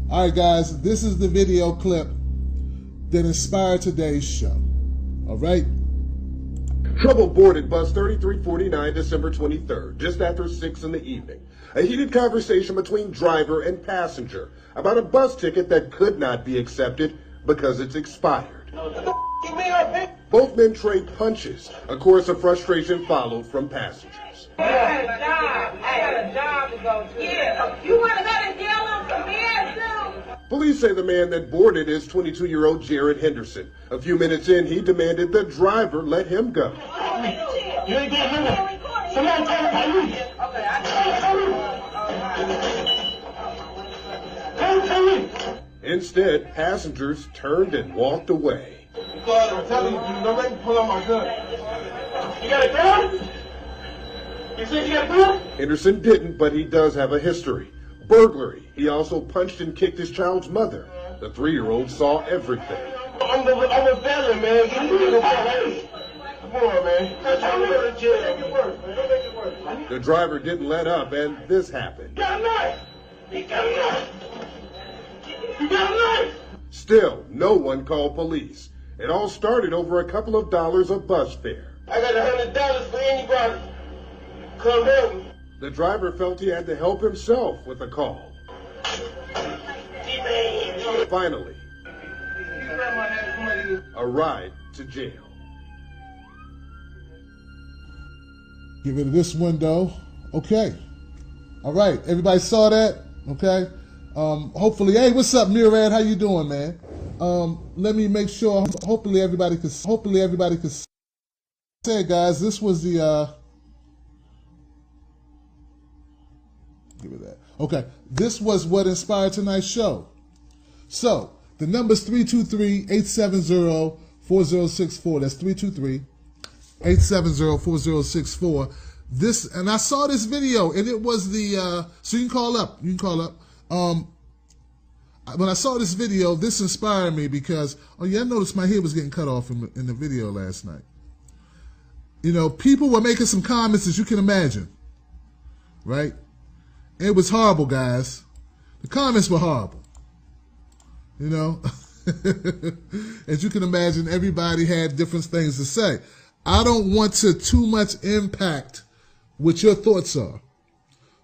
All right, guys, this is the video clip that inspired today's show. All right? Trouble boarded bus 3349 December 23rd, just after 6 in the evening. A heated conversation between driver and passenger about a bus ticket that could not be accepted because it's expired. Both men trade punches. A chorus of frustration followed from passengers. I had a job to go to. Yeah, you want to go to jail on some men too? Police say the man that boarded is 22-year-old Jared Henderson. A few minutes in, he demanded the driver let him go. You ain't going nowhere. Somebody tell the police. Okay, I Instead, passengers turned and walked away. I'm telling you, don't let me pull out my gun. You got a gun? You said you got a gun? Henderson didn't, but he does have a history. Burglary. He also punched and kicked his child's mother. The 3-year-old saw everything. I'm a felon, man. Come on, man. I'm going to jail. Don't make it worse, man. Don't make it worse. The driver didn't let up, and this happened. You got a knife. He got a knife. You got a knife. Still, no one called police. It all started over a couple of dollars of bus fare. I got $100 for anybody. Come help me. The driver felt he had to help himself with the call. Finally, a ride to jail. Get rid of this window. Okay. All right. Everybody saw that? Okay. Hopefully, hey, what's up, Murad? How you doing, man? Let me make sure. Hopefully, everybody could say, guys, this was the. Give me that. Okay. This was what inspired tonight's show. So the number's 323-870-4064. That's 323-870-4064. This, and I saw this video, and it was the so you can call up. You can call up. When I saw this video, this inspired me because, oh yeah, I noticed my head was getting cut off in the video last night. You know, people were making some comments, as you can imagine, right? It was horrible, guys. The comments were horrible. You know, as you can imagine, everybody had different things to say. I don't want to too much impact what your thoughts are.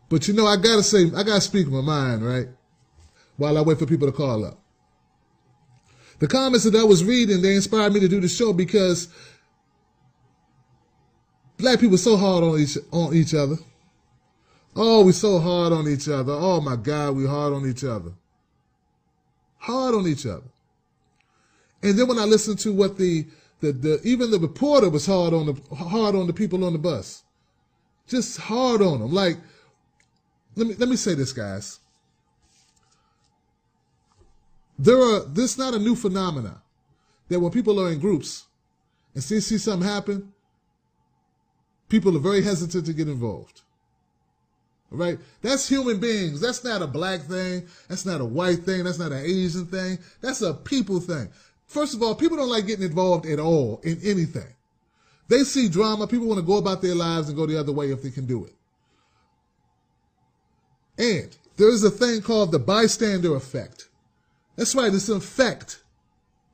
But you know, I gotta speak my mind, right? While I wait for people to call up. The comments that I was reading, they inspired me to do the show because black people are so hard on each other. Oh, we're so hard on each other. Oh my God, we hard on each other. Hard on each other. And then when I listened to what even the reporter was hard on the people on the bus. Just hard on them. Like, let me say this, guys. This is not a new phenomena that when people are in groups and see something happen, people are very hesitant to get involved. All right? That's human beings. That's not a black thing. That's not a white thing. That's not an Asian thing. That's a people thing. First of all, people don't like getting involved at all in anything. They see drama. People want to go about their lives and go the other way if they can do it. And there is a thing called the bystander effect. That's right. It's an effect,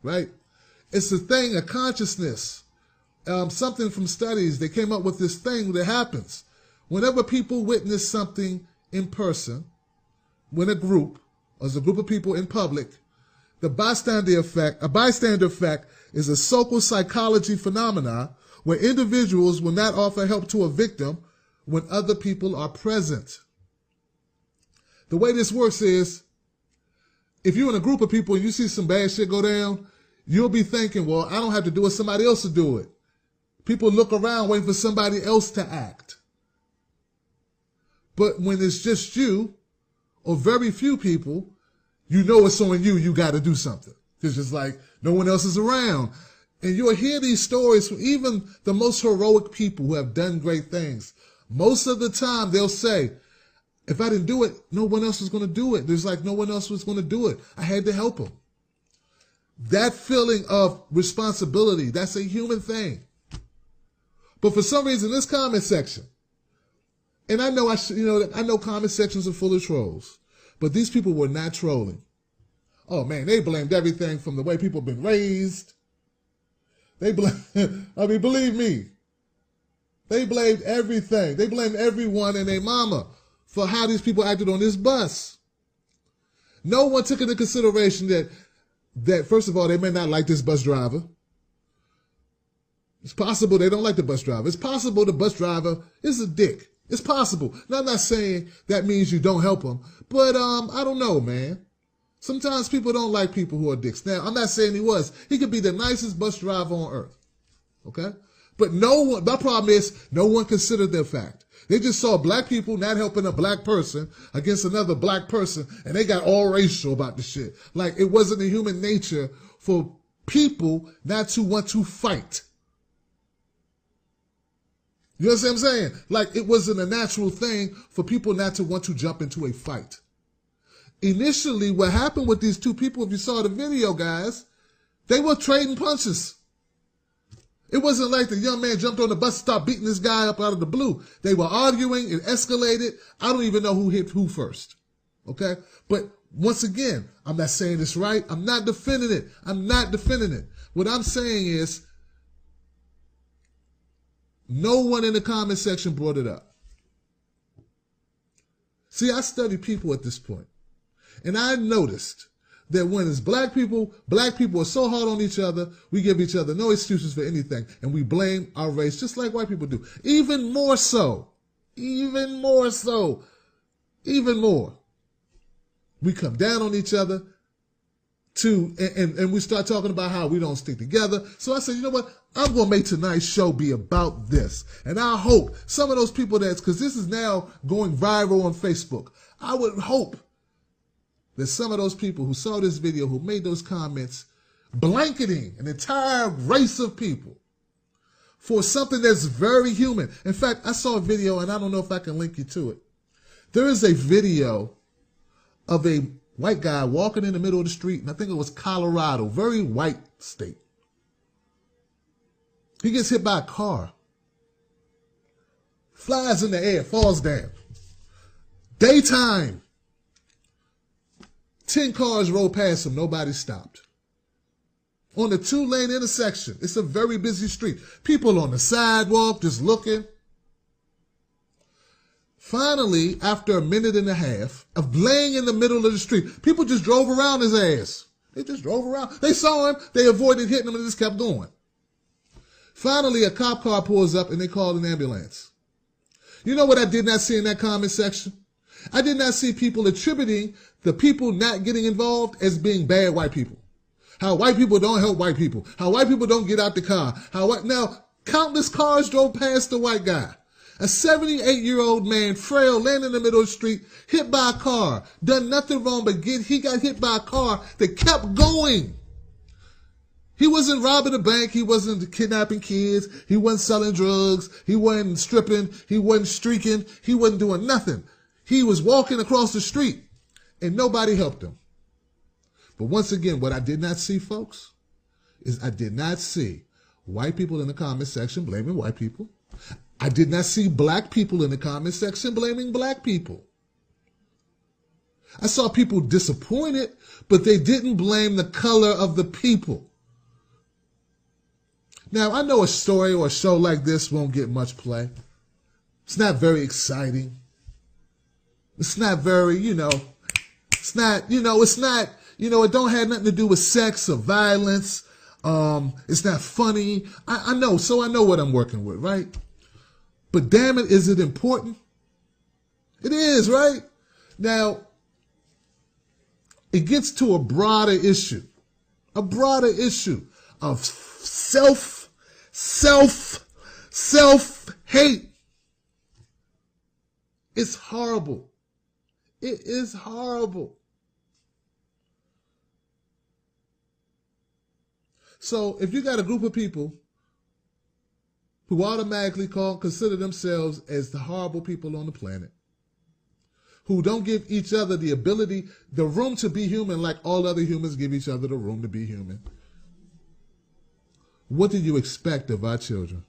right? It's a thing, a consciousness, something from studies. They came up with this thing that happens. Whenever people witness something in person, when a group of people in public, a bystander effect is a social psychology phenomena where individuals will not offer help to a victim when other people are present. The way this works is, if you're in a group of people and you see some bad shit go down, you'll be thinking, well, I don't have to do it, somebody else will do it. People look around waiting for somebody else to act. But when it's just you, or very few people, you know it's on you, you got to do something. It's just like no one else is around. And you'll hear these stories from even the most heroic people who have done great things. Most of the time they'll say, if I didn't do it, no one else was going to do it. There's like no one else was going to do it. I had to help them. That feeling of responsibility, that's a human thing. But for some reason, this comment section, and I know comment sections are full of trolls, but these people were not trolling. Oh man, they blamed everything from the way people have been raised. They blame, I mean, believe me, they blamed everything. They blamed everyone and their mama for how these people acted on this bus. No one took into consideration that first of all, they may not like this bus driver. It's possible they don't like the bus driver. It's possible the bus driver is a dick. It's possible. Now, I'm not saying that means you don't help them, but I don't know, man. Sometimes people don't like people who are dicks. Now, I'm not saying he was. He could be the nicest bus driver on earth, okay? But no one, my problem is no one considered their fact. They just saw black people not helping a black person against another black person, and they got all racial about the shit. Like it wasn't in human nature for people not to want to fight. You know what I'm saying? Like it wasn't a natural thing for people not to want to jump into a fight. Initially, what happened with these two people, if you saw the video, guys, they were trading punches. It wasn't like the young man jumped on the bus and started beating this guy up out of the blue. They were arguing, it escalated. I don't even know who hit who first. Okay? But once again, I'm not saying it's right. I'm not defending it. What I'm saying is, no one in the comment section brought it up. See, I study people at this point. And I noticed that when it's black people are so hard on each other, we give each other no excuses for anything. And we blame our race just like white people do. Even more. We come down on each other and we start talking about how we don't stick together. So I said, you know what? I'm going to make tonight's show be about this. And I hope some of those people because this is now going viral on Facebook. I would hope that some of those people who saw this video, who made those comments, blanketing an entire race of people for something that's very human. In fact, I saw a video, and I don't know if I can link you to it. There is a video of a white guy walking in the middle of the street, and I think it was Colorado, very white state. He gets hit by a car, flies in the air, falls down. Daytime. 10 cars rolled past him. Nobody stopped. On the 2-lane intersection. It's a very busy street. People on the sidewalk just looking. Finally, after a minute and a half of laying in the middle of the street, people just drove around his ass. They just drove around. They saw him. They avoided hitting him and just kept going. Finally, a cop car pulls up and they called an ambulance. You know what I did not see in that comment section? I did not see people attributing the people not getting involved as being bad white people. How white people don't help white people. How white people don't get out the car. Now, countless cars drove past the white guy. A 78-year-old man, frail, laying in the middle of the street, hit by a car, done nothing wrong, but he got hit by a car that kept going. He wasn't robbing a bank. He wasn't kidnapping kids. He wasn't selling drugs. He wasn't stripping. He wasn't streaking. He wasn't doing nothing. He was walking across the street, and nobody helped him. But once again, what I did not see, folks, is I did not see white people in the comment section blaming white people. I did not see black people in the comment section blaming black people. I saw people disappointed, but they didn't blame the color of the people. Now, I know a story or a show like this won't get much play. It's not very exciting. It's not very, it don't have nothing to do with sex or violence. It's not funny. I know what I'm working with, right? But damn it, is it important? It is, right? Now, it gets to a broader issue of self-hate. It's horrible. It is horrible. So if you got a group of people who automatically consider themselves as the horrible people on the planet, who don't give each other the room to be human like all other humans give each other the room to be human, what do you expect of our children?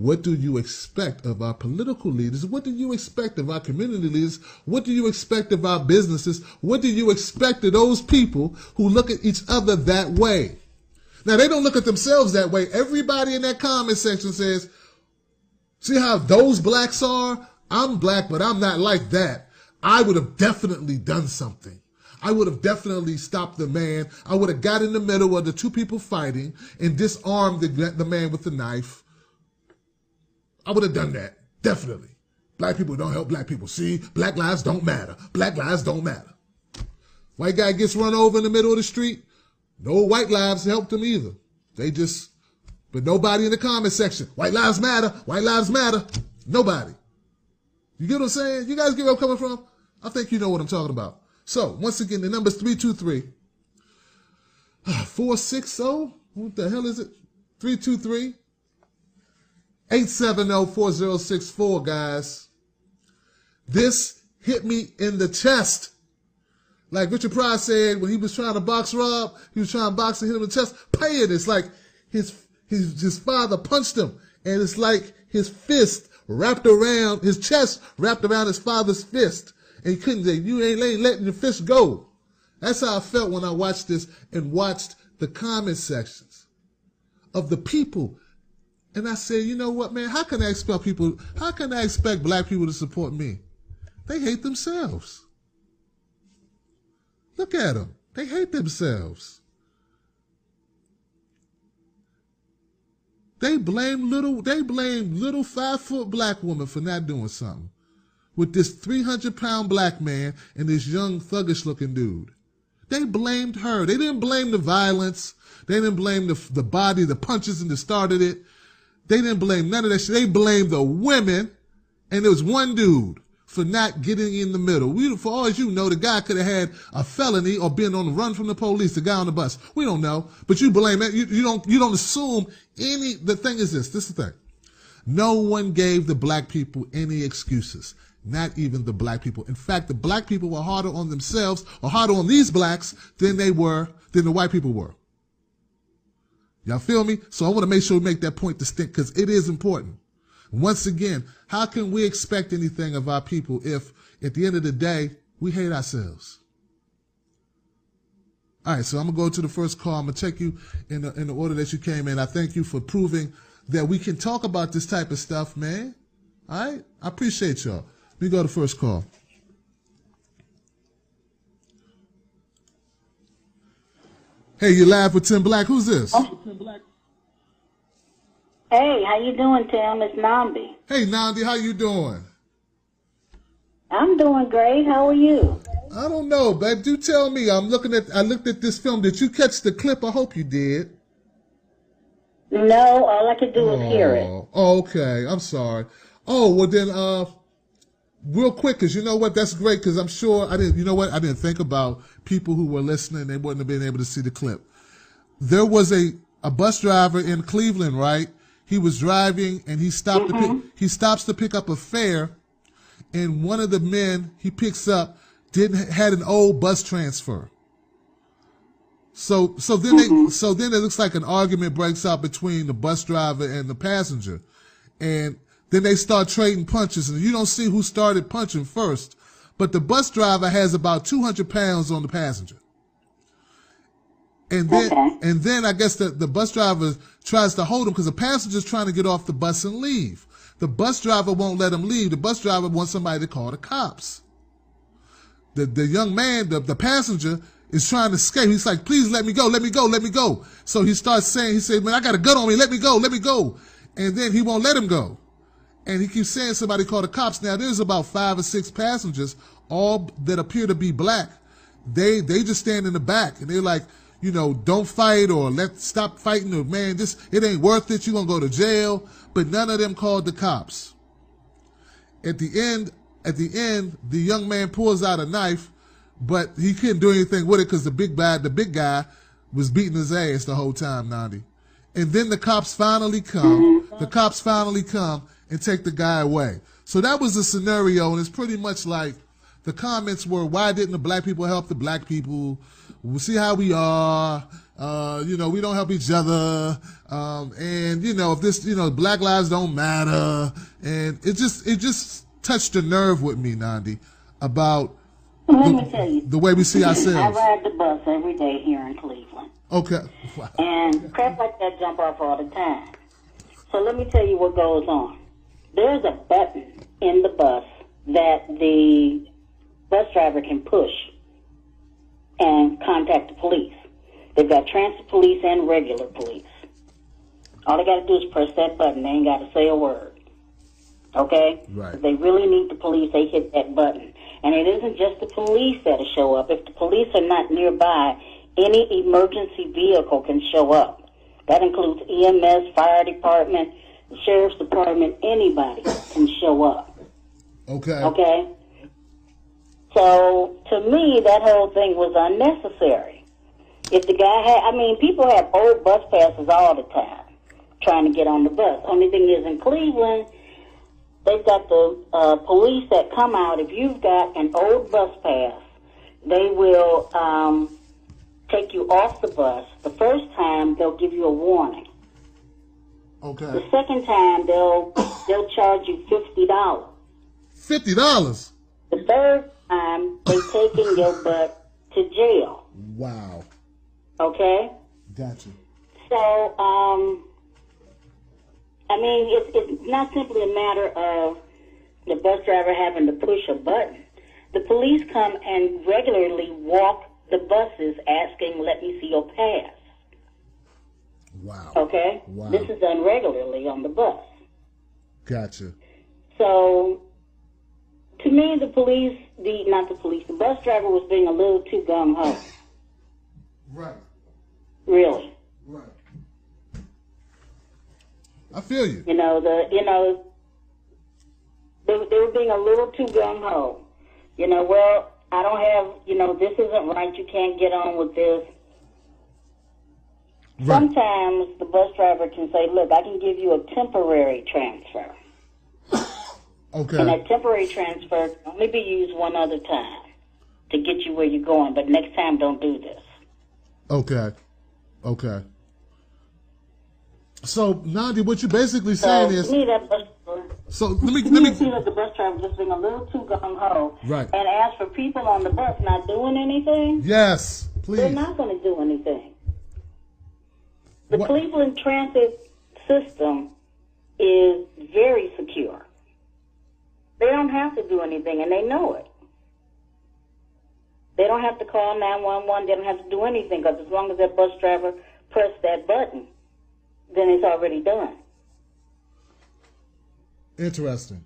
What do you expect of our political leaders? What do you expect of our community leaders? What do you expect of our businesses? What do you expect of those people who look at each other that way? Now, they don't look at themselves that way. Everybody in that comment section says, see how those blacks are? I'm black, but I'm not like that. I would have definitely done something. I would have definitely stopped the man. I would have got in the middle of the two people fighting and disarmed the man with the knife. I would have done that. Definitely. Black people don't help black people. See, black lives don't matter. Black lives don't matter. White guy gets run over in the middle of the street. No white lives helped him either. But nobody in the comment section. White lives matter. White lives matter. Nobody. You get what I'm saying? You guys get where I'm coming from? I think you know what I'm talking about. So, once again, the number's 323-460. What the hell is it? 323-870-4064, guys. This hit me in the chest. Like Richard Pryor said when he was trying to box Rob, he was trying to box and hit him in the chest. Paying. It's like his father punched him, and it's like his fist wrapped around his chest, wrapped around his father's fist. And he couldn't say, you ain't letting your fist go. That's how I felt when I watched this and watched the comment sections of the people. And I said, you know what, man, how can I expect black people to support me? They hate themselves. Look at them. They hate themselves. They blame little 5-foot black woman for not doing something with this 300-pound black man and this young thuggish looking dude. They blamed her. They didn't blame the violence. They didn't blame the body, the punches and that started it. They didn't blame none of that shit. They blamed the women, and there was one dude for not getting in the middle. For all as you know, the guy could have had a felony or been on the run from the police, the guy on the bus. We don't know, but you blame it. You don't assume any. The thing is this is the thing. No one gave the black people any excuses. Not even the black people. In fact, the black people were harder on themselves or harder on these blacks than the white people were. Y'all feel me? So I want to make sure we make that point distinct because it is important. Once again, how can we expect anything of our people if at the end of the day, we hate ourselves? All right, so I'm going to go to the first call. I'm going to take you in the order that you came in. I thank you for proving that we can talk about this type of stuff, man. All right? I appreciate y'all. Let me go to the first call. Hey, you live with Tim Black. Who's this? Hey, how you doing, Tim? It's Namdi. Hey, Namdi, how you doing? I'm doing great. How are you? I don't know, but do tell me. I looked at this film. Did you catch the clip? I hope you did. No, all I could do was hear it. Oh, okay. I'm sorry. Oh, well then, real quick, because you know what? That's great, because I'm sure I didn't think about people who were listening. They wouldn't have been able to see the clip. There was a bus driver in Cleveland, right? He was driving and he stopped to pick up a fare, and one of the men he picks up had an old bus transfer. So then it looks like an argument breaks out between the bus driver and the passenger, and then they start trading punches, and you don't see who started punching first, but the bus driver has about 200 pounds on the passenger. And then I guess the bus driver tries to hold him because the passenger's trying to get off the bus and leave. The bus driver won't let him leave. The bus driver wants somebody to call the cops. The young man, the passenger, is trying to escape. He's like, please let me go, let me go, let me go. So he said, man, I got a gun on me, let me go, let me go. And then he won't let him go. And he keeps saying somebody call the cops. Now there's about 5 or 6 passengers, all that appear to be black. They just stand in the back and they're like, don't fight or stop fighting or man, it ain't worth it. You're going to go to jail. But none of them called the cops. At the end, the young man pulls out a knife, but he couldn't do anything with it because the big guy was beating his ass the whole time, Nandi. And then the cops finally come. The cops finally come and take the guy away. So that was the scenario, and it's pretty much like the comments were, why didn't the black people help the black people? we'll see how we are. You know, we don't help each other. And, you know, if this, you know, black lives don't matter. And it just touched a nerve with me, Nandi, about Let me tell you, the way we see I ourselves. ride the bus every day here in Cleveland. Okay. Wow. And crap like that jump off all the time. So let me tell you what goes on. There's a button in the bus that the bus driver can push and contact the police. They've got transit police and regular police. All they got to do is press that button. They ain't got to say a word. Okay? Right. If they really need the police, they hit that button. And it isn't just the police that'll show up. If the police are not nearby, any emergency vehicle can show up. That includes EMS, fire department, sheriff's department, anybody can show up. Okay. Okay? So, to me, that whole thing was unnecessary. If the guy had, I mean, people have old bus passes all the time trying to get on the bus. Only thing is, in Cleveland, they've got the police that come out. If you've got an old bus pass, they will take you off the bus. The first time, they'll give you a warning. Okay. The second time, they'll charge you $50. $50? The third time, they taking your butt to jail. Wow. Okay? Gotcha. So, I mean, it's not simply a matter of the bus driver having to push a button. The police come and regularly walk the buses asking, let me see your pass. Wow. Okay? Wow. This is done regularly on the bus. Gotcha. So, to me, the bus driver was being a little too gung-ho. Right. Really. Right. I feel you. They were being a little too gung-ho. Well, I don't have, this isn't right, you can't get on with this. Right. Sometimes the bus driver can say, look, I can give you a temporary transfer. Okay. And that temporary transfer can only be used one other time to get you where you're going, but next time don't do this. Okay. Okay. So, Nandi, what you're basically saying is... To me, that bus driver... So, let me... You see that the bus driver just being a little too gung-ho. Right. And as for people on the bus not doing anything... Yes, please. They're not going to do anything. The What? Cleveland transit system is very secure. They don't have to do anything, and they know it. They don't have to call 911. They don't have to do anything, because as long as that bus driver pressed that button, then it's already done. Interesting.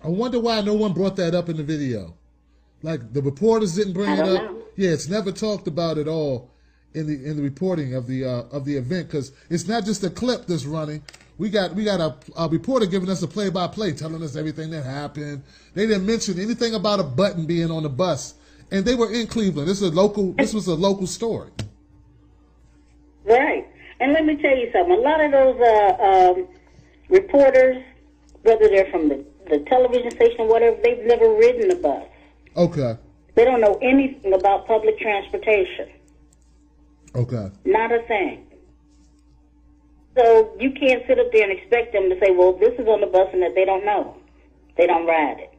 I wonder why no one brought that up in the video. Like, the reporters didn't bring I it don't up. know. Yeah, it's never talked about at all in the reporting of the event, because it's not just a clip that's running. We got a reporter giving us a play-by-play, telling us everything that happened. They didn't mention anything about a button being on the bus, and they were in Cleveland. This was a local story. Right. And let me tell you something. A lot of those reporters, whether they're from the television station or whatever, they've never ridden a bus. Okay. They don't know anything about public transportation. Okay. Not a thing. So you can't sit up there and expect them to say, well, this is on the bus, and that they don't know. They don't ride it.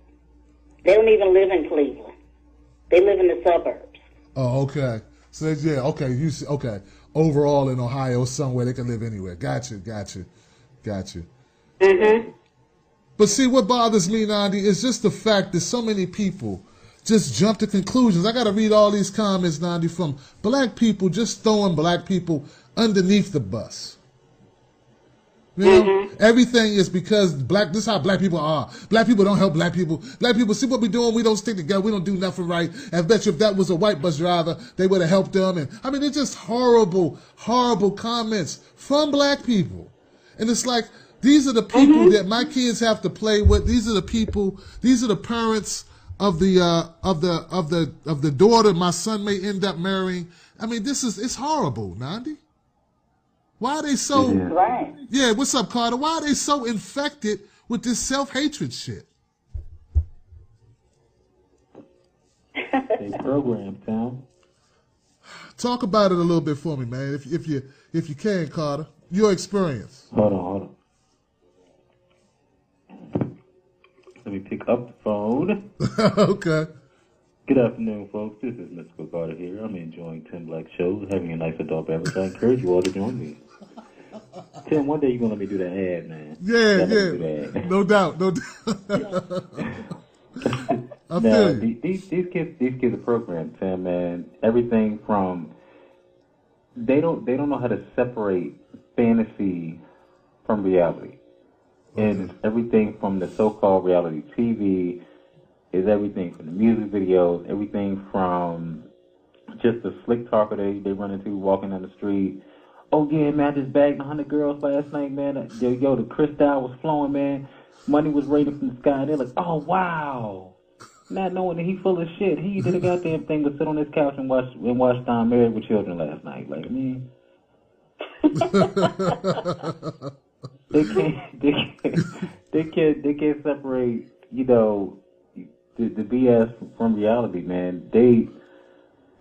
They don't even live in Cleveland. They live in the suburbs. Oh, okay. So, yeah, okay. Okay. Overall in Ohio, somewhere they can live anywhere. Gotcha. Mm-hmm. But see, what bothers me, Nandi, is just the fact that so many people just jump to conclusions. I got to read all these comments, Nandi, from black people just throwing black people underneath the bus. You know, everything is because this is how black people are. Black people don't help black people. Black people, see what we're doing? We don't stick together. We don't do nothing right. I bet you if that was a white bus driver, they would have helped them. And I mean, it's just horrible, horrible comments from black people. And it's like, these are the people that my kids have to play with. These are the people, these are the parents of the daughter my son may end up marrying. I mean, it's horrible, Nandi. Why are they so... Right. Yeah, what's up, Carter? Why are they so infected with this self-hatred shit? They programmed, Tom. Talk about it a little bit for me, man, if you can, Carter. Your experience. Hold on. Let me pick up the phone. Okay. Good afternoon, folks. This is Mr. Carter here. I'm enjoying Tim Black shows, having a nice adult beverage. I encourage you all to join me. Tim, one day you're gonna let me do that ad, man. Yeah. No doubt. I now, feel you. these kids are programmed, Tim, man. Everything from they don't know how to separate fantasy from reality. And it's everything from the so-called reality TV, is everything from the music videos, everything from just the slick talker they run into walking down the street. Oh, yeah, man, I just bagged 100 girls last night, man. Yo, the crystal was flowing, man. Money was raining from the sky. They're like, oh, wow. Not knowing that he full of shit. He did a goddamn thing to sit on his couch and watch Married with Children last night. Like, I mean... They can't separate, the BS from reality, man.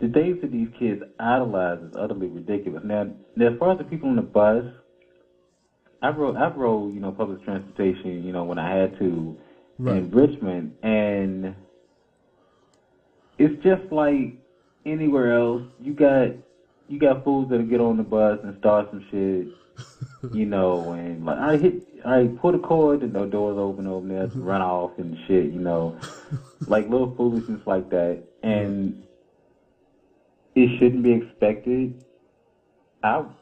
The things that these kids idolize is utterly ridiculous. Now, as far as the people on the bus, I rode, public transportation, when I had to in Richmond, and it's just like anywhere else. You got fools that'll get on the bus and start some shit. And like I pull the cord and no doors open over there to run off and shit, like little foolishness like that. And it shouldn't be expected.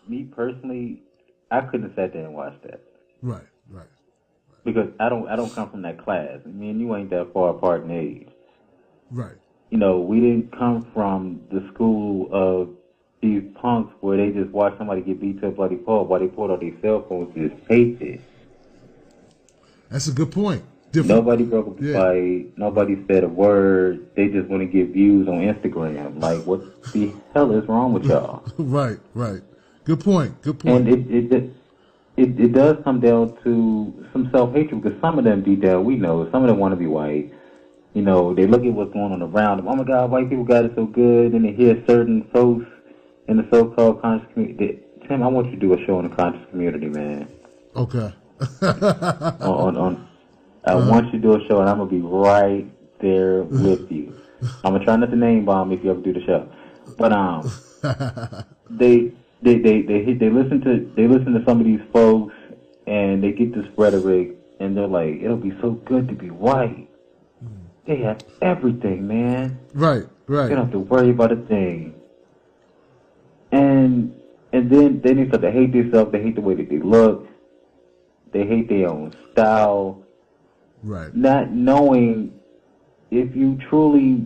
Me personally, I couldn't have sat there and watched that. Right. Because I don't come from that class. I mean, you ain't that far apart in age. Right. We didn't come from the school of these punks where they just watch somebody get beat to a bloody pulp while they pulled out their cell phones and just hate it. That's a good point. Nobody broke up the fight. Nobody said a word. They just want to get views on Instagram. Like, what the hell is wrong with y'all? Right. Good point. And it does come down to some self-hatred because some of them deep down, we know, some of them want to be white. They look at what's going on around them. Oh, my God, white people got it so good. And they hear certain folks in the so-called conscious community. Tim, I want you to do a show on the conscious community, man. Okay. I want you to do a show, and I'm gonna be right there with you. I'm gonna try not to name bomb if you ever do the show, but they listen to some of these folks, and they get this rhetoric, and they're like, it'll be so good to be white. They have everything, man. Right. You don't have to worry about a thing. And then they start to hate themselves. They hate the way that they look. They hate their own style. Right. Not knowing if you truly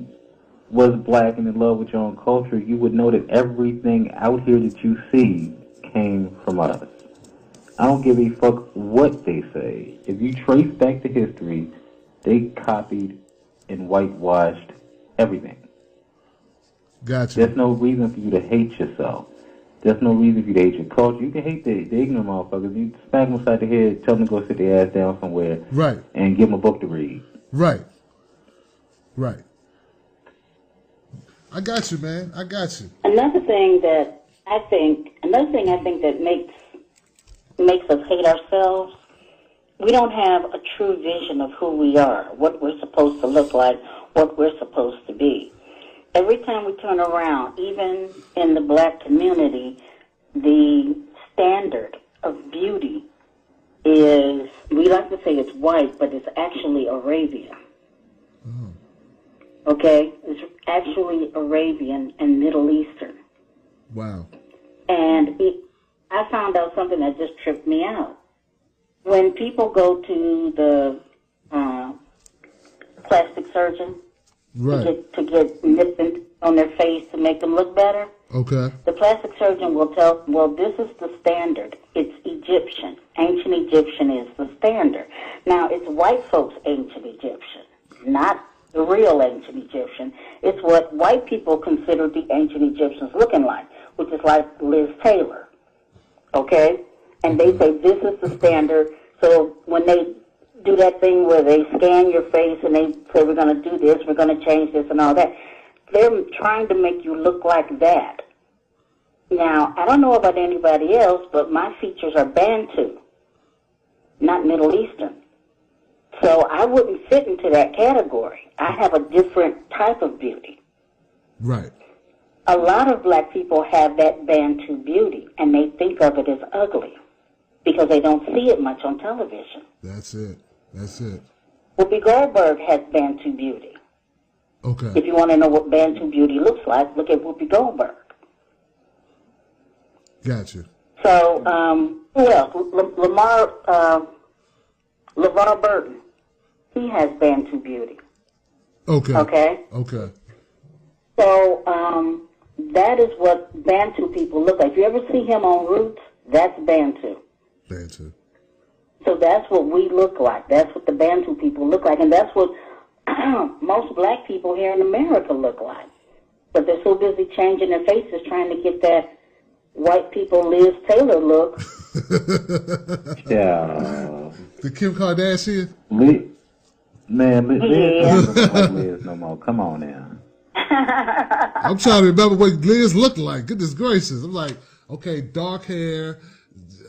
was black and in love with your own culture, you would know that everything out here that you see came from us. I don't give a fuck what they say. If you trace back to history, they copied and whitewashed everything. Gotcha. There's no reason for you to hate yourself. There's no reason for you to hate your culture. You can hate the ignorant motherfuckers. You smack them upside the head, tell them to go sit their ass down somewhere, right, and give them a book to read. Right. I got you, man. I got you. Another thing I think that makes us hate ourselves, we don't have a true vision of who we are, what we're supposed to look like, what we're supposed to be. Every time we turn around, even in the black community, the standard of beauty is, we like to say it's white, but it's actually Arabian. Mm. Okay? It's actually Arabian and Middle Eastern. Wow. And I found out something that just tripped me out. When people go to the plastic surgeon, right, to get nipped on their face to make them look better. Okay. The plastic surgeon will tell, well, this is the standard. It's Egyptian. Ancient Egyptian is the standard. Now, it's white folks' ancient Egyptian, not the real ancient Egyptian. It's what white people consider the ancient Egyptians looking like, which is like Liz Taylor. Okay? And they say this is the standard. So when they do that thing where they scan your face and they say, we're going to do this, we're going to change this and all that, they're trying to make you look like that. Now, I don't know about anybody else, but my features are Bantu, not Middle Eastern. So I wouldn't fit into that category. I have a different type of beauty. Right. A lot of black people have that Bantu beauty, and they think of it as ugly because they don't see it much on television. That's it. That's it. Whoopi Goldberg has Bantu beauty. Okay. If you want to know what Bantu beauty looks like, look at Whoopi Goldberg. Gotcha. So, who else? LeVar Burton. He has Bantu beauty. Okay. Okay? Okay. So, that is what Bantu people look like. If you ever see him on Roots, that's Bantu. Bantu. So that's what we look like. That's what the Bantu people look like. And that's what most black people here in America look like. But they're so busy changing their faces trying to get that white people Liz Taylor look. Yeah. The Kim Kardashian? Liz don't look like Liz no more. Come on now. I'm trying to remember what Liz looked like. Goodness gracious. I'm like, okay, dark hair.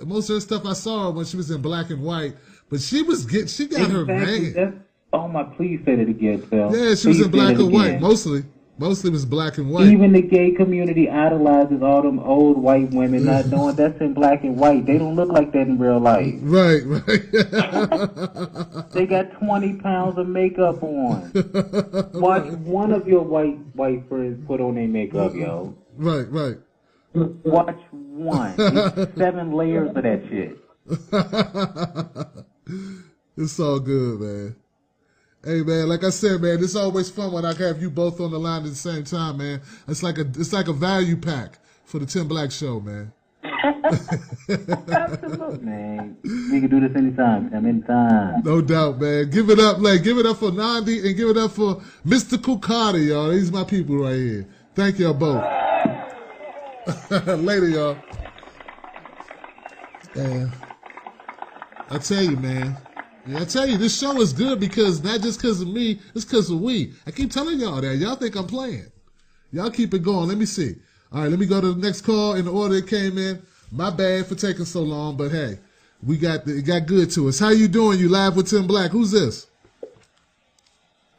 Most of the stuff I saw when she was in black and white. But she got her banging. Oh my, please say that again, Phil. Yeah, she was in black and white. Mostly it was black and white. Even the gay community idolizes all them old white women, not knowing that's in black and white. They don't look like that in real life. Right. They got 20 pounds of makeup on. Watch one of your white friends put on their makeup, yo. Right. Watch one. It's 7 layers of that shit. It's all good, man. Hey, man, like I said, man, it's always fun when I have you both on the line at the same time, man. It's like a value pack for the Tim Black Show, man. Absolutely, man. We can do this anytime. No doubt, man. Give it up, give it up for Nandi and give it up for Mr. Carter, y'all. These are my people right here. Thank y'all both. Later, y'all. Yeah. I tell you, man. Yeah, I tell you, this show is good because not just because of me, it's because of we. I keep telling y'all that. Y'all think I'm playing. Y'all keep it going. Let me see. All right, let me go to the next call in the order it came in. My bad for taking so long, but hey, it got good to us. How you doing? You live with Tim Black. Who's this?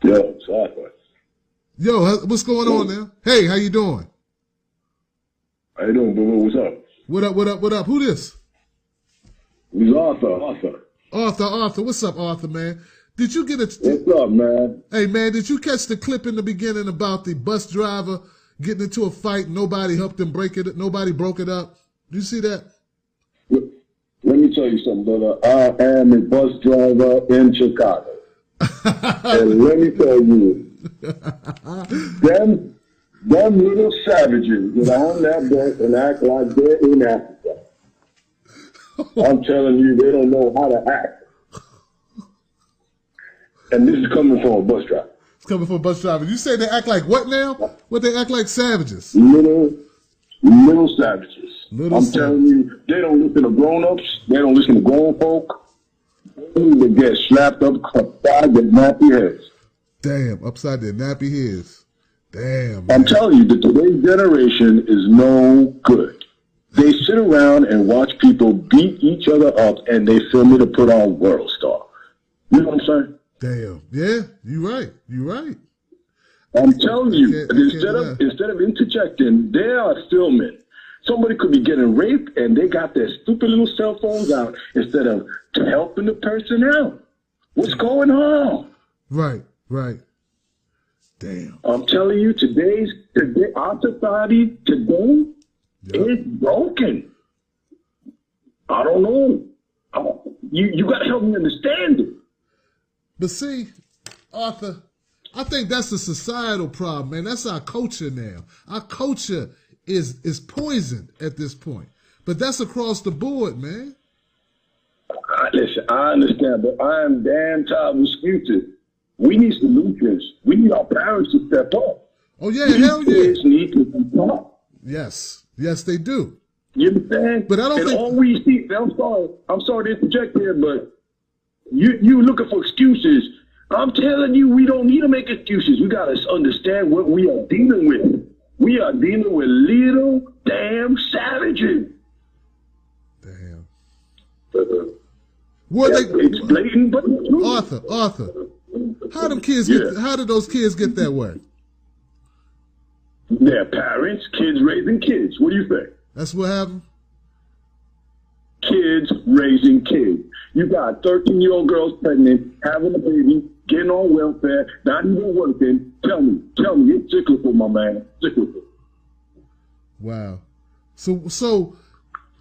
Yo, exactly. Yo, what's going on now? Hey, how you doing? How you doing, boo? What's up? What up? Who this? Who's Arthur? Arthur, what's up, Arthur, man? Did you get What's up, man? Hey, man, did you catch the clip in the beginning about the bus driver getting into a fight? Nobody helped him break it. Nobody broke it up. Did you see that? Let me tell you something, brother. I am a bus driver in Chicago. And let me tell you, them little savages that are on that bus and act like they're in Africa. I'm telling you, they don't know how to act. And this is coming from a bus driver. It's coming from a bus driver. You say they act like what now? What, they act like savages? Little savages. Telling you, they don't listen to grown-ups. They don't listen to grown folk. They get slapped upside their nappy heads. Damn, upside their nappy heads. Damn, man. I'm telling you, that today's generation is no good. They sit around and watch people beat each other up, and they film it to put on World Star. You know what I'm saying? Damn. Yeah, you're right. I'm telling you, instead of interjecting, they are filming. Somebody could be getting raped, and they got their stupid little cell phones out instead of helping the person out. What's going on? Right. Damn. I'm telling you, our society today is broken. I don't know. You got to help me understand it. But see, Arthur, I think that's a societal problem, man. That's our culture now. Our culture is poisoned at this point. But that's across the board, man. Listen, I understand, but I am damn tired of excuses. We need solutions. We need our parents to step up. Oh, yeah, hell yeah. Kids need to step up. Yes, they do. You understand? But I don't think... all we see, I'm sorry to interject here, but you looking for excuses. I'm telling you, we don't need to make excuses. We got to understand what we are dealing with. We are dealing with little damn savages. Damn. What it's blatant, but it's true. Arthur, how them kids get? How did those kids get that way? Their parents, kids raising kids. What do you think? That's what happened. Kids raising kids. You got 13-year-old girls pregnant, having a baby, getting on welfare, not even working. Tell me, it's cyclical, my man. Cyclical. Wow. So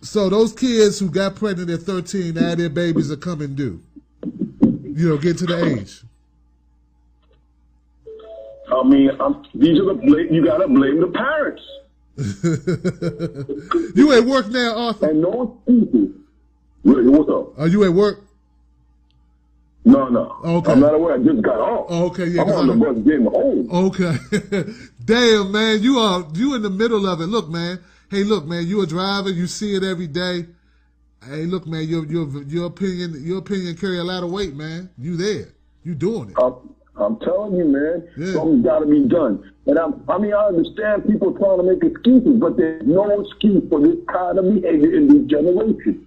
those kids who got pregnant at 13, now their babies are coming due. Get to the age. I mean, these are you gotta blame the parents. You at work now, Arthur? And no excuses. What's up? Are you at work? No. Okay. I'm not aware. I just got off. Okay, yeah. I'm on the bus getting home. Okay. Damn, man. You in the middle of it. Look, man. Hey, look, man. You a driver. You see it every day. Hey, look, man. Your opinion carry a lot of weight, man. You there. You doing it. I'm telling you, man. Yeah. Something's got to be done. And I understand people trying to make excuses, but there's no excuse for this kind of behavior in this generation.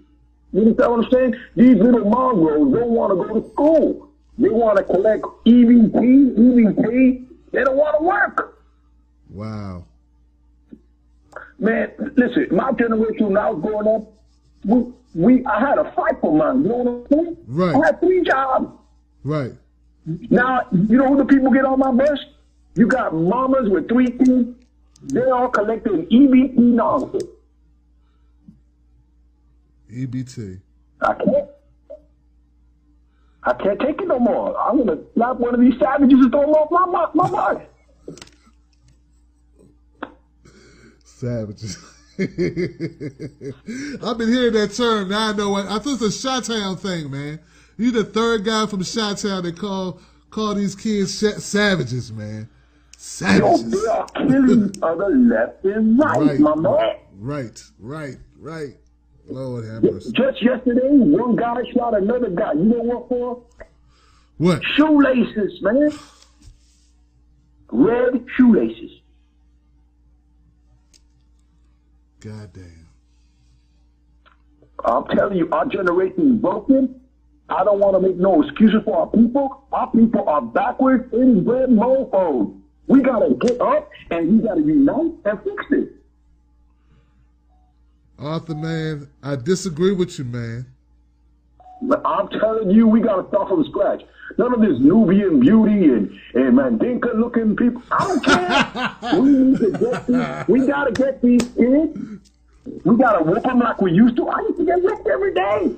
You understand what I'm saying? These little mongrels don't want to go to school. They want to collect EBT. They don't want to work. Wow. Man, listen, my generation when I was growing up, I had a fight for mine. You know what I'm saying? Right. I had 3 jobs. Right. Now, you know who the people get on my bus? You got mamas with 3 kids. They're all collecting EBT nonsense. EBT. I can't take it no more. I'm going to slap one of these savages and throw them off my body. Savages. I've been hearing that term. Now I know what. I thought it's a Chi-Town thing, man. You the third guy from Chi-Town that call these kids savages, man. Savages. Yo, they are killing each other left and right, my man. Right. Lord have mercy. Just yesterday, one guy shot another guy. You know what for? What? Shoelaces, man. Red shoelaces. God damn. I'm telling you, our generation is broken. I don't want to make no excuses for our people. Our people are backwards, inbred mofos. We got to get up and we got to unite and fix it. Arthur, man, I disagree with you, man. But I'm telling you, we got to start from scratch. None of this Nubian beauty and Mandinka looking people. I don't care. We need to get these. We got to get these kids. We got to whoop them like we used to. I used to get whipped every day.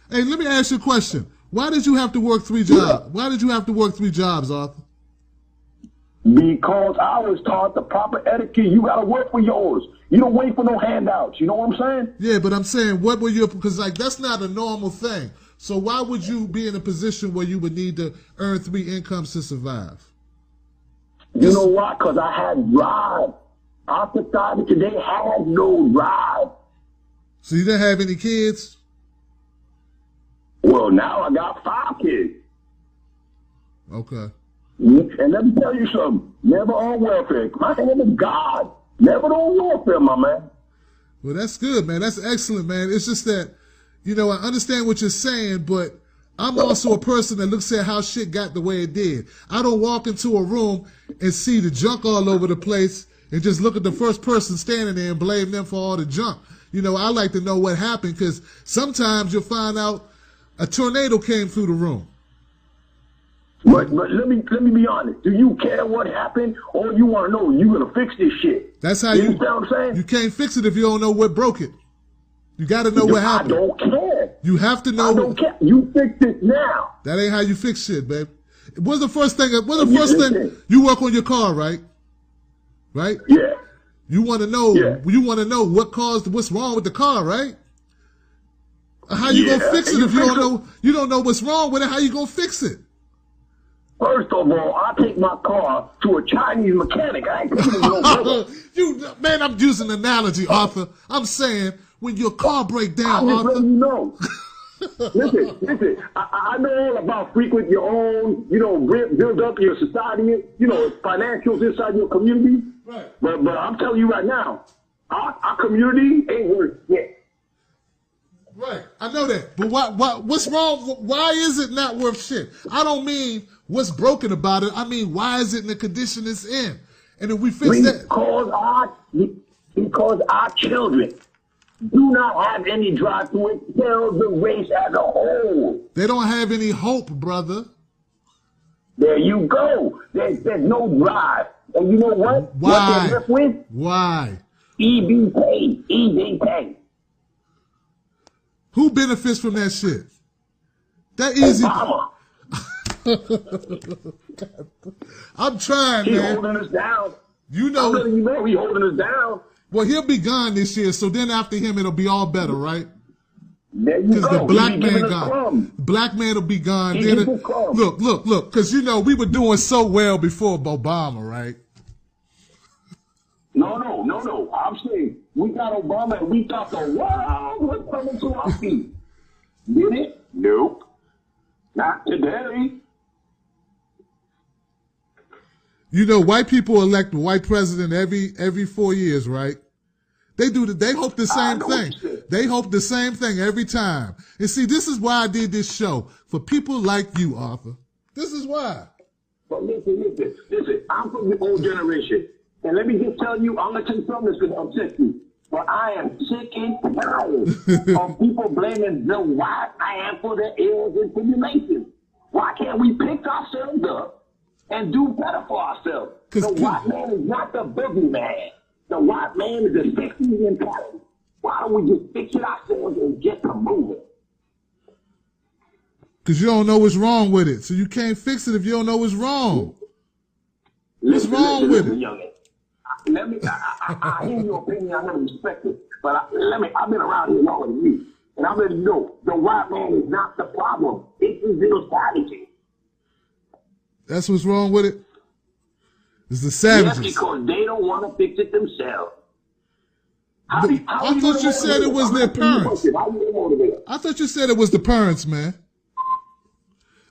Hey, let me ask you a question. Why did you have to work 3 jobs? Why did you have to work 3 jobs, Arthur? Because I was taught the proper etiquette. You got to work for yours. You don't wait for no handouts. You know what I'm saying? Yeah, but I'm saying, what were your, because that's not a normal thing. So why would you be in a position where you would need to earn 3 incomes to survive? You know why? Because I had drive. Our society today had no drive. So you didn't have any kids? Well, now I got 5 kids. Okay. And let me tell you something. Never on welfare. My hand is God. Never on welfare, my man. Well, that's good, man. That's excellent, man. It's just that, I understand what you're saying, but I'm also a person that looks at how shit got the way it did. I don't walk into a room and see the junk all over the place and just look at the first person standing there and blame them for all the junk. I like to know what happened, because sometimes you'll find out a tornado came through the room. But let me be honest. Do you care what happened? All you want to know, you gonna fix this shit. That's how you understand what I'm saying? You can't fix it if you don't know what broke it. You got to know what happened. I don't care. You have to know. I don't care. You fix it now. That ain't how you fix shit, babe. What's the first thing? You work on your car, right? Right? Yeah. You want to know. Yeah. You want to know what's wrong with the car, right? How you gonna fix it if you don't know? You don't know what's wrong with it. How you gonna fix it? First of all, I take my car to a Chinese mechanic. I ain't taking no Man, I'm using an analogy, Arthur. I'm saying when your car break down, I'm just Arthur. letting you know. Listen. I know all about frequent your own, build up your society, financials inside your community. Right. But I'm telling you right now, Our community ain't worth shit. Right, I know that. But what's wrong? Why is it not worth shit? I don't mean what's broken about it. I mean, why is it in the condition it's in? And if we fix that... Because our children do not have any drive to excel the race as a whole. They don't have any hope, brother. There you go. There's no drive. And you know what? Why? What they're left with? Why? EBK. Who benefits from that shit? That easy. I'm trying, He's man. holding us down. You know. I'm letting you know he's holding us down. Well, he'll be gone this year, so then after him, it'll be all better, right? There you Because go. the black He man giving us gone. crumbs. Black man will be gone. He Then gives us crumbs. look. Because, you know, we were doing so well before Obama, right? No. I'm saying we got Obama and we thought the world was coming to our feet. Did it? Nope. Not today. You know, white people elect a white president every 4 years, right? They hope the same thing. They hope the same thing every time. And see, this is why I did this show. For people like you, Arthur. This is why. But listen. I'm from the old generation. And let me just tell you, I'm going to tell you something that's going to upset you. But I am sick and tired of people blaming the white man for their ills and tribulations. Why can't we pick ourselves up and do better for ourselves? The white man is not the boogeyman. The white man is a sexy mentality. Why don't we just fix it ourselves and get to moving? Because you don't know what's wrong with it. So you can't fix it if you don't know what's wrong. What's wrong with it? Youngin. I hear your opinion, I never respect it. But I've been around here longer than you. And I'm letting you know, the white man is not the problem. It's his little strategy. That's what's wrong with it? It's the savages. Yes, because they don't want to fix it themselves. I thought you said it was their parents. I thought you said it was the parents, man.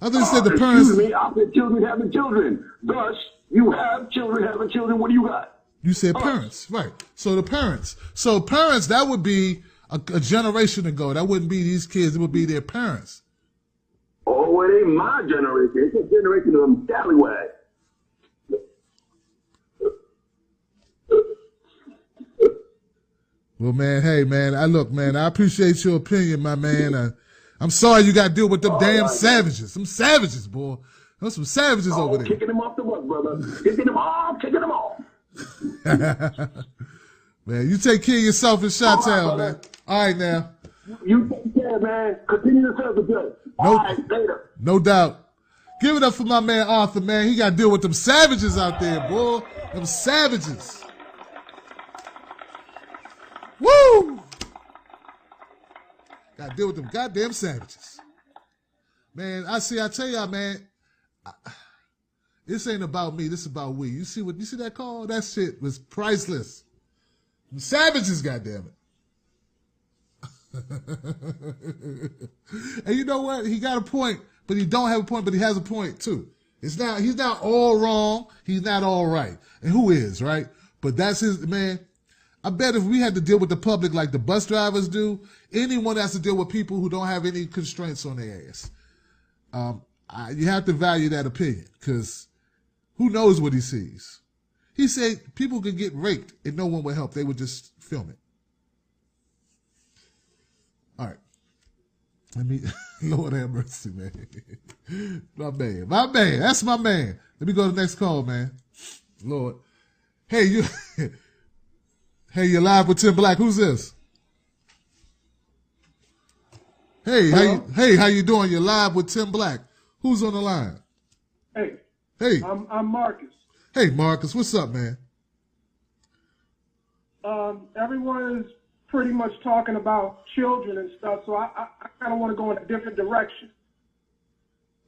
I thought you said the parents. Excuse me, I said children having children. Thus, you have children having children. What do you got? You said parents, right. So the parents. So parents, that would be a generation ago. That wouldn't be these kids. It would be their parents. Oh, it ain't my generation. It's a generation of them scallywags. Well, man, hey, man, I appreciate your opinion, my man. I'm sorry you got to deal with them damn savages. Some savages, boy. There's some savages over there. Kicking them off the bus, brother. Kicking them off. Man, you take care of yourself in Chi-Town, man. All right, now. You take care, man. Continue to serve the good. All right, later. No doubt. Give it up for my man Arthur, man. He got to deal with them savages out there, boy. Them savages. Woo! Got to deal with them goddamn savages. Man, I tell y'all, man, this ain't about me. This is about we. You see that call? That shit was priceless. Them savages, goddammit. And you know what? He got a point, but he don't have a point, but he has a point too. He's not all wrong. He's not all right. And who is, right? But that's his, man. I bet if we had to deal with the public like the bus drivers do, anyone has to deal with people who don't have any constraints on their ass. You have to value that opinion, because who knows what he sees? He said people could get raped and no one would help. They would just film it. All right. Lord have mercy, man. My man. That's my man. Let me go to the next call, man. Lord. Hey, you're live with Tim Black. Who's this? Hey, how you doing? You're live with Tim Black. Who's on the line? Hey. I'm Marcus. Hey, Marcus. What's up, man? Everyone is pretty much talking about children and stuff, so I kind of want to go in a different direction.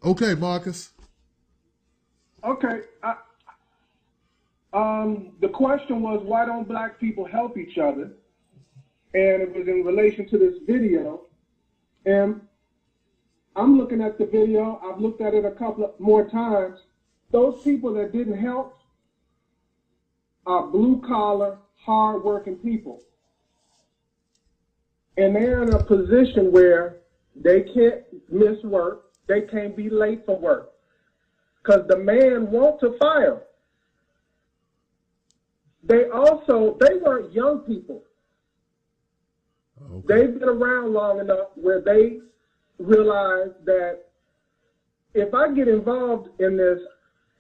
Okay, Marcus. Okay. The question was, why don't black people help each other? And it was in relation to this video. And I'm looking at the video. I've looked at it a couple of more times. Those people that didn't help are blue-collar, hard-working people. And they're in a position where they can't miss work. They can't be late for work. Because the man wants to fire. They weren't young people. Okay. They've been around long enough where they realize that if I get involved in this,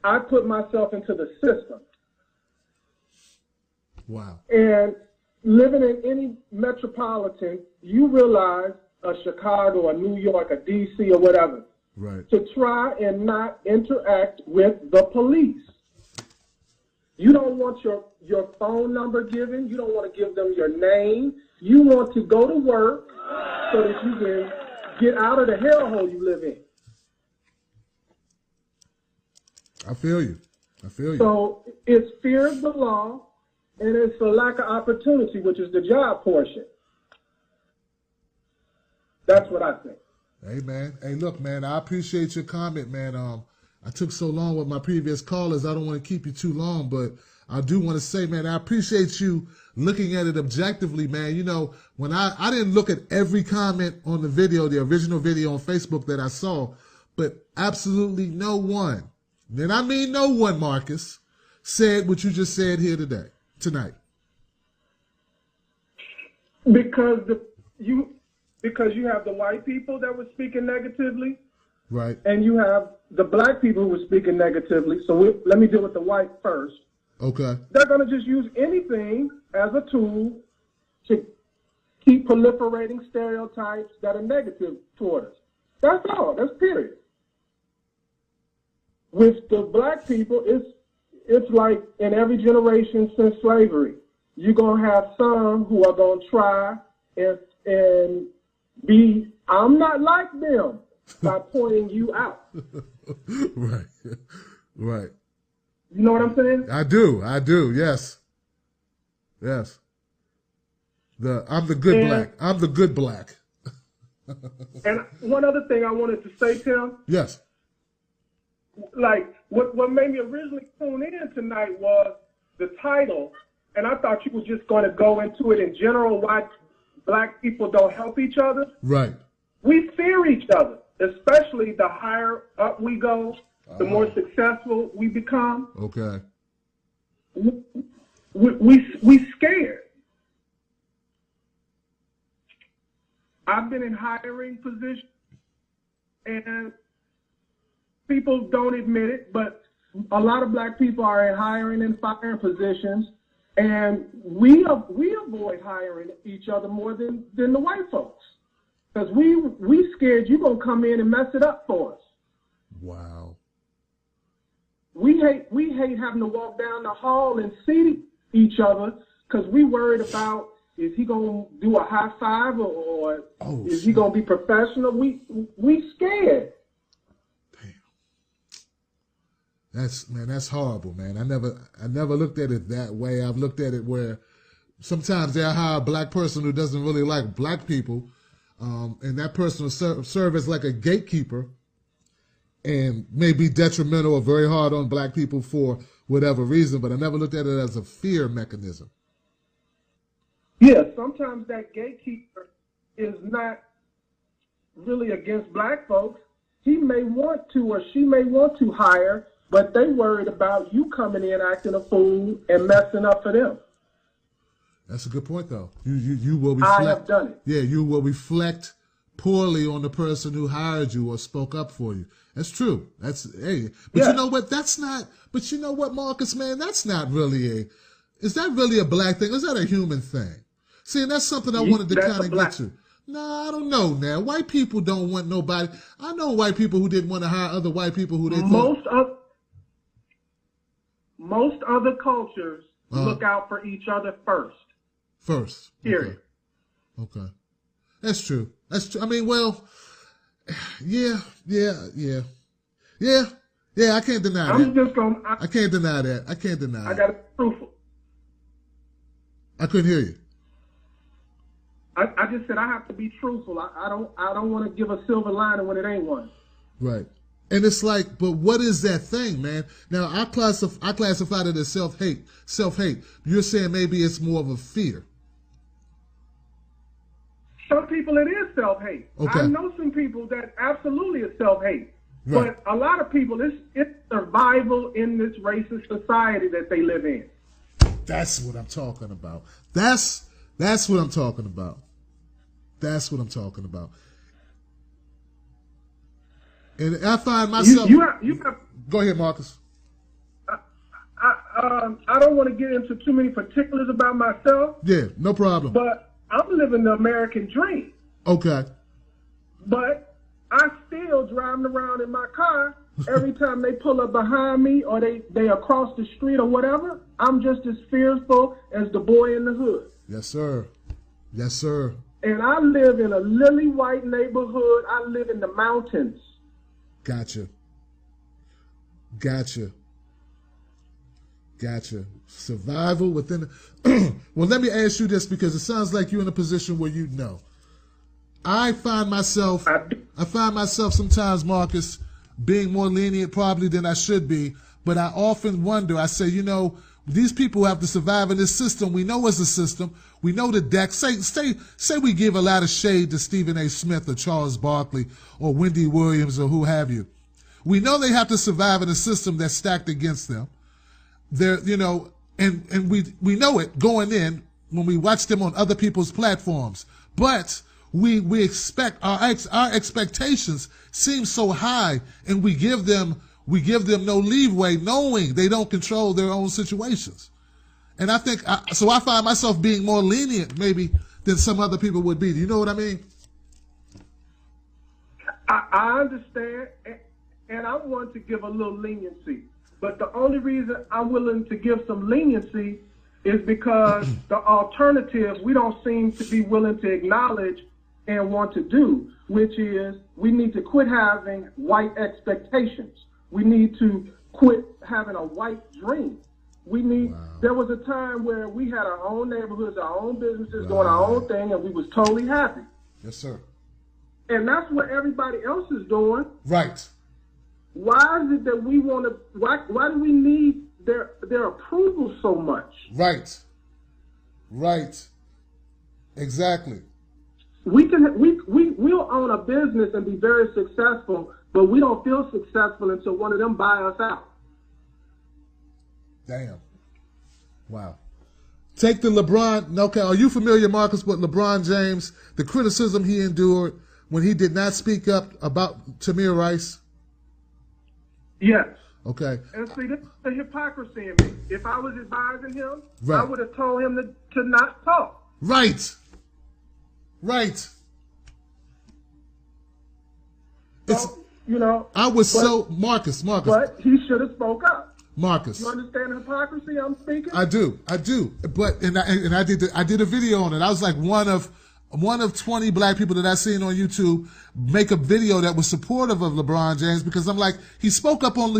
I put myself into the system. Wow. And living in any metropolitan, you realize a Chicago, a New York, a DC, or whatever, right, to try and not interact with the police. You don't want your phone number given. You don't want to give them your name. You want to go to work so that you can get out of the hellhole you live in. I feel you. So it's fear of the law, and it's a lack of opportunity, which is the job portion. That's what I think. Hey, man. Hey, look, man, I appreciate your comment, man. I took so long with my previous callers. I don't want to keep you too long, but I do want to say, man, I appreciate you looking at it objectively, man. You know, when I didn't look at every comment on the video, the original video on Facebook that I saw, but absolutely no one, and I mean no one, Marcus, said what you just said here tonight. Because you have the white people that were speaking negatively, right, and you have the black people who were speaking negatively. So let me deal with the white first. Okay. They're going to just use anything as a tool to keep proliferating stereotypes that are negative toward us. That's all. That's period. With the black people, it's like in every generation since slavery. You're going to have some who are going to try and be, I'm not like them, by pointing you out. Right. Right. You know what I'm saying? I do. Yes. I'm the good black. I'm the good black. And one other thing I wanted to say, Tim. Yes. Like, what made me originally tune in tonight was the title, and I thought you were just going to go into it in general, why black people don't help each other. Right. We fear each other, especially the higher up we go, the more successful we become. Okay. We scared. I've been in hiring positions, and people don't admit it, but a lot of black people are in hiring and firing positions, and we avoid hiring each other more than the white folks, because we scared you're gonna come in and mess it up for us. Wow. We hate having to walk down the hall and see each other because we worried about, is he gonna do a high five or is he gonna be professional? We scared. That's horrible, man. I never looked at it that way. I've looked at it where sometimes they'll hire a black person who doesn't really like black people, and that person will serve as like a gatekeeper and may be detrimental or very hard on black people for whatever reason, but I never looked at it as a fear mechanism. Yeah, sometimes that gatekeeper is not really against black folks. He may want to or she may want to hire, but they worried about you coming in acting a fool and messing up for them. That's a good point, though. You will reflect. I have done it. Yeah, you will reflect poorly on the person who hired you or spoke up for you. That's true. But you know what? But you know what, Marcus, man? That's not really is that really a black thing? Is that a human thing? See, and that's something I wanted to kind of get to. No, I don't know now. White people don't want nobody. I know white people who didn't want to hire other white people who they thought. Most other cultures look out for each other first. Period. Okay. That's true. I mean, well, yeah. I can't deny that. I can't deny that. I got to be truthful. I couldn't hear you. I just said I have to be truthful. I don't want to give a silver lining when it ain't one. Right. And it's like, but what is that thing, man? Now, I classified it as self-hate. Self-hate. You're saying maybe it's more of a fear. Some people, it is self-hate. Okay. I know some people that absolutely is self-hate. Right. But a lot of people, it's survival in this racist society that they live in. That's what I'm talking about. That's what I'm talking about. That's what I'm talking about. And I find myself... You have, go ahead, Marcus. I don't want to get into too many particulars about myself. Yeah, no problem. But I'm living the American dream. Okay. But I still driving around in my car. Every time they pull up behind me or they across the street or whatever, I'm just as fearful as the boy in the hood. Yes, sir. Yes, sir. And I live in a lily white neighborhood. I live in the mountains. Gotcha. Survival within... Well, let me ask you this, because it sounds like you're in a position where you know. I find myself sometimes, Marcus, being more lenient probably than I should be, but I often wonder, I say, these people have to survive in this system. We know it's a system. We know the deck. Say we give a lot of shade to Stephen A. Smith or Charles Barkley or Wendy Williams or who have you. We know they have to survive in a system that's stacked against them. They're, and we know it going in when we watch them on other people's platforms. But we expect our expectations seem so high, and we give them no leeway, knowing they don't control their own situations. And I think so. I find myself being more lenient maybe than some other people would be. Do you know what I mean? I understand, and I want to give a little leniency. But the only reason I'm willing to give some leniency is because the alternative we don't seem to be willing to acknowledge and want to do, which is we need to quit having white expectations. We need to quit having a white dream. There was a time where we had our own neighborhoods, our own businesses, doing our own thing, and we was totally happy. Yes, sir. And that's what everybody else is doing. Right. Why is it that we want to? Why do we need their approval so much? Right. Exactly. We'll own a business and be very successful, but we don't feel successful until one of them buy us out. Damn. Wow. Take the LeBron. Okay, are you familiar, Marcus, with LeBron James, the criticism he endured when he did not speak up about Tamir Rice? Yes. Okay. And see, this is the hypocrisy in me. If I was advising him, right, I would have told him to not talk. Right. So, Marcus. But he should have spoke up. Marcus. You understand the hypocrisy I'm speaking? I do. But I did a video on it. I was like one of 20 black people that I seen on YouTube make a video that was supportive of LeBron James, because I'm like, he spoke up on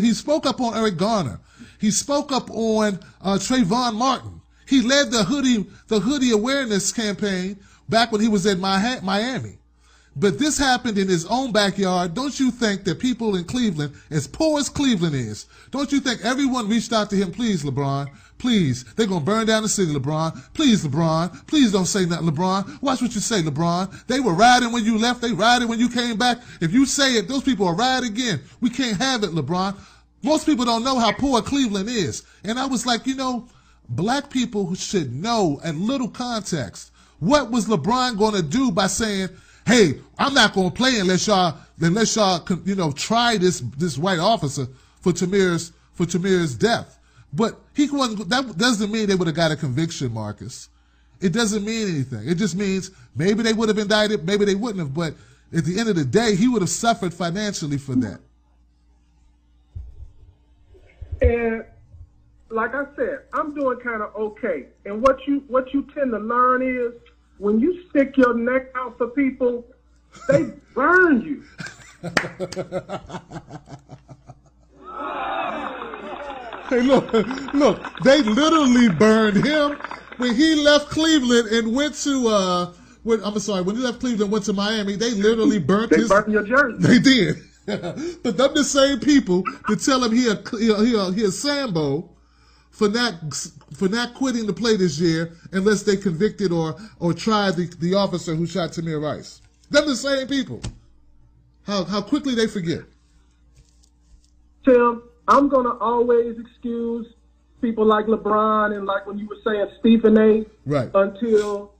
Eric Garner. He spoke up on Trayvon Martin. He led the hoodie awareness campaign back when he was in Miami. But this happened in his own backyard. Don't you think that people in Cleveland, as poor as Cleveland is, don't you think everyone reached out to him? Please, LeBron, please. They're going to burn down the city, LeBron. Please, LeBron. Please don't say nothing, LeBron. Watch what you say, LeBron. They were riding when you left. They riding when you came back. If you say it, those people will ride again. We can't have it, LeBron. Most people don't know how poor Cleveland is. And I was like, black people should know at little context. What was LeBron going to do by saying, hey, I'm not going to play unless y'all try this white officer for Tamir's death. But that doesn't mean they would have got a conviction, Marcus. It doesn't mean anything. It just means maybe they would have indicted, maybe they wouldn't have. But at the end of the day, he would have suffered financially for that. And like I said, I'm doing kind of okay. And what you tend to learn is, when you stick your neck out for people, they burn you. Hey, look, they literally burned him when he left Cleveland and went to, when he left Cleveland and went to Miami. They literally burnt They burnt your jersey. They did. But them the same people that tell him he a Sambo for not quitting to play this year unless they convicted or try the officer who shot Tamir Rice. Them the same people. How quickly they forget. Tim, I'm gonna always excuse people like LeBron and like when you were saying Stephen A. Right. Until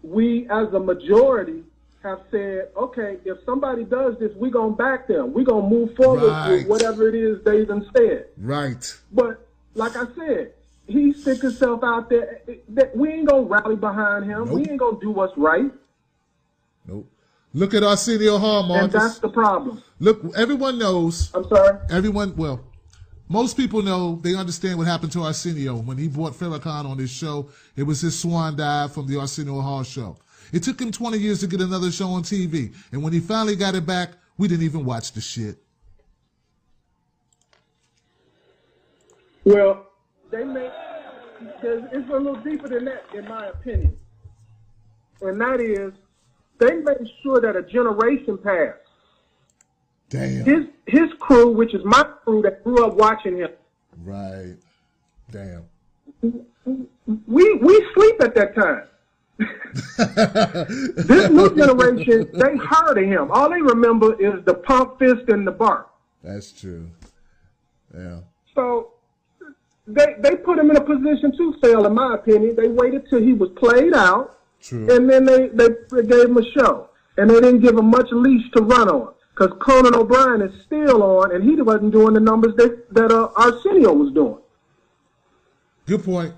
we as a majority have said, okay, if somebody does this, we're going to back them. We're going to move forward with whatever it is they even said. Right. But like I said, he stick himself out there. We ain't going to rally behind him. Nope. We ain't going to do what's right. Nope. Look at Arsenio Hall, Marcus. And that's the problem. Look, everyone knows. I'm sorry? Most people know, they understand what happened to Arsenio. When he brought Farrakhan on his show, it was his swan dive from the Arsenio Hall show. It took him 20 years to get another show on TV. And when he finally got it back, we didn't even watch the shit. Well, it's a little deeper than that, in my opinion. And that is, they made sure that a generation passed. Damn. His crew, which is my crew that grew up watching him. Right. Damn. We sleep at that time. This new generation, they heard of him. All they remember is the pump fist and the bark. That's true. Yeah. So they put him in a position to fail, in my opinion. They waited till he was played out. True. And then they gave him a show. And they didn't give him much leash to run on. Because Conan O'Brien is still on, and he wasn't doing the numbers that Arsenio was doing. Good point.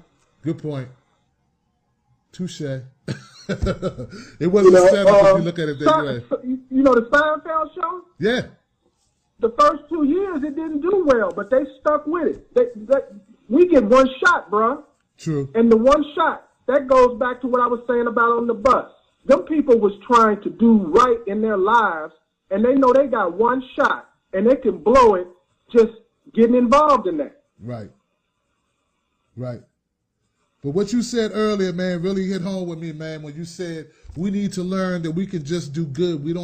Touche. It wasn't a setup if you look at it that way. You know the Seinfeld show? Yeah. The first 2 years, it didn't do well, but they stuck with it. We get one shot, bro. True. And the one shot, that goes back to what I was saying about on the bus. Them people was trying to do right in their lives, and they know they got one shot, and they can blow it just getting involved in that. Right. But what you said earlier, man, really hit home with me, man, when you said we need to learn that we can just do good. We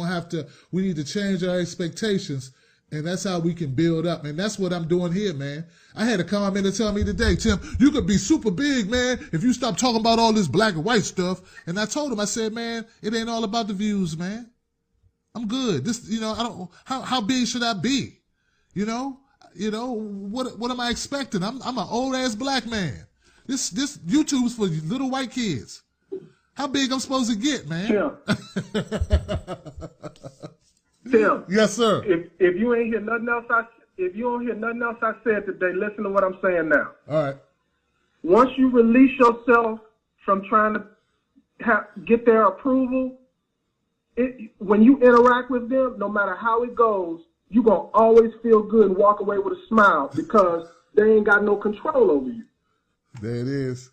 need to change our expectations, and that's how we can build up. And that's what I'm doing here, man. I had a commenter tell me today, Tim, you could be super big, man, if you stop talking about all this black and white stuff. And I told him, I said, man, it ain't all about the views, man. I'm good. How big should I be? You know, what am I expecting? I'm an old ass black man. This YouTube's for little white kids. How big I'm supposed to get, man? Tim. Yes, sir. If you ain't hear nothing else I said today, listen to what I'm saying now. All right. Once you release yourself from trying to get their approval, when you interact with them, no matter how it goes, you're going to always feel good and walk away with a smile because they ain't got no control over you. There it is.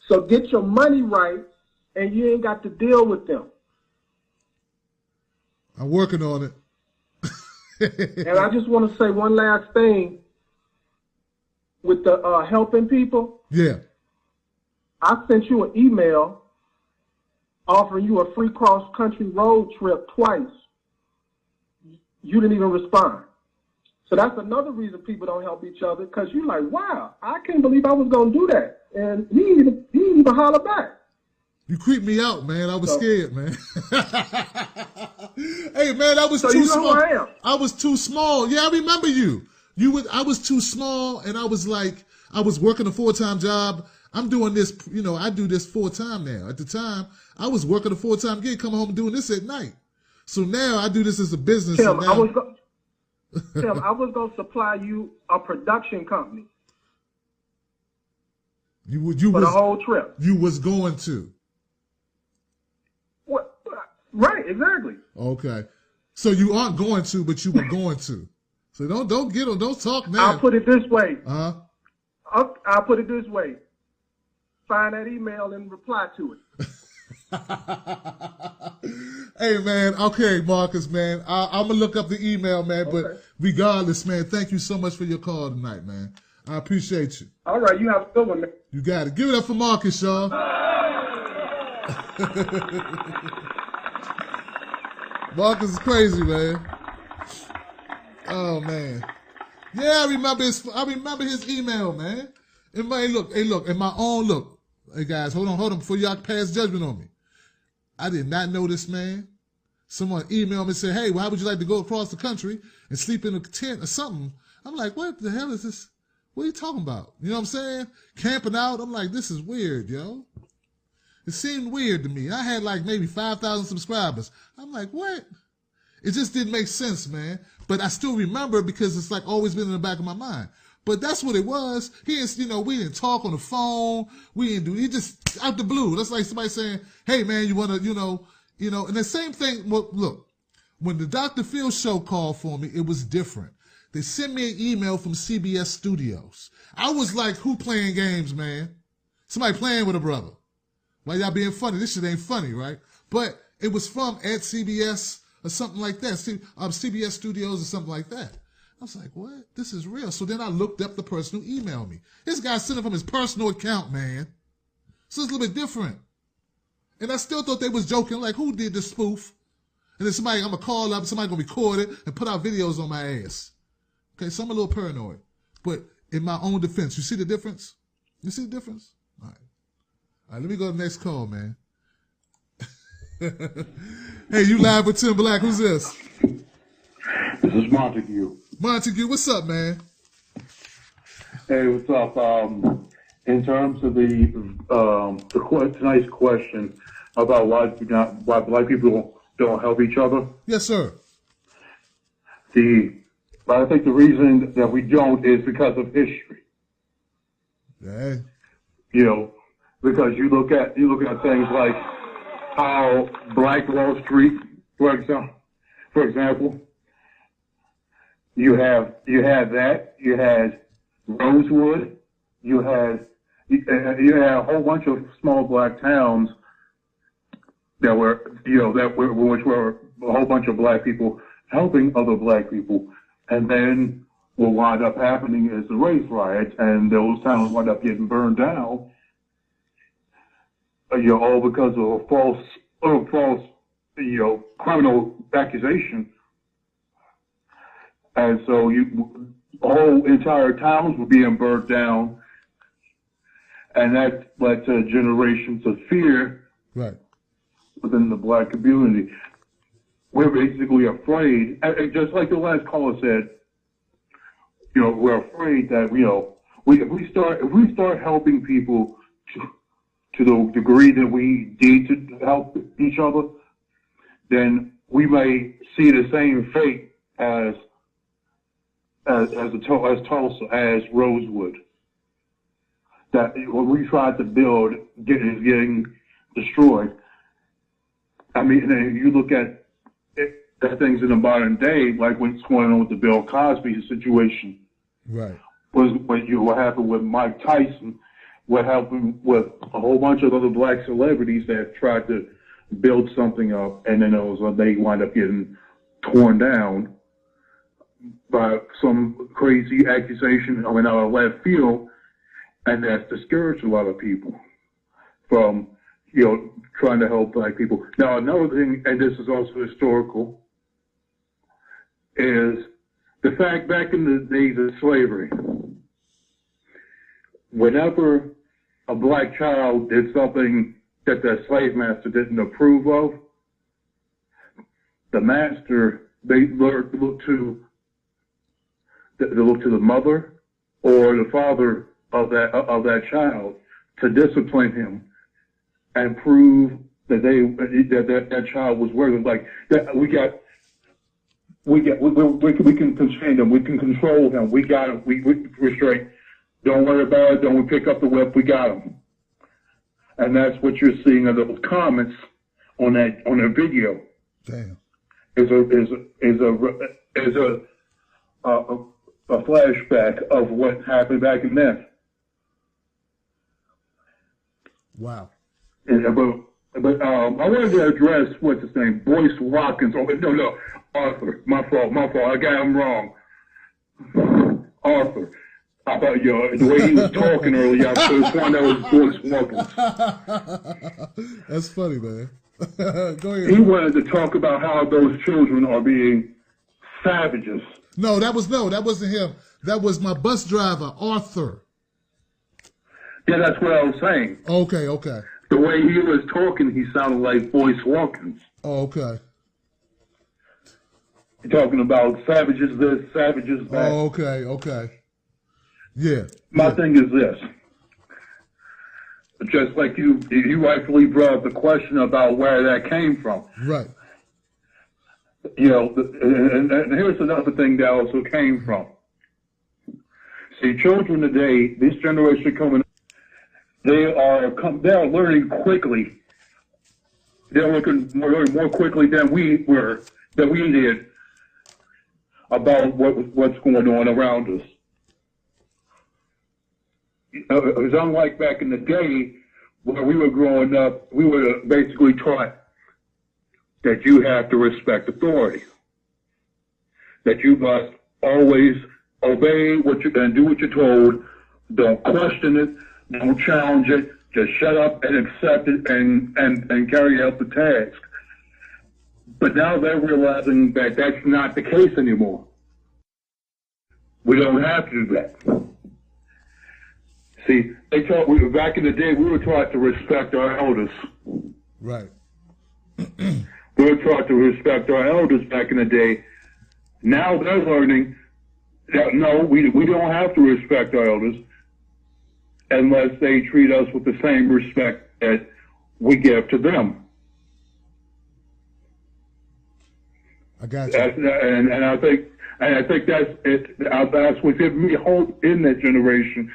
So get your money right, and you ain't got to deal with them. I'm working on it. And I just want to say one last thing with the helping people. Yeah. I sent you an email offering you a free cross-country road trip twice. You didn't even respond. So that's another reason people don't help each other, because you're like, wow, I can't believe I was going to do that. And he didn't even holler back. You creeped me out, man. I was scared, man. Hey, man, I was too small. Who I am. I was too small. Yeah, I remember you. I was too small, and I was working a full-time job. I'm doing this, I do this full-time now. At the time, I was working a full-time gig, coming home and doing this at night. So now I do this as a business. Tim, I was going to supply you a production company. For the whole trip. You was going to. What? Right, exactly. Okay. So you aren't going to, but you were going to. So don't talk now. I'll put it this way. Uh-huh. I'll put it this way. Find that email and reply to it. Hey, man. Okay, Marcus, man. I'm going to look up the email, man. Okay. But regardless, man, thank you so much for your call tonight, man. I appreciate you. All right. You have a good one, man. You got it. Give it up for Marcus, y'all. Marcus is crazy, man. Oh man. Yeah, I remember his email, man. And hey, look, in my own look. Hey guys, hold on, before y'all pass judgment on me. I did not know this man. Someone emailed me and said, hey, well, how would you like to go across the country and sleep in a tent or something? I'm like, what the hell is this? What are you talking about? You know what I'm saying? Camping out. I'm like, this is weird, yo. It seemed weird to me. I had like maybe 5,000 subscribers. I'm like, what? It just didn't make sense, man. But I still remember because it's like always been in the back of my mind. But that's what it was. We didn't talk on the phone. He just out the blue. That's like somebody saying, hey man, you want to, and the same thing. Well, look, when the Dr. Phil show called for me, it was different. They sent me an email from CBS Studios. I was like, who playing games, man? Somebody playing with a brother. Why y'all being funny? This shit ain't funny, right? But it was from at CBS or something like that. CBS Studios or something like that. I was like, what? This is real. So then I looked up the person who emailed me. This guy sent it from his personal account, man. So it's a little bit different. And I still thought they was joking, like, who did this spoof? And then I'm going to call up, somebody going to record it and put out videos on my ass. Okay, so I'm a little paranoid. But in my own defense, you see the difference? You see the difference? All right, let me go to the next call, man. Hey, you live with Tim Black. Who's this? This is Montague. Montague, what's up, man? Hey, what's up? In terms of tonight's question about why black people don't help each other. Yes, sir. But I think the reason that we don't is because of history. Yeah. Because you look at things like how Black Wall Street, for example. You had that. You had Rosewood. You had a whole bunch of small black towns that were which were a whole bunch of black people helping other black people, and then what wound up happening is the race riots, and those towns wound up getting burned down. All because of a false, criminal accusation. And so whole entire towns were being burnt down, and that led to generations of fear within the black community. We're basically afraid, and just like the last caller said, we're afraid that if we start helping people to the degree that we need to help each other, then we may see the same fate as Tulsa, as Rosewood. That what we tried to build is getting destroyed. I mean, and you look at things in the modern day, like what's going on with the Bill Cosby situation. Right. What happened with Mike Tyson, what happened with a whole bunch of other black celebrities that tried to build something up, and then they wind up getting torn down by some crazy accusation out of left field, and that's discouraged a lot of people from, trying to help black people. Now, another thing, and this is also historical, is the fact back in the days of slavery, whenever a black child did something that the slave master didn't approve of, the master, they look to the mother or the father of that child to discipline him and prove that that child was worthy. Like that, we can constrain him, we can control him, we got him, we restrain. Don't worry about it. Don't we pick up the whip? We got him. And that's what you're seeing in those comments on that video. Damn. Is a flashback of what happened back in then. Wow. But I wanted to address what's his name, Boyce Watkins. Oh no, Arthur. My fault. I got him wrong. Arthur. I thought the way he was talking earlier, I could have sworn that was Boyce Watkins. That's funny, man. Go ahead. He wanted to talk about how those children are being savages. No, that wasn't him. That was my bus driver, Arthur. Yeah, that's what I was saying. Okay. The way he was talking, he sounded like Boyce Watkins. Oh, okay. Talking about savages this, savages that. Oh, okay. Yeah. My thing is this. Just like you rightfully brought up the question about where that came from. Right. You know, and here's another thing that also came from. See, children today, this generation coming, they are learning quickly. They're learning more quickly than we did about what's going on around us. It was unlike back in the day when we were growing up, we were basically taught that you have to respect authority, that you must always obey and do what you're told. Don't question it, don't challenge it, just shut up and accept it and carry out the task. But now they're realizing that that's not the case anymore. We don't have to do that. See, back in the day, we were taught to respect our elders. Right. We were taught to respect our elders back in the day. Now they're learning that, no, we don't have to respect our elders unless they treat us with the same respect that we give to them. I got you. And I think that's what gives me hope in that generation,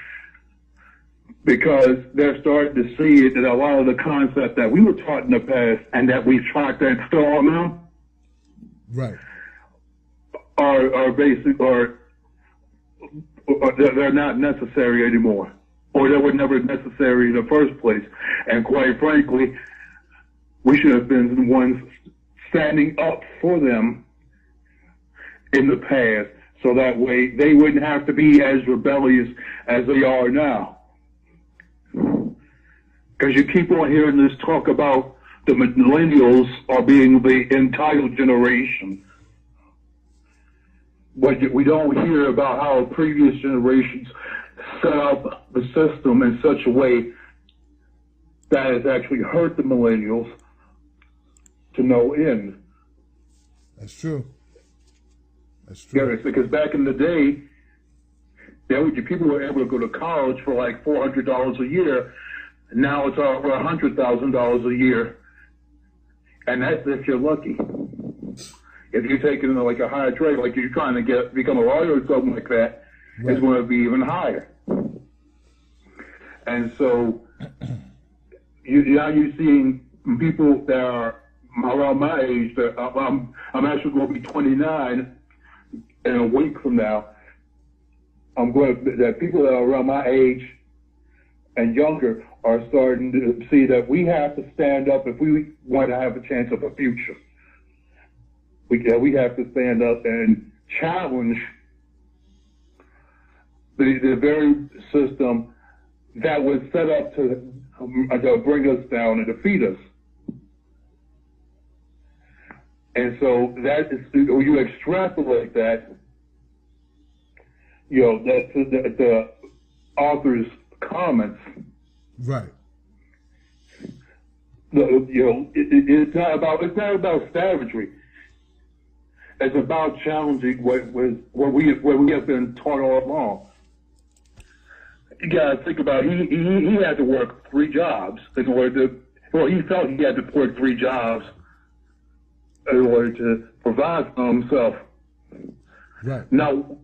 because they're starting to see it, that a lot of the concepts that we were taught in the past and that we try to install now, right, are basic, or they're not necessary anymore, or they were never necessary in the first place. And quite frankly, we should have been the ones standing up for them in the past, so that way they wouldn't have to be as rebellious as they are now. Because you keep on hearing this talk about the millennials are being the entitled generation, but we don't hear about how previous generations set up the system in such a way that has actually hurt the millennials to no end. That's true. Yeah, because back in the day, people were able to go to college for like $400 a year. Now it's over $100,000 a year, and that's if you're lucky. If you're taking like a higher trade, like you're trying to become a lawyer or something like that, right, it's going to be even higher. And so now you're seeing people that are around my age. That I'm actually going to be 29 in a week from now. That people that are around my age and younger are starting to see that we have to stand up if we want to have a chance of a future. We have to stand up and challenge the very system that was set up to bring us down and defeat us. And so that is, you extrapolate that, that's the author's comments. Right. It's not about savagery. It's about challenging what we have been taught all along. You gotta think about he had to work 3 jobs in order to. Well, he felt he had to work 3 jobs in order to provide for himself. Right. Now,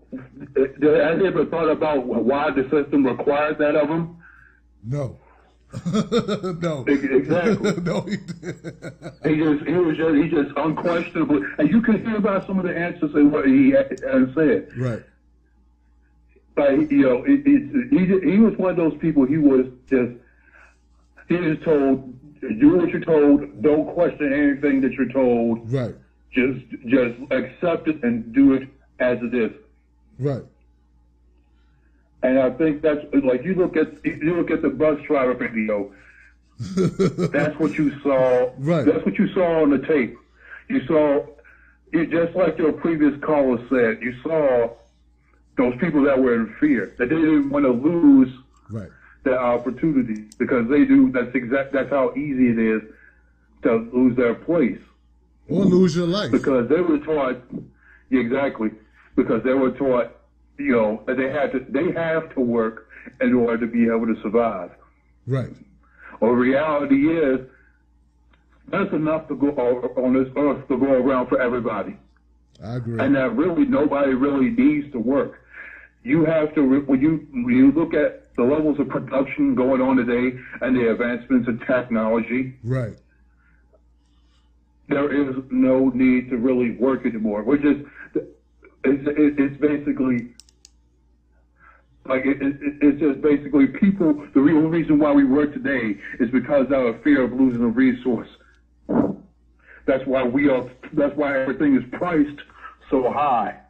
has he ever thought about why the system required that of him? No. No. Exactly. No, he just unquestionably, and you can hear about some of the answers and what he had said. Right. But he was one of those people. He was told, do what you're told. Don't question anything that you're told. Right. Just accept it and do it as it is. Right. And I think that's like you look at the bus driver video. That's what you saw. Right. That's what you saw on the tape. You saw just like your previous caller said, you saw those people that were in fear, that they didn't want to lose their opportunity because they do. That's how easy it is to lose their place or lose your life because they were taught because they were taught, that they have to work in order to be able to survive. Right. Well, reality is that's enough to go on this earth to go around for everybody. I agree. And that really nobody really needs to work. You have to, when you look at the levels of production going on today and the advancements in technology, right, there is no need to really work anymore. It's basically like it's just basically people. The real reason why we work today is because of a fear of losing a resource. That's why That's why everything is priced so high.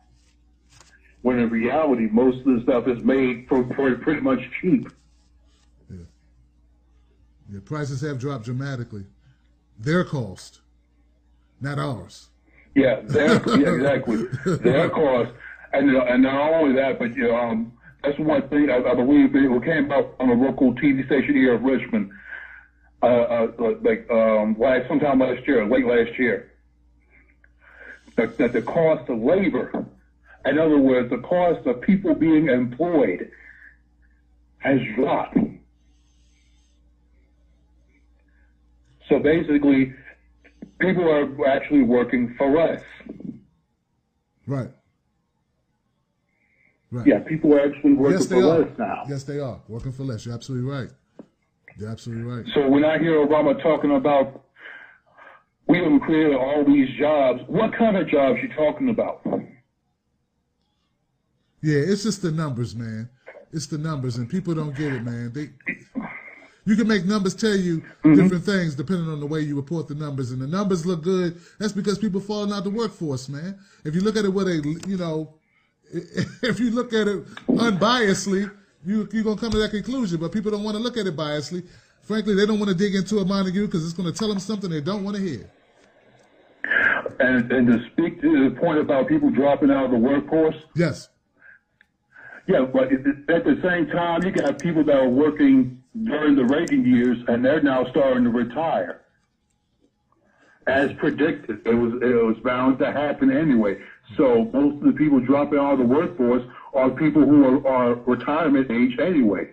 When in reality, most of the stuff is made for pretty much cheap. Yeah, prices have dropped dramatically. Their cost, not ours. Yeah, exactly. Their cost, and not only that, but that's one thing I believe it came out on a local TV station here in Richmond, sometime last year, late last year. That the cost of labor, in other words, the cost of people being employed, has dropped. So basically, people are actually working for less. Right. Yeah, people are actually working for less now. Yes, they are. Working for less. You're absolutely right. You're absolutely right. So when I hear Obama talking about we have created all these jobs, what kind of jobs you talking about? Yeah, it's just the numbers, man. It's the numbers, and people don't get it, man. You can make numbers tell you different things depending on the way you report the numbers, and the numbers look good. That's because people falling out the workforce, man. If you look at it with if you look at it unbiasedly, you're going to come to that conclusion, but people don't want to look at it biasedly. Frankly, they don't want to dig into a Montague because it's going to tell them something they don't want to hear. And to speak to the point about people dropping out of the workforce. Yes. Yeah, but at the same time, you got people that are working during the Reagan years, and they're now starting to retire. As predicted, it was bound to happen anyway. So most of the people dropping out of the workforce are people who are retirement age anyway.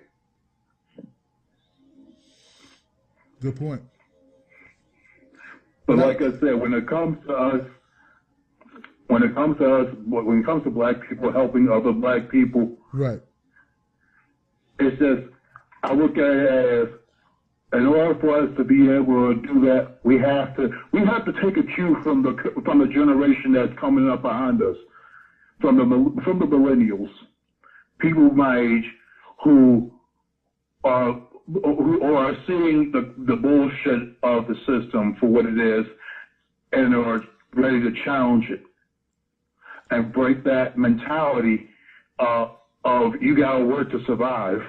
Good point. But like I said, when it comes to black people helping other black people, right? It's just, I look at it as, in order for us to be able to do that, we have to take a cue from the generation that's coming up behind us, from the millennials, people my age who are seeing the bullshit of the system for what it is and are ready to challenge it and break that mentality of you gotta work to survive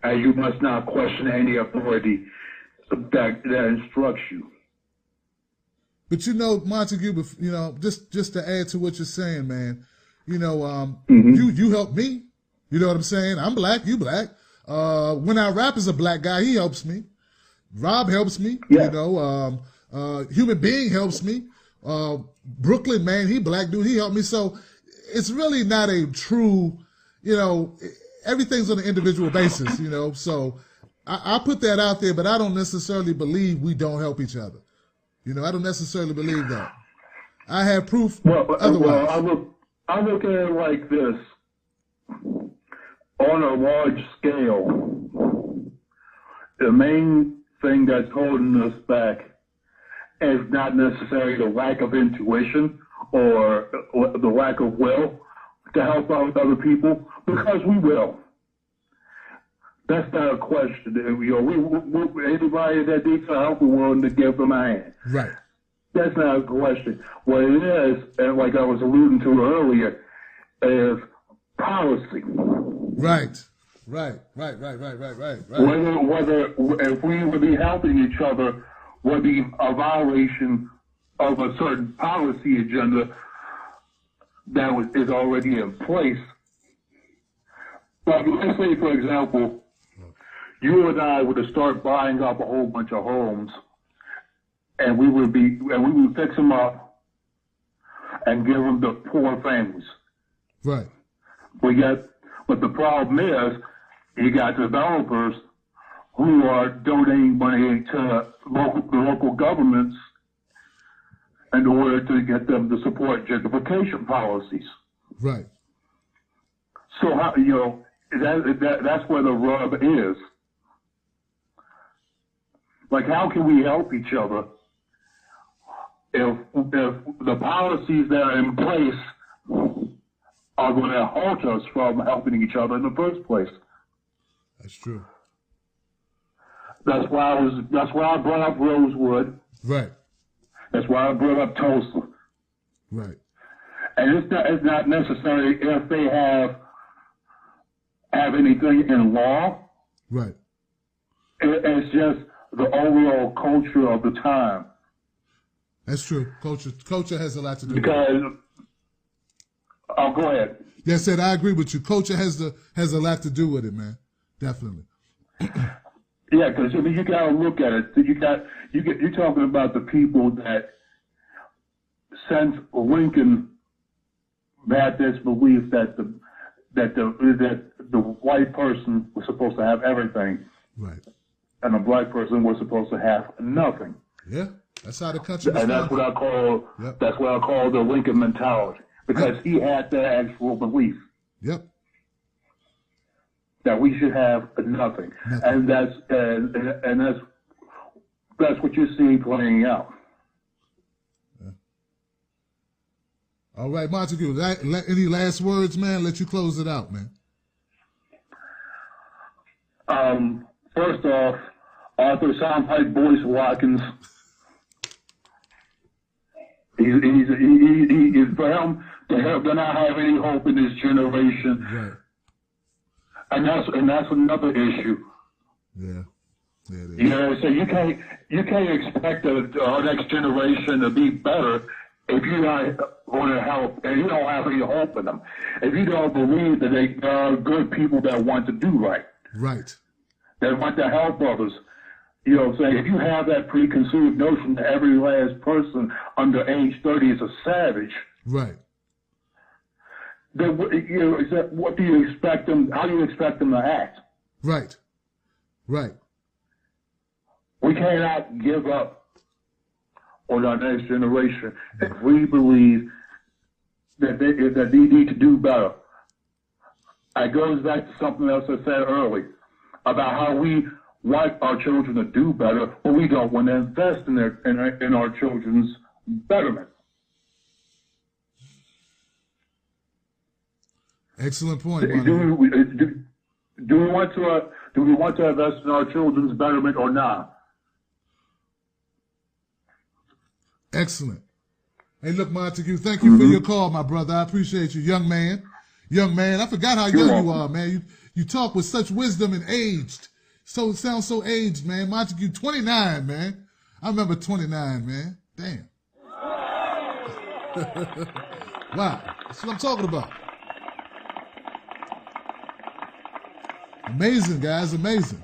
and you must not question any authority that instructs you. But Montague, just to add to what you're saying, man, you help me. You know what I'm saying? I'm black, you black. When I rap as a black guy, he helps me. Rob helps me. Yeah. Human Being helps me. Brooklyn, man, he black dude, he helped me. So it's really not a true, everything's on an individual basis, So I put that out there, but I don't necessarily believe we don't help each other. I don't necessarily believe that. I have proof otherwise. Well, I look at it like this. On a large scale, the main thing that's holding us back is not necessarily the lack of intuition or the lack of will to help out other people, because we will. That's not a question. Anybody that needs help, we're willing to give them a hand. Right. That's not a question. What it is, and like I was alluding to earlier, is policy. Right. Whether if we would be helping each other would be a violation of a certain policy agenda that is already in place. But let's say, for example, you and I were to start buying up a whole bunch of homes, and we would fix them up and give them to poor families. Right. But the problem is, you got developers who are donating money to the local governments in order to get them to support gentrification policies. Right. So how, that's where the rub is. Like, how can we help each other if the policies that are in place are going to halt us from helping each other in the first place? That's true. That's why I brought up Rosewood. Right. That's why I brought up Tulsa. Right. And it's not necessarily if they have anything in law. Right. It's just the overall culture of the time. That's true. Culture has a lot to do with it. Because, go ahead. Yeah, I said I agree with you. Culture has a lot to do with it, man. Definitely. Yeah, because you got to look at it. You're talking about the people that, since Lincoln had this belief that the white person was supposed to have everything, right, and the black person was supposed to have nothing. Yeah, that's how the country. And that's what I call the Lincoln mentality, because he had that actual belief. Yep. That we should have nothing. And that's what you're seeing playing out. Yeah. All right, Montague, any last words, man? Let you close it out, man. First off, Arthur Soundpipe Boyce Watkins. He's for him to not have any hope in this generation. Right. And that's another issue. Yeah. Yeah, it is. You know, so you can't expect our next generation to be better if you're not going to help, and you don't have any hope in them. If you don't believe that there are good people that want to do right. Right. That want to help others. You know what I'm saying? If you have that preconceived notion that every last person under age 30 is a savage. Right. Then, what do you expect them, how do you expect them to act? Right. Right. We cannot give up on our next generation if we believe that they need to do better. It goes back to something else I said earlier about how we want our children to do better, but we don't want to invest in our children's betterment. Excellent point. Do we want to invest in our children's betterment or not? Excellent. Hey, look, Montague, thank you for your call, my brother. I appreciate you, young man. Young man, I forgot how young you are, man. You talk with such wisdom and aged. So sounds so aged, man. Montague, 29, man. I remember 29, man. Damn. Wow, that's what I'm talking about. Amazing, guys, amazing.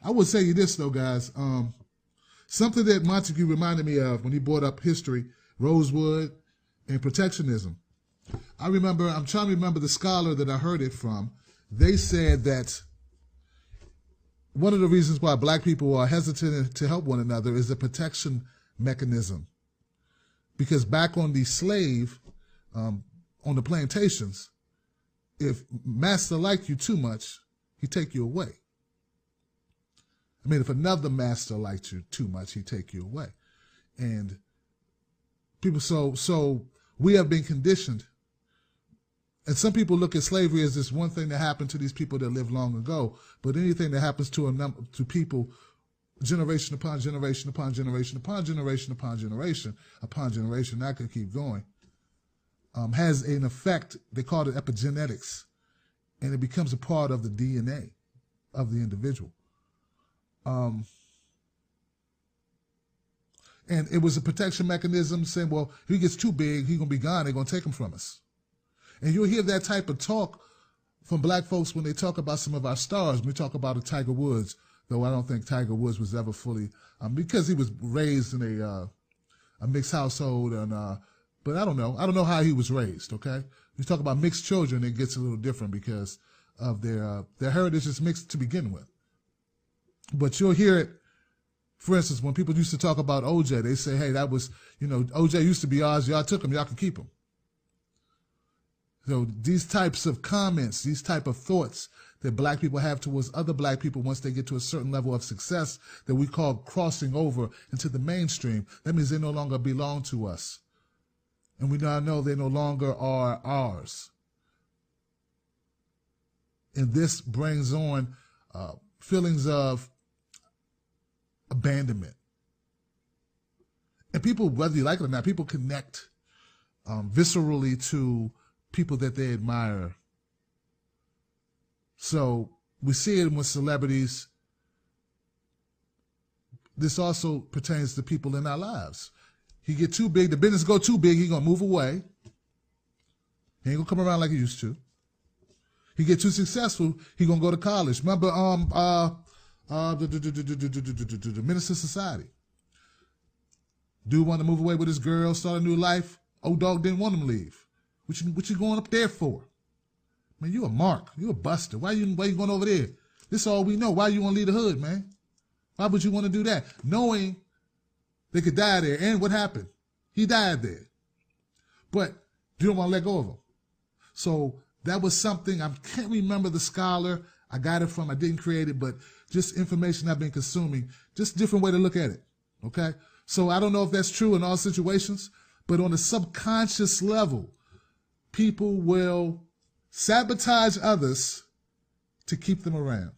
I would say you this, though, guys. Something that Montague reminded me of when he brought up history, Rosewood, and protectionism. I'm trying to remember the scholar that I heard it from. They said that one of the reasons why black people are hesitant to help one another is the protection mechanism. Because back on the on the plantations, if master liked you too much, he'd take you away. I mean, if another master liked you too much, he'd take you away. And people, so we have been conditioned. And some people look at slavery as this one thing that happened to these people that lived long ago. But anything that happens to people, generation upon generation upon generation upon generation upon generation upon generation, I could keep going, has an effect. They call it epigenetics, and it becomes a part of the DNA of the individual. And it was a protection mechanism saying, well, if he gets too big, he's going to be gone. They're going to take him from us. And you'll hear that type of talk from black folks when they talk about some of our stars. When we talk about a Tiger Woods, though I don't think Tiger Woods was ever fully, because he was raised in a mixed household. But I don't know. I don't know how he was raised, okay? We talk about mixed children, it gets a little different because of their heritage is mixed to begin with. But you'll hear it. For instance, when people used to talk about OJ, they say, hey, that was, OJ used to be ours. Y'all took him. Y'all can keep him. So these types of comments, these type of thoughts that black people have towards other black people once they get to a certain level of success that we call crossing over into the mainstream, that means they no longer belong to us. And we now know they no longer are ours. And this brings on feelings of abandonment. And people, whether you like it or not, people connect viscerally to people that they admire. So we see it with celebrities. This also pertains to people in our lives. He get too big, the business go too big, he gonna move away. He ain't gonna come around like he used to. He get too successful, he gonna go to college. Remember, the Minister of Society. Dude wanted to move away with his girl, start a new life. Old dog didn't want him to leave. What you going up there for? Man, you a mark. You a buster. Why you going over there? This is all we know. Why you want to leave the hood, man? Why would you want to do that? Knowing they could die there. And what happened? He died there. But you don't want to let go of him. So that was something, I can't remember the scholar I got it from. I didn't create it, but just information I've been consuming. Just a different way to look at it. Okay? So I don't know if that's true in all situations, but on a subconscious level, people will sabotage others to keep them around.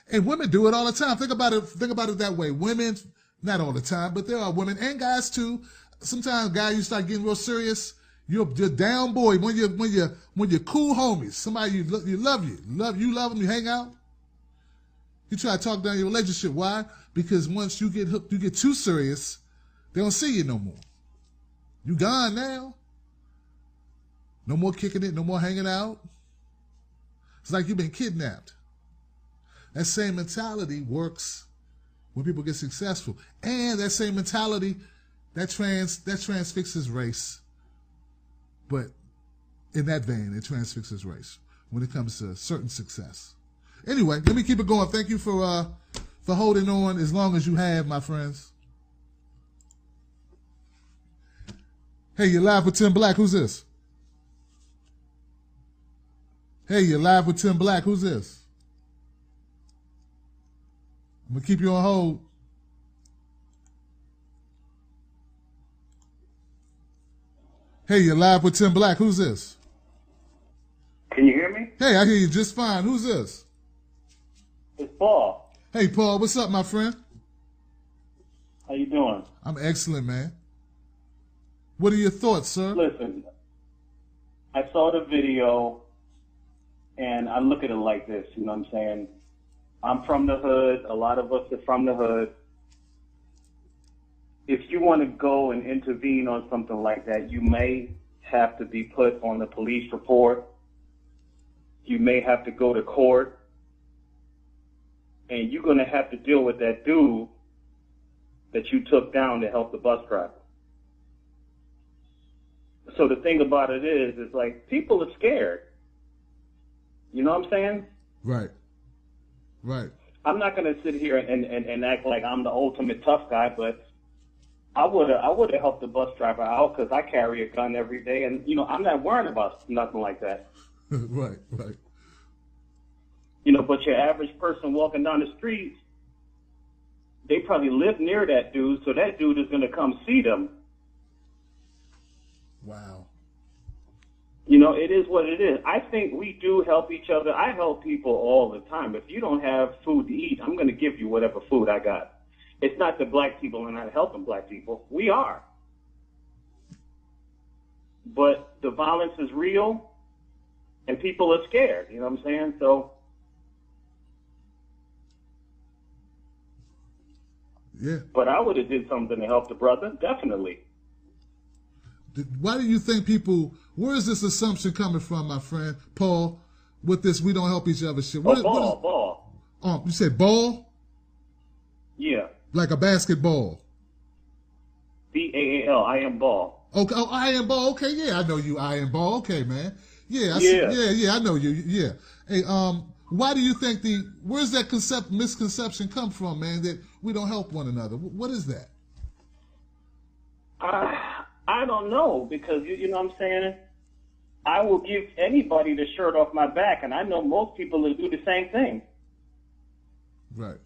And women do it all the time. Think about it that way. Women, not all the time, but there are women and guys too. Sometimes guys, you start getting real serious. You're down boy when you're cool homies. Somebody you love them, you hang out. You try to talk down your relationship. Why? Because once you get hooked, you get too serious, they don't see you no more. You gone now. No more kicking it, no more hanging out. It's like you've been kidnapped. That same mentality works when people get successful. And that same mentality, that transfixes race. But in that vein, it transfixes race when it comes to certain success. Anyway, let me keep it going. Thank you for holding on as long as you have, my friends. Hey, you're live with Tim Black. Who's this? Hey, you're live with Tim Black. Who's this? I'm going to keep you on hold. Hey, you're live with Tim Black. Who's this? Can you hear me? Hey, I hear you just fine. Who's this? It's Paul. Hey, Paul. What's up, my friend? How you doing? I'm excellent, man. What are your thoughts, sir? Listen, I saw the video, and I look at it like this, you know what I'm saying? I'm from the hood. A lot of us are from the hood. If you want to go and intervene on something like that, you may have to be put on the police report. You may have to go to court. And you're going to have to deal with that dude that you took down to help the bus driver. So the thing about it is like people are scared. You know what I'm saying? Right. Right. I'm not going to sit here and act like I'm the ultimate tough guy, but I would have helped the bus driver out because I carry a gun every day, and you know I'm not worrying about nothing like that. Right. Right. You know, but your average person walking down the street, they probably live near that dude, so that dude is going to come see them. Wow. You know, it is what it is. I think we do help each other. I help people all the time. If you don't have food to eat, I'm going to give you whatever food I got. It's not that black people are not helping black people. We are. But the violence is real, and people are scared. You know what I'm saying? So Yeah. But I would have did something to help the brother, definitely. Why do you think people, where is this assumption coming from, my friend, Paul, with this we don't help each other shit? Ball. Oh, you said ball? Yeah. Like a basketball? B-A-A-L, I am ball. Okay, oh, I am ball. Okay, yeah, I know you, I am ball. Okay, man. Yeah, I know you. Yeah. Hey, why do you think where's that misconception come from, man, that we don't help one another? What is that? I don't know, because you know what I'm saying? I will give anybody the shirt off my back, and I know most people will do the same thing. Right.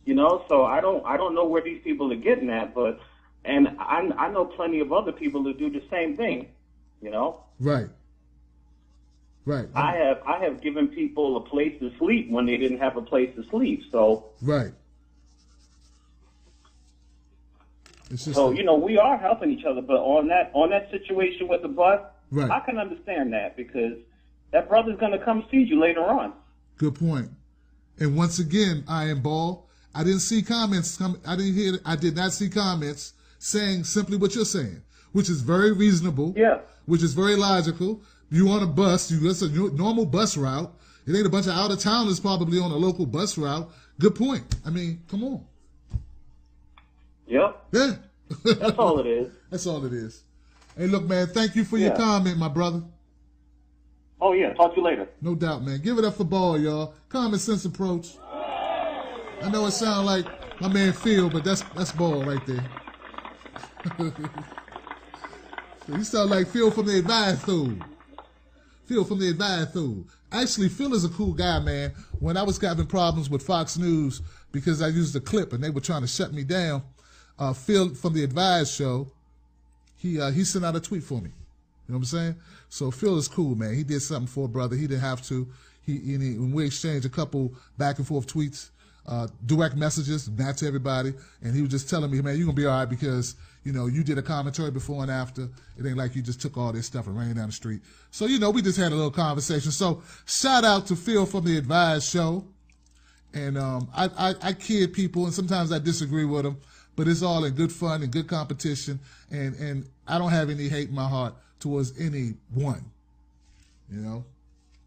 You know, so I don't know where these people are getting at, and I know plenty of other people who do the same thing, you know? Right. Right. I have given people a place to sleep when they didn't have a place to sleep, so. Right. So, you know, we are helping each other, but on that situation with the bus, right. I can understand that, because that brother's going to come see you later on. Good point. And once again, I am ball. I didn't see comments. I did not see comments saying simply what you're saying, which is very reasonable. Yeah. Which is very logical. You on a bus, that's a normal bus route. It ain't a bunch of out-of-towners probably on a local bus route. Good point. I mean, come on. Yep. Yeah. That's all it is. That's all it is. Hey, look, man, thank you for your comment, my brother. Oh, yeah. Talk to you later. No doubt, man. Give it up for Ball, y'all. Common sense approach. I know it sounds like my man Phil, but that's Ball right there. You sound like Phil from the Advice Tool. Phil from the Advice Tool. Actually, Phil is a cool guy, man. When I was having problems with Fox News because I used a clip and they were trying to shut me down, Phil from the Advice Show, he sent out a tweet for me. You know what I'm saying? So Phil is cool, man. He did something for a brother. He didn't have to. When we exchanged a couple back and forth tweets, direct messages, not to everybody, and he was just telling me, man, you're going to be all right because, you know, you did a commentary before and after. It ain't like you just took all this stuff and ran down the street. So, you know, we just had a little conversation. So shout out to Phil from the Advice Show. And I kid people, and sometimes I disagree with them, but it's all in good fun and good competition. And I don't have any hate in my heart towards anyone, you know,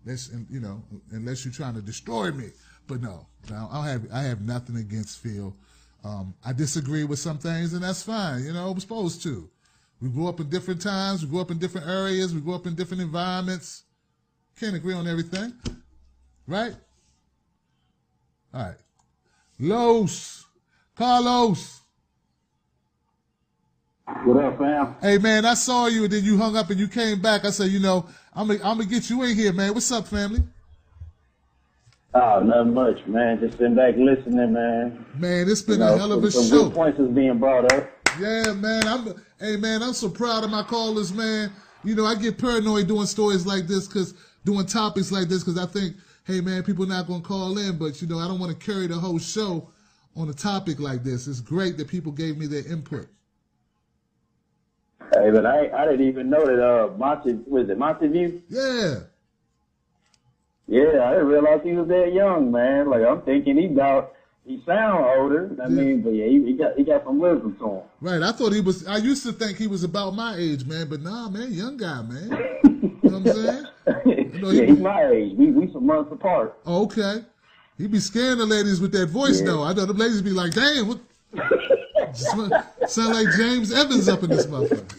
unless you're trying to destroy me. But no, I have nothing against Phil. I disagree with some things, and that's fine. You know, we're supposed to. We grew up in different times. We grew up in different areas. We grew up in different environments. Can't agree on everything, right? All right. Carlos. What up, fam? Hey, man, I saw you, and then you hung up, and you came back. I said, you know, I'm gonna get you in here, man. What's up, family? Oh, nothing much, man. Just sitting back listening, man. Man, it's been a hell of a show. Some good points is being brought up. Yeah, man. I'm so proud of my callers, man. You know, I get paranoid doing stories like this, doing topics like this, because I think, hey, man, people not going to call in, but, you know, I don't want to carry the whole show on a topic like this. It's great that people gave me their input. Hey, but I didn't even know that Monteview? Yeah. Yeah, I didn't realize he was that young, man. Like, I'm thinking he sound older. I mean, but yeah, he got some wisdom to him. Right. I used to think he was about my age, man, but nah, man, young guy, man. You know what I'm saying? You know, he's my age. We some months apart. Oh, okay. He be scaring the ladies with that voice, though. I know the ladies be like, damn, what? Sound like James Evans up in this motherfucker.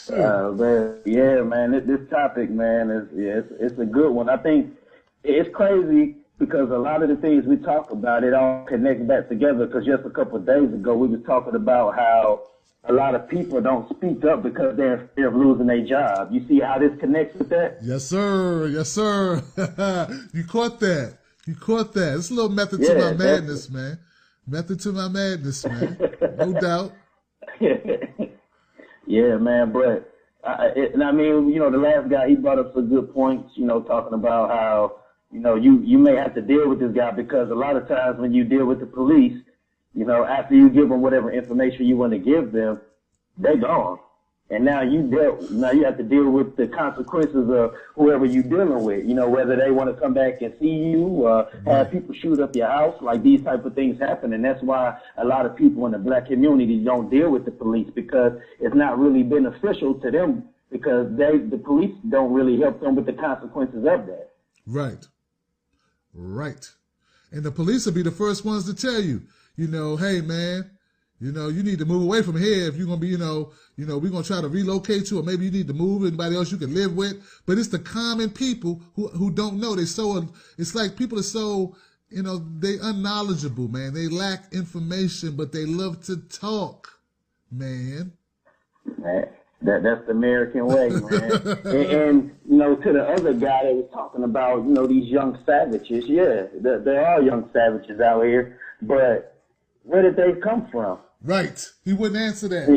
Man. Yeah, man. This topic, man, it's a good one. I think it's crazy because a lot of the things we talk about, it all connects back together. Because just a couple of days ago, we was talking about how a lot of people don't speak up because they're afraid of losing their job. You see how this connects with that? Yes, sir. Yes, sir. You caught that. It's a little method to my madness, man. Method to my madness, man. No doubt. Yeah, man, Brett. And I mean, you know, the last guy, he brought up some good points, you know, talking about how, you know, you may have to deal with this guy because a lot of times when you deal with the police, you know, after you give them whatever information you want to give them, they're gone. And now you have to deal with the consequences of whoever you're dealing with, you know, whether they want to come back and see you, have people shoot up your house, like these type of things happen. And that's why a lot of people in the black community don't deal with the police, because it's not really beneficial to them, because the police don't really help them with the consequences of that. Right. Right. And the police will be the first ones to tell you, you know, hey, man, you know, you need to move away from here if you're going to be, you know, we're going to try to relocate you, or maybe you need to move anybody else you can live with. But it's the common people who don't know. It's like people are so, you know, they unknowledgeable, man. They lack information, but they love to talk, man. That's the American way, man. and, you know, to the other guy that was talking about, you know, these young savages, yeah, there are young savages out here, but where did they come from? Right. He wouldn't answer that.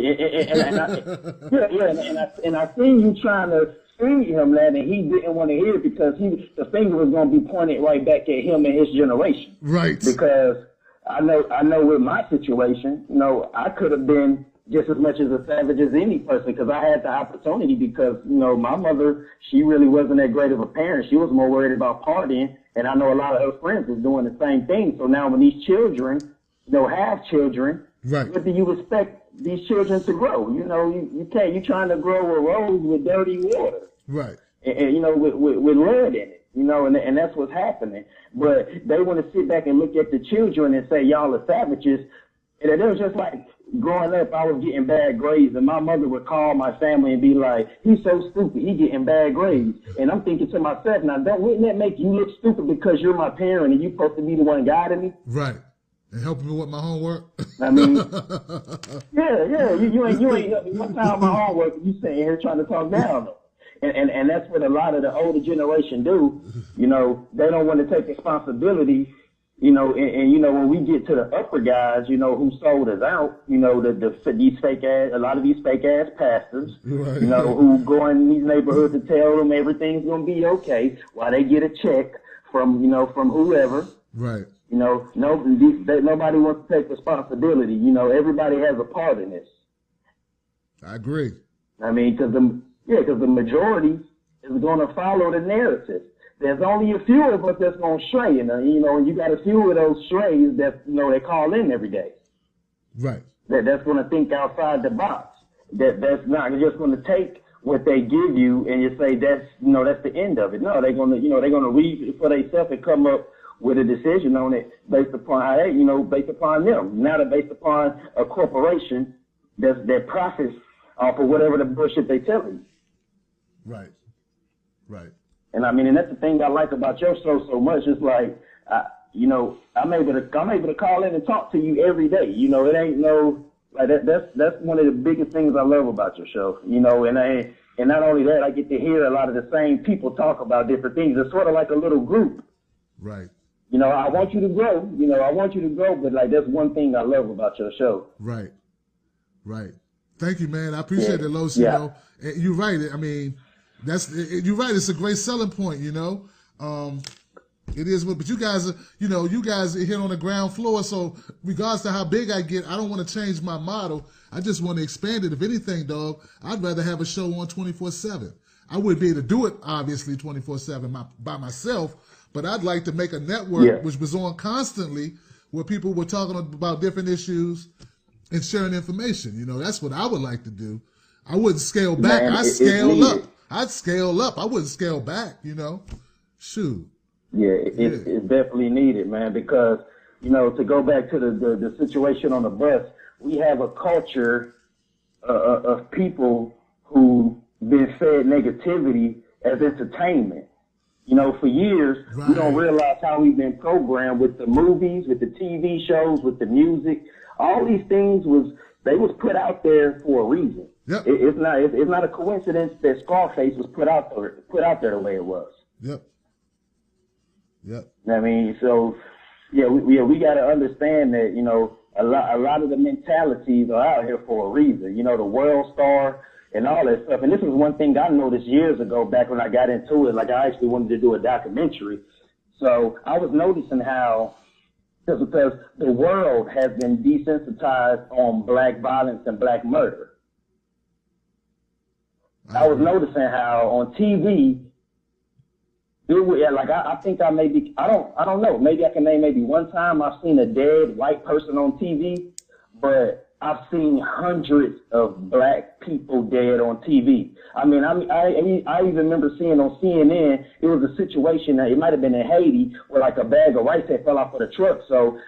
And I seen you trying to feed him that, and he didn't want to hear it, because the finger was going to be pointed right back at him and his generation. Right. Because I know with my situation, you know, I could have been just as much as a savage as any person, because I had the opportunity, because, you know, my mother, she really wasn't that great of a parent. She was more worried about partying, and I know a lot of her friends was doing the same thing. So now when these children, you know, have children, right, what do you expect these children to grow? You know, you can't, you're trying to grow a rose with dirty water. Right. And you know, with lead in it, you know, and that's what's happening. But they want to sit back and look at the children and say, y'all are savages. And it was just like, growing up, I was getting bad grades, and my mother would call my family and be like, he's so stupid, he getting bad grades. And I'm thinking to myself, now, wouldn't that make you look stupid because you're my parent and you're supposed to be the one guiding me? Right. And helping me with my homework. I mean, yeah, you ain't helping me one time with my homework, and you sitting here trying to talk down. And that's what a lot of the older generation do. You know, they don't want to take responsibility. You know, and you know, when we get to the upper guys, you know, who sold us out, you know, a lot of these fake ass pastors, right, you know, who go in these neighborhoods to tell them everything's going to be okay while they get a check from, you know, from whoever. Right. You know, nobody wants to take responsibility. You know, everybody has a part in this. I agree. I mean, because the majority is going to follow the narrative. There's only a few of us that's going to stray, and you got a few of those strays that, you know, they call in every day. Right. That's going to think outside the box. That's not just going to take what they give you and you say that's the end of it. No, they're going to read it for themselves and come up with a decision on it based upon based upon them, not based upon a corporation that profits off of whatever the bullshit they tell you. Right. Right. And I mean, and that's the thing I like about your show so much. It's like, I'm able to call in and talk to you every day. You know, it ain't that's one of the biggest things I love about your show. You know, and not only that, I get to hear a lot of the same people talk about different things. It's sort of like a little group. Right. You know, I want you to grow. You know, I want you to grow, but like that's one thing I love about your show. Right. Right. Thank you, man. I appreciate it, Los. Yeah. You know, you're right. I mean, you're right. It's a great selling point, you know. It is, but you guys are here on the ground floor. So regardless of how big I get, I don't want to change my model. I just want to expand it. If anything, dog, I'd rather have a show on 24/7. I wouldn't be able to do it, obviously, 24/7 by myself, but I'd like to make a network which was on constantly, where people were talking about different issues and sharing information. You know, that's what I would like to do. I wouldn't scale back. I'd scale up. I wouldn't scale back, you know. Shoot. Yeah, it's definitely needed, man, because, you know, to go back to the situation on the bus, we have a culture of people who been fed negativity as entertainment. You know, for years, we don't realize how we've been programmed with the movies, with the TV shows, with the music. All these things was put out there for a reason. Yep. It's not a coincidence that Scarface was put out there the way it was. Yep. I mean, so we got to understand that, you know, a lot of the mentalities are out here for a reason. You know, the world star and all that stuff. And this was one thing I noticed years ago, back when I got into it. Like, I actually wanted to do a documentary. So I was noticing how, because the world has been desensitized on black violence and black murder. I was noticing how on TV, I think I don't know. Maybe I can name maybe one time I've seen a dead white person on TV, but I've seen hundreds of black people dead on TV. I even remember seeing on CNN, it was a situation that it might have been in Haiti where like a bag of rice had fell off of the truck. So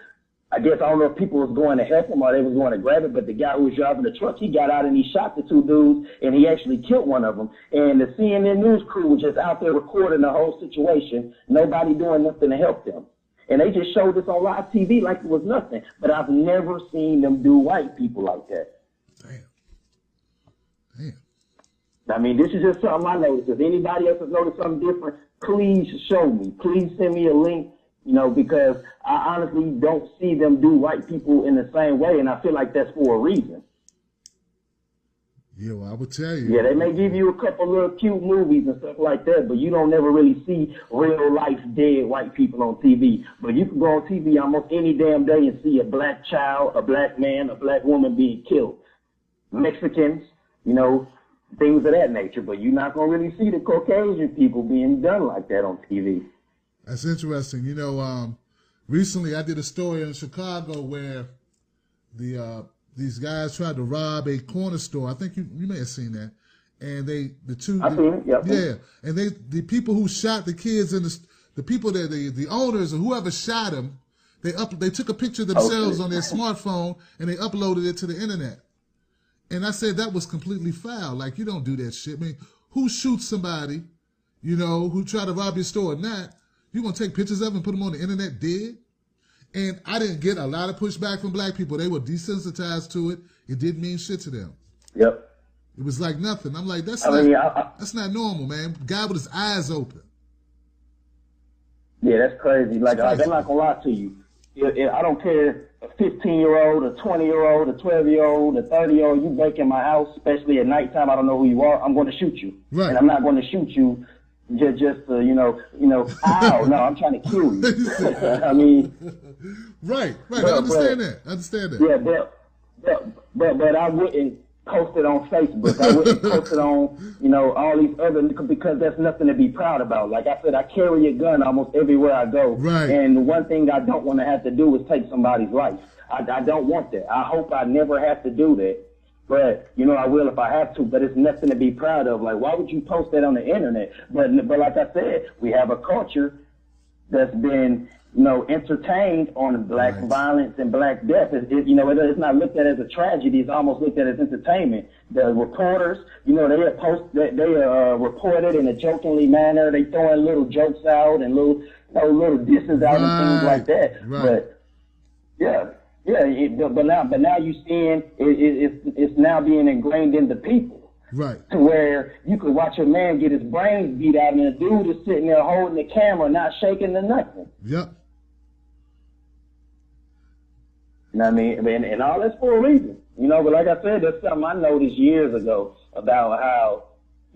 I guess I don't know if people was going to help him or they was going to grab it, but the guy who was driving the truck, he got out and he shot the two dudes and he actually killed one of them. And the CNN news crew was just out there recording the whole situation, nobody doing nothing to help them. And they just showed this on live TV like it was nothing. But I've never seen them do white people like that. Damn. I mean, this is just something I noticed. If anybody else has noticed something different, please show me. Please send me a link, because I honestly don't see them do white people in the same way. And I feel like that's for a reason. Yeah, well, I would tell you. Yeah, they may give you a couple little cute movies and stuff like that, but you don't never really see real life dead white people on TV. But you can go on TV almost any damn day and see a black child, a black man, a black woman being killed. Mexicans, things of that nature. But you're not going to really see the Caucasian people being done like that on TV. That's interesting. Recently I did a story in Chicago where these guys tried to rob a corner store. I think you may have seen that. And I've seen it, yep. Yeah. And the people who shot the kids and the people that the owners or whoever shot them, they took a picture of themselves on their smartphone and they uploaded it to the internet. And I said that was completely foul. Like, you don't do that shit. I mean, who shoots somebody, who try to rob your store or not? You gonna take pictures of them and put them on the internet dead? And I didn't get a lot of pushback from black people. They were desensitized to it. It didn't mean shit to them. Yep. It was like nothing. I'm like, that's not normal, man. Guy with his eyes open. Yeah, that's crazy. Like, I'm not gonna lie to you. I don't care a 15-year-old, a 20-year-old, a 12-year-old, a 30-year-old. You break in my house, especially at nighttime. I don't know who you are. I'm going to shoot you. Right. And I'm not going to shoot you just ow. No, I'm trying to kill you. I mean. Right. I understand that. Yeah, but I wouldn't post it on Facebook. I wouldn't post it on, all these other, because that's nothing to be proud about. Like I said, I carry a gun almost everywhere I go. Right. And the one thing I don't want to have to do is take somebody's life. I don't want that. I hope I never have to do that. But, I will if I have to, but it's nothing to be proud of. Like, why would you post that on the internet? But like I said, we have a culture that's been, entertained on black violence and black death. It's not looked at as a tragedy. It's almost looked at as entertainment. The reporters, they report it in a jokingly manner. They throwing little jokes out and little disses out and things like that. Right. But, yeah. Yeah, but now you're seeing it's now being ingrained into people. Right. To where you could watch a man get his brains beat out and a dude is sitting there holding the camera, not shaking to nothing. Yep. You know what I mean? And all that's for a reason. But like I said, that's something I noticed years ago about how,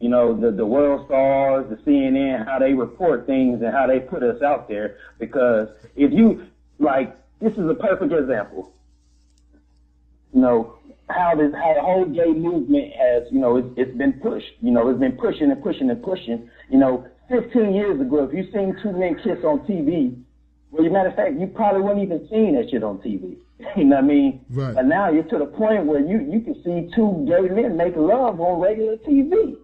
the world stars, the CNN, how they report things and how they put us out there. Because if you, this is a perfect example. How the whole gay movement has, it's been pushed. It's been pushing and pushing and pushing. 15 years ago, if you seen two men kiss on TV, well, as a matter of fact, you probably wouldn't even seen that shit on TV. You know what I mean? Right. But now you're to the point where you can see two gay men make love on regular TV.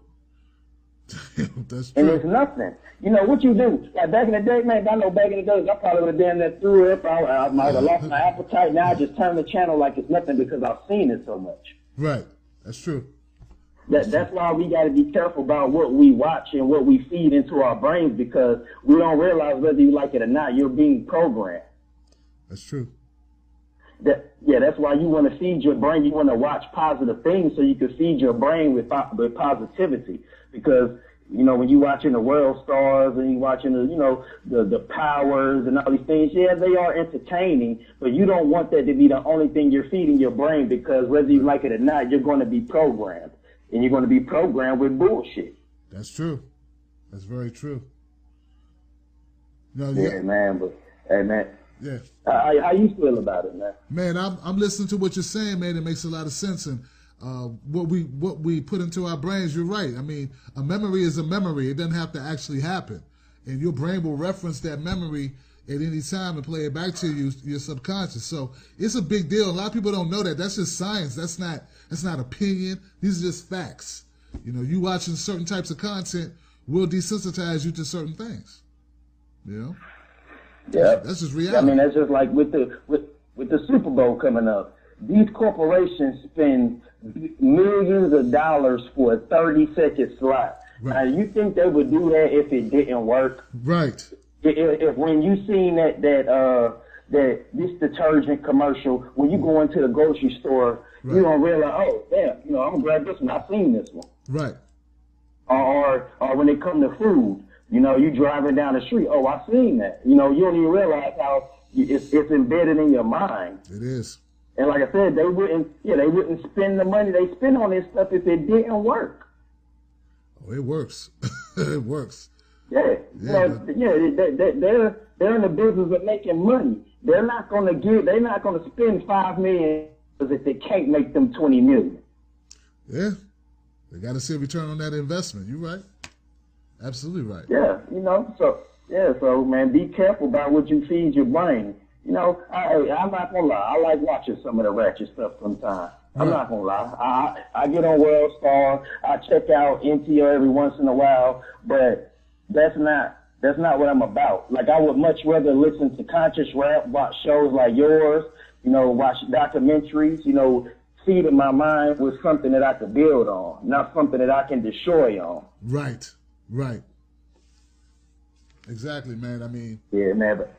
That's true. And it's nothing. What you do? Like back in the day, man, I know back in the days, I probably would have done that threw up. I might have lost my appetite. Now I just turn the channel like it's nothing because I've seen it so much. Right. That's true. That's why we got to be careful about what we watch and what we feed into our brains, because we don't realize whether you like it or not, you're being programmed. That's true. That's why you want to feed your brain. You want to watch positive things so you can feed your brain with positivity. Because, when you're watching the world stars and you're watching the powers and all these things, yeah, they are entertaining, but you don't want that to be the only thing you're feeding your brain, because whether you like it or not, you're going to be programmed. And you're going to be programmed with bullshit. That's true. That's very true. Yeah, man. But, hey, man. Yeah. How you feel about it, man? Man, I'm listening to what you're saying, man. It makes a lot of sense. And what we put into our brains. You're right. I mean, a memory is a memory. It doesn't have to actually happen, and your brain will reference that memory at any time and play it back to you, your subconscious. So it's a big deal. A lot of people don't know that. That's just science. That's not opinion. These are just facts. You know, you watching certain types of content will desensitize you to certain things. You know? Yeah. That's just reality. I mean, that's just like with the Super Bowl coming up. These corporations spend millions of dollars for a 30-second slot. Right. Now, you think they would do that if it didn't work? Right. If when you seen that this detergent commercial, when you go into the grocery store, right. you don't realize, oh, damn, you know, I'm gonna grab this one. I've seen this one. Right. Or when it come to food, you know, you driving down the street, oh, I've seen that. You know, you don't even realize how it's embedded in your mind. It is. And like I said, they wouldn't spend the money they spend on this stuff if it didn't work. Oh, it works. It works. Yeah, they're in the business of making money. They're not gonna spend $5 million if they can't make them $20 million. Yeah, they got to see a return on that investment. You're right, absolutely right. Yeah, you know, so man, be careful about what you feed your brain. You know, I'm not gonna lie, I like watching some of the ratchet stuff sometimes. I'm not gonna lie, I get on World Star, I check out NTO every once in a while, but that's not what I'm about. Like, I would much rather listen to conscious rap, watch shows like yours, you know, watch documentaries, you know, feeding my mind with something that I could build on, not something that I can destroy on. Right. Exactly, man. I mean, yeah, man. But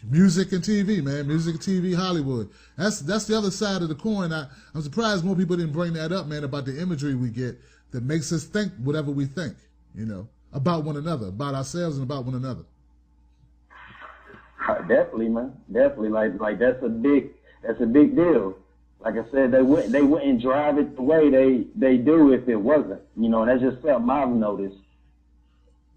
music and TV, man. Music, TV, Hollywood. That's the other side of the coin. I'm surprised more people didn't bring that up, man, about the imagery we get that makes us think whatever we think, you know, about one another, about ourselves and about one another. Definitely, man. Definitely. Like that's a big deal. Like I said, they wouldn't drive it the way they do if it wasn't. You know, and that's just something I've noticed.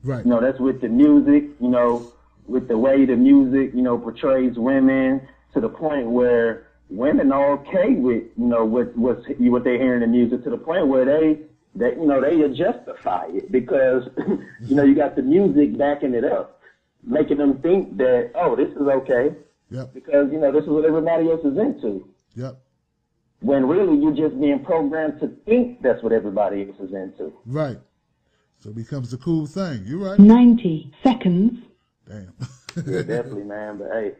Right. You know, that's with the music, you know, with the way the music, you know, portrays women to the point where women are okay with, you know, what they hear in the music, to the point where they justify it because, you know, you got the music backing it up, making them think that, oh, this is okay. Yep. Because, you know, this is what everybody else is into. Yep. When really you're just being programmed to think that's what everybody else is into. Right. So it becomes the cool thing. You're right. 90 seconds. Damn. Yeah, definitely, man. But hey,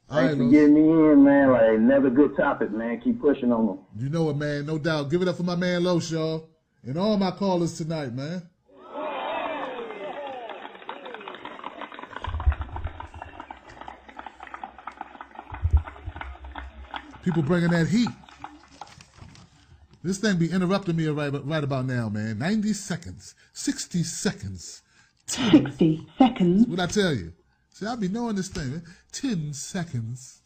All thanks right, for getting me in, man. Like, another good topic, man. Keep pushing on them. You know it, man. No doubt. Give it up for my man Los, y'all. And all my callers tonight, man. People bringing that heat. This thing be interrupting me right about now, man. 90 seconds. 60 seconds. 60 seconds. What I tell you? See, I be knowing this thing, man. 10 seconds.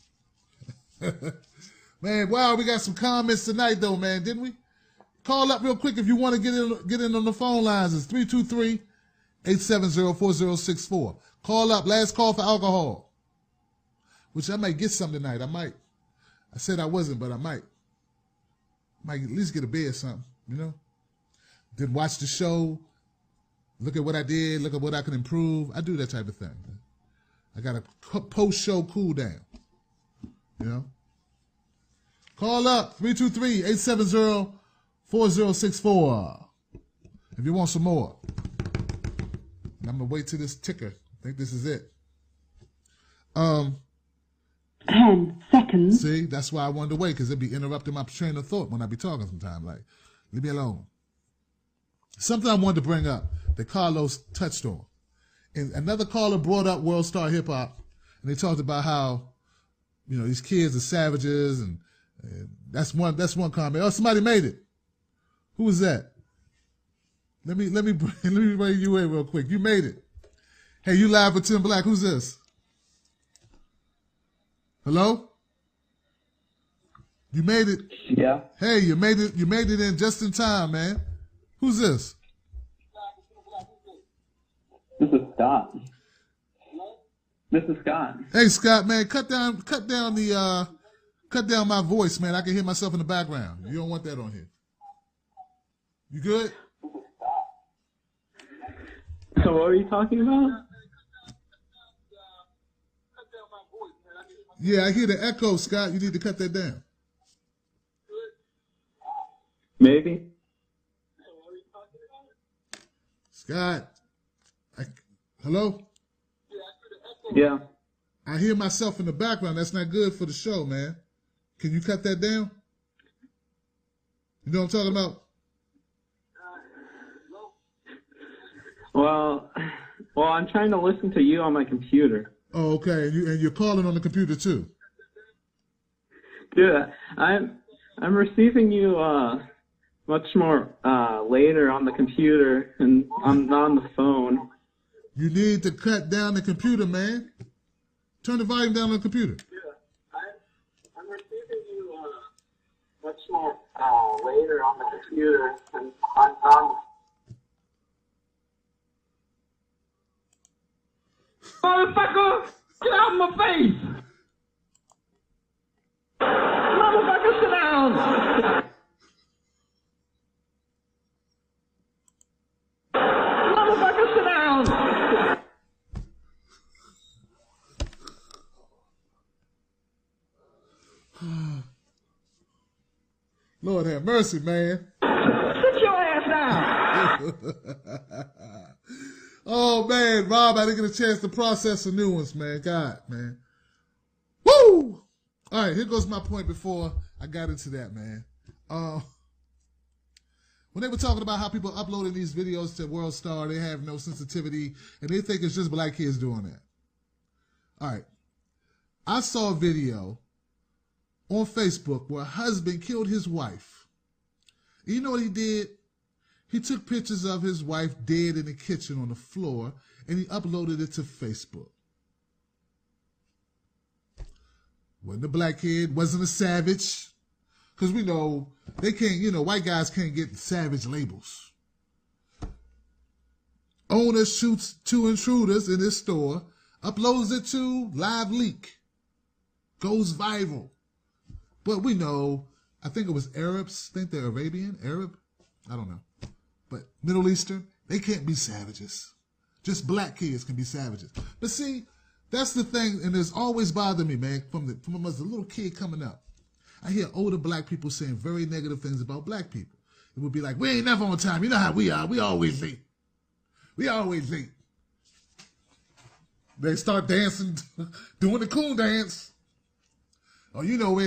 Man, wow, we got some comments tonight, though, man, didn't we? Call up real quick if you want to get in on the phone lines. It's 323-870-4064. Call up. Last call for alcohol. Which I might get some tonight. I said I wasn't, but I might. Might at least get a beer or something, you know? Then watch the show. Look at what I did. Look at what I can improve. I do that type of thing. I got a post-show cool down, you know? Call up, 323-870-4064 if you want some more. And I'm going to wait till this ticker. I think this is it. 10 seconds. See, that's why I wanted to wait, because it'd be interrupting my train of thought when I be talking sometimes. Like, leave me alone. Something I wanted to bring up that Carlos touched on. And another caller brought up World Star Hip Hop, and they talked about how, you know, these kids are savages, and that's one comment. Oh, somebody made it. Who was that? Let me bring you in real quick. You made it. Hey, you live with Tim Black. Who's this? Hello? You made it. Yeah. Hey, you made it in just in time, man. Who's this? This is Scott. This is Scott. Hey, Scott, man, cut down my voice, man. I can hear myself in the background. You don't want that on here. You good? So what are you talking about? Yeah, I hear the echo, Scott. You need to cut that down. Maybe. Scott. Hello? Yeah. I hear myself in the background. That's not good for the show, man. Can you cut that down? You know what I'm talking about? Well, I'm trying to listen to you on my computer. Oh, okay. And you're calling on the computer too. Dude, I'm receiving you much more later on the computer, and I'm not on the phone. You need to cut down the computer, man. Turn the volume down on the computer. I'm receiving you much more later on the computer, and I'm not. Motherfucker, get out of my face! Motherfucker, sit down! Motherfucker, sit down! Lord have mercy, man. Sit your ass down! Oh, man, Rob, I didn't get a chance to process the new ones, man. God, man. Woo! All right, here goes my point before I got into that, man. When they were talking about how people uploading these videos to World Star, they have no sensitivity, and they think it's just black kids doing that. All right. I saw a video on Facebook where a husband killed his wife. And you know what he did? He took pictures of his wife dead in the kitchen on the floor, and he uploaded it to Facebook. Wasn't a black kid, wasn't a savage. Because we know they can't, white guys can't get savage labels. Owner shoots 2 intruders in his store, uploads it to Live Leak. Goes viral. But we know, I think it was Arabs, I think they're Arabian, Arab, I don't know. But Middle Eastern, they can't be savages. Just black kids can be savages. But see, that's the thing, and it's always bothered me, man, from as a little kid coming up. I hear older black people saying very negative things about black people. It would be like, we ain't never on time. You know how we are. We always late. We always late. They start dancing, doing the coon dance. Oh, you know, no,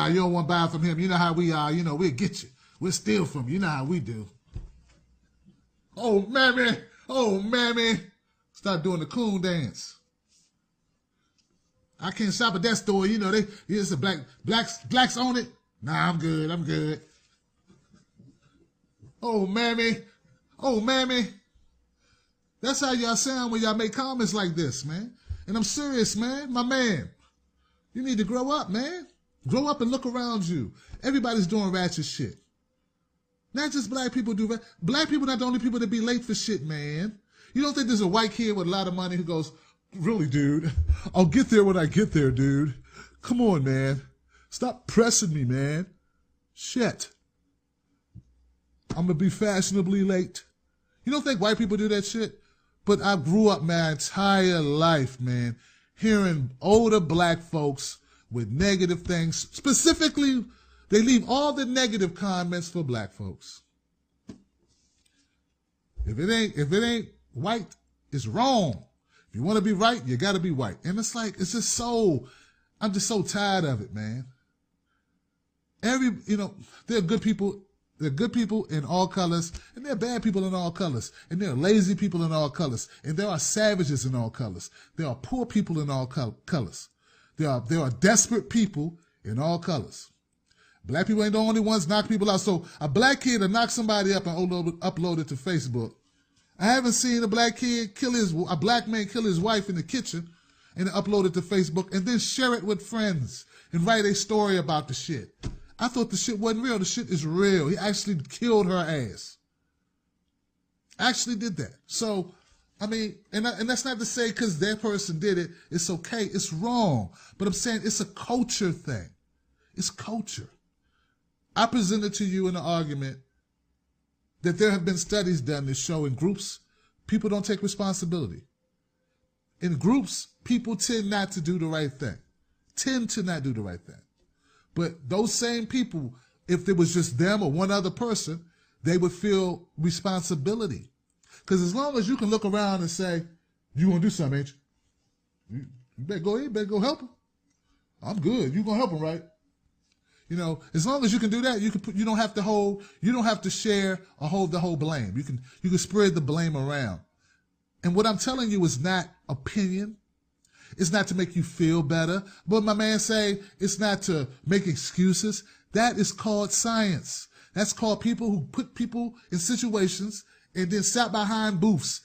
you don't want to buy from him. You know how we are. We'll get you. We'll steal from you. You know how we do. Oh, mammy. Start doing the coon dance. I can't shop at that store. It's a blacks own it. Nah, I'm good. Oh, mammy. That's how y'all sound when y'all make comments like this, man. And I'm serious, man. My man. You need to grow up, man. Grow up and look around you. Everybody's doing ratchet shit. Not just black people do that. Black people not the only people that be late for shit, man. You don't think there's a white kid with a lot of money who goes, really, dude? I'll get there when I get there, dude. Come on, man. Stop pressing me, man. Shit. I'm going to be fashionably late. You don't think white people do that shit? But I grew up my entire life, man, hearing older black folks with negative things. Specifically, they leave all the negative comments for black folks. If it ain't white, it's wrong. If you want to be right, you got to be white. And it's I'm just so tired of it, man. There are good people. There are good people in all colors, and there are bad people in all colors, and there are lazy people in all colors, and there are savages in all colors. There are poor people in all colors. There are desperate people in all colors. Black people ain't the only ones knock people out. So a black kid will knock somebody up and upload it to Facebook. I haven't seen a black man kill his wife in the kitchen and upload it to Facebook and then share it with friends and write a story about the shit. I thought the shit wasn't real. The shit is real. He actually killed her ass. Actually did that. So, I mean, and that's not to say because that person did it, it's okay. It's wrong. But I'm saying it's a culture thing. It's culture. I presented to you in an argument that there have been studies done that show in groups, people don't take responsibility. In groups, people tend not to do the right thing. But those same people, if it was just them or one other person, they would feel responsibility. Because as long as you can look around and say, you want to do something, ain't you? You better go ahead, better go help them. I'm good. You gonna help them, right? You know, as long as you can do that, you don't have to share or hold the whole blame. You can spread the blame around. And what I'm telling you is not opinion. It's not to make you feel better. But my man say it's not to make excuses. That is called science. That's called people who put people in situations and then sat behind booths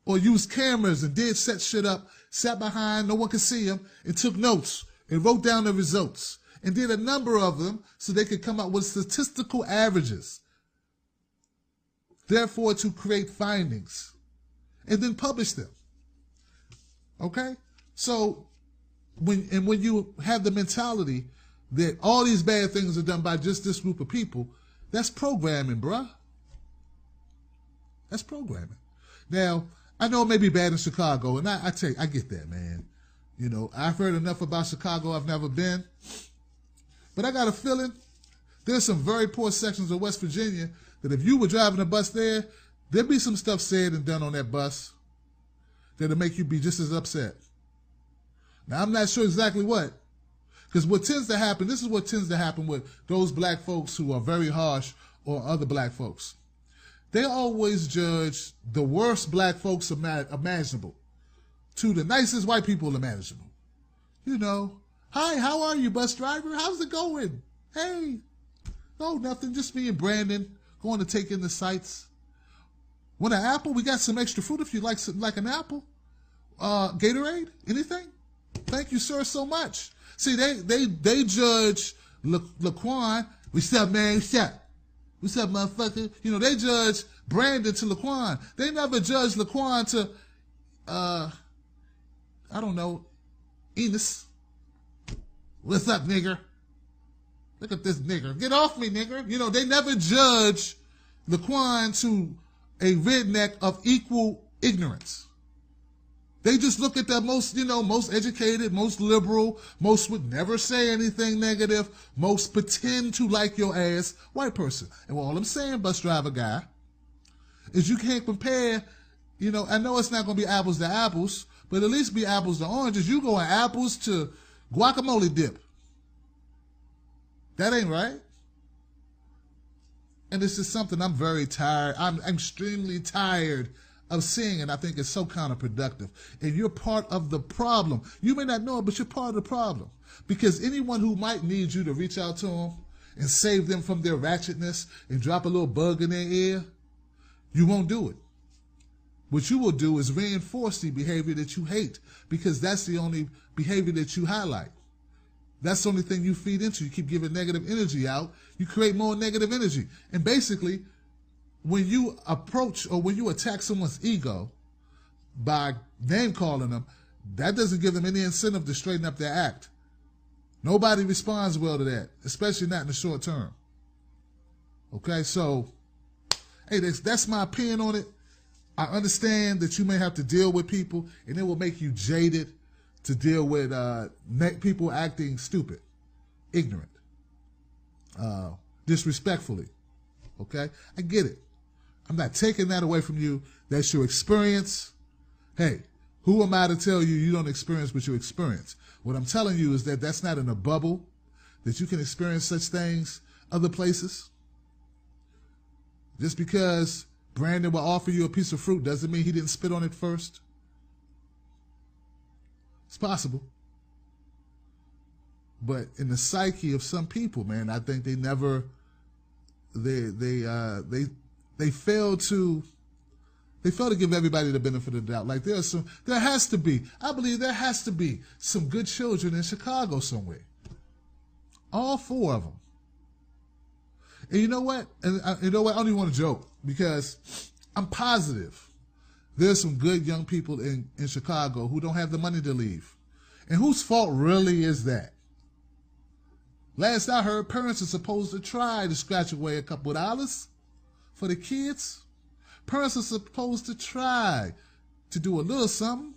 or used cameras and did set shit up, sat behind, no one could see them, and took notes and wrote down the results and did a number of them so they could come up with statistical averages. Therefore, to create findings and then publish them. Okay? So, when you have the mentality that all these bad things are done by just this group of people, that's programming, bruh. That's programming. Now, I know it may be bad in Chicago, and I get that, man. You know, I've heard enough about Chicago. I've never been. But I got a feeling there's some very poor sections of West Virginia that if you were driving a bus there, there'd be some stuff said and done on that bus that'll make you be just as upset. Now, I'm not sure exactly what. Because what tends to happen, this is what tends to happen with those black folks who are very harsh or other black folks. They always judge the worst black folks imaginable to the nicest white people imaginable. You know, hi, how are you, bus driver? How's it going? Hey, no, nothing. Just me and Brandon going to take in the sights. Want an apple? We got some extra fruit if you like an apple. Gatorade? Anything? Thank you, sir, so much. See, they judge Laquan. What's up, man? What's up, motherfucker? You know, they judge Brandon to Laquan. They never judge Laquan to, I don't know, Enos. What's up, nigger? Look at this nigger. Get off me, nigger. You know, they never judge Laquan to a redneck of equal ignorance. They just look at the most educated, most liberal, most would never say anything negative, most pretend to like your ass white person. And all I'm saying, bus driver guy, is you can't compare, you know, I know it's not going to be apples to apples, but at least be apples to oranges. You going apples to guacamole dip. That ain't right. And this is something I'm very tired. I'm extremely tired of seeing, and I think it's so counterproductive. And you're part of the problem. You may not know it, but you're part of the problem. Because anyone who might need you to reach out to them and save them from their ratchetness and drop a little bug in their ear, you won't do it. What you will do is reinforce the behavior that you hate, because that's the only behavior that you highlight. That's the only thing you feed into. You keep giving negative energy out, you create more negative energy. And basically, when you approach or when you attack someone's ego by name calling them, that doesn't give them any incentive to straighten up their act. Nobody responds well to that, especially not in the short term. Okay, so, hey, that's my opinion on it. I understand that you may have to deal with people, and it will make you jaded to deal with people acting stupid, ignorant, disrespectfully. Okay, I get it. I'm not taking that away from you. That's your experience. Hey, who am I to tell you you don't experience what you experience? What I'm telling you is that that's not in a bubble, that you can experience such things other places. Just because Brandon will offer you a piece of fruit doesn't mean he didn't spit on it first. It's possible. But in the psyche of some people, man, I think they fail to give everybody the benefit of the doubt. Like I believe there has to be some good children in Chicago somewhere. All 4 of them. And you know what? I don't even want to joke, because I'm positive there's some good young people in Chicago who don't have the money to leave. And whose fault really is that? Last I heard, parents are supposed to try to scratch away a couple of dollars for the kids. Parents are supposed to try to do a little something.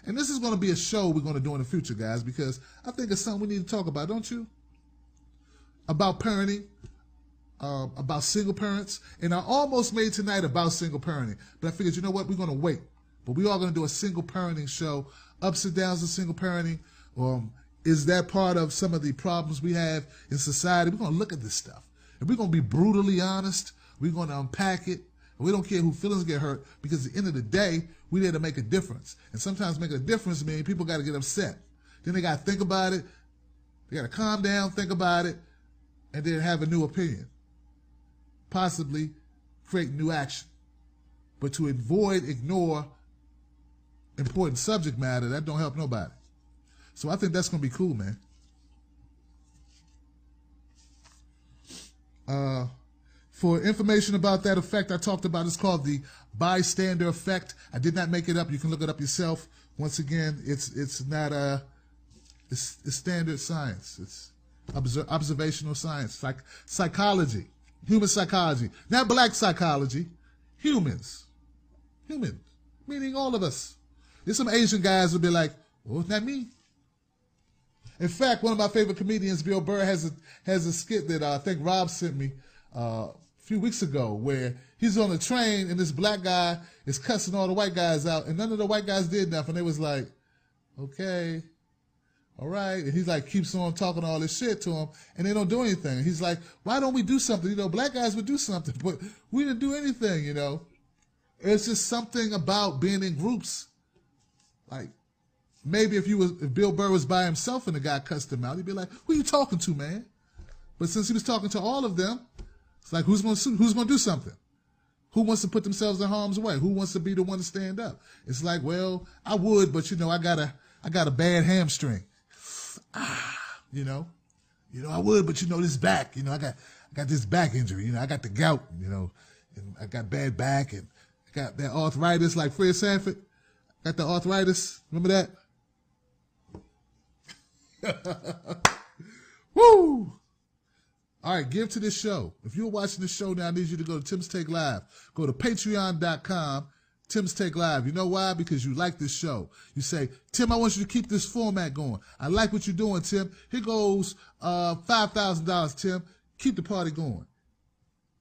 And this is going to be a show we're going to do in the future, guys, because I think it's something we need to talk about, don't you? About parenting, about single parents. And I almost made tonight about single parenting. But I figured, you know what? We're going to wait. But we are going to do a single parenting show, ups and downs of single parenting. Is that part of some of the problems we have in society? We're going to look at this stuff. And we're going to be brutally honest. We're going to unpack it. We don't care who feelings get hurt, because at the end of the day, we're there to make a difference. And sometimes making a difference means people got to get upset. Then they got to think about it. They got to calm down, think about it, and then have a new opinion. Possibly create new action. But to ignore important subject matter, that don't help nobody. So I think that's going to be cool, man. For information about that effect I talked about, it's called the bystander effect. I did not make it up. You can look it up yourself. Once again, it's not it's standard science. It's observational science, psychology, human psychology, not black psychology, humans, meaning all of us. There's some Asian guys who'll be like, "Well, it's not me." In fact, one of my favorite comedians, Bill Burr, has a skit that I think Rob sent me a few weeks ago, where he's on a train and this black guy is cussing all the white guys out, and none of the white guys did nothing. They was like, "Okay, all right," and he's like keeps on talking all this shit to him, and they don't do anything. He's like, "Why don't we do something? You know, black guys would do something, but we didn't do anything. You know, it's just something about being in groups. Like maybe if Bill Burr was by himself and the guy cussed him out, he'd be like, "Who are you talking to, man?" But since he was talking to all of them, it's like, who's going to do something? Who wants to put themselves in harm's way? Who wants to be the one to stand up? It's like, well, I would, but you know, I got a bad hamstring. You know, I would, but you know, this back, you know, I got this back injury. You know, I got the gout. You know, and I got bad back, and I got that arthritis, like Fred Sanford. Got the arthritis. Remember that? Woo! All right, give to this show. If you're watching this show now, I need you to go to Tim's Take Live. Go to patreon.com, Tim's Take Live. You know why? Because you like this show. You say, "Tim, I want you to keep this format going. I like what you're doing, Tim. Here goes $5,000, Tim. Keep the party going.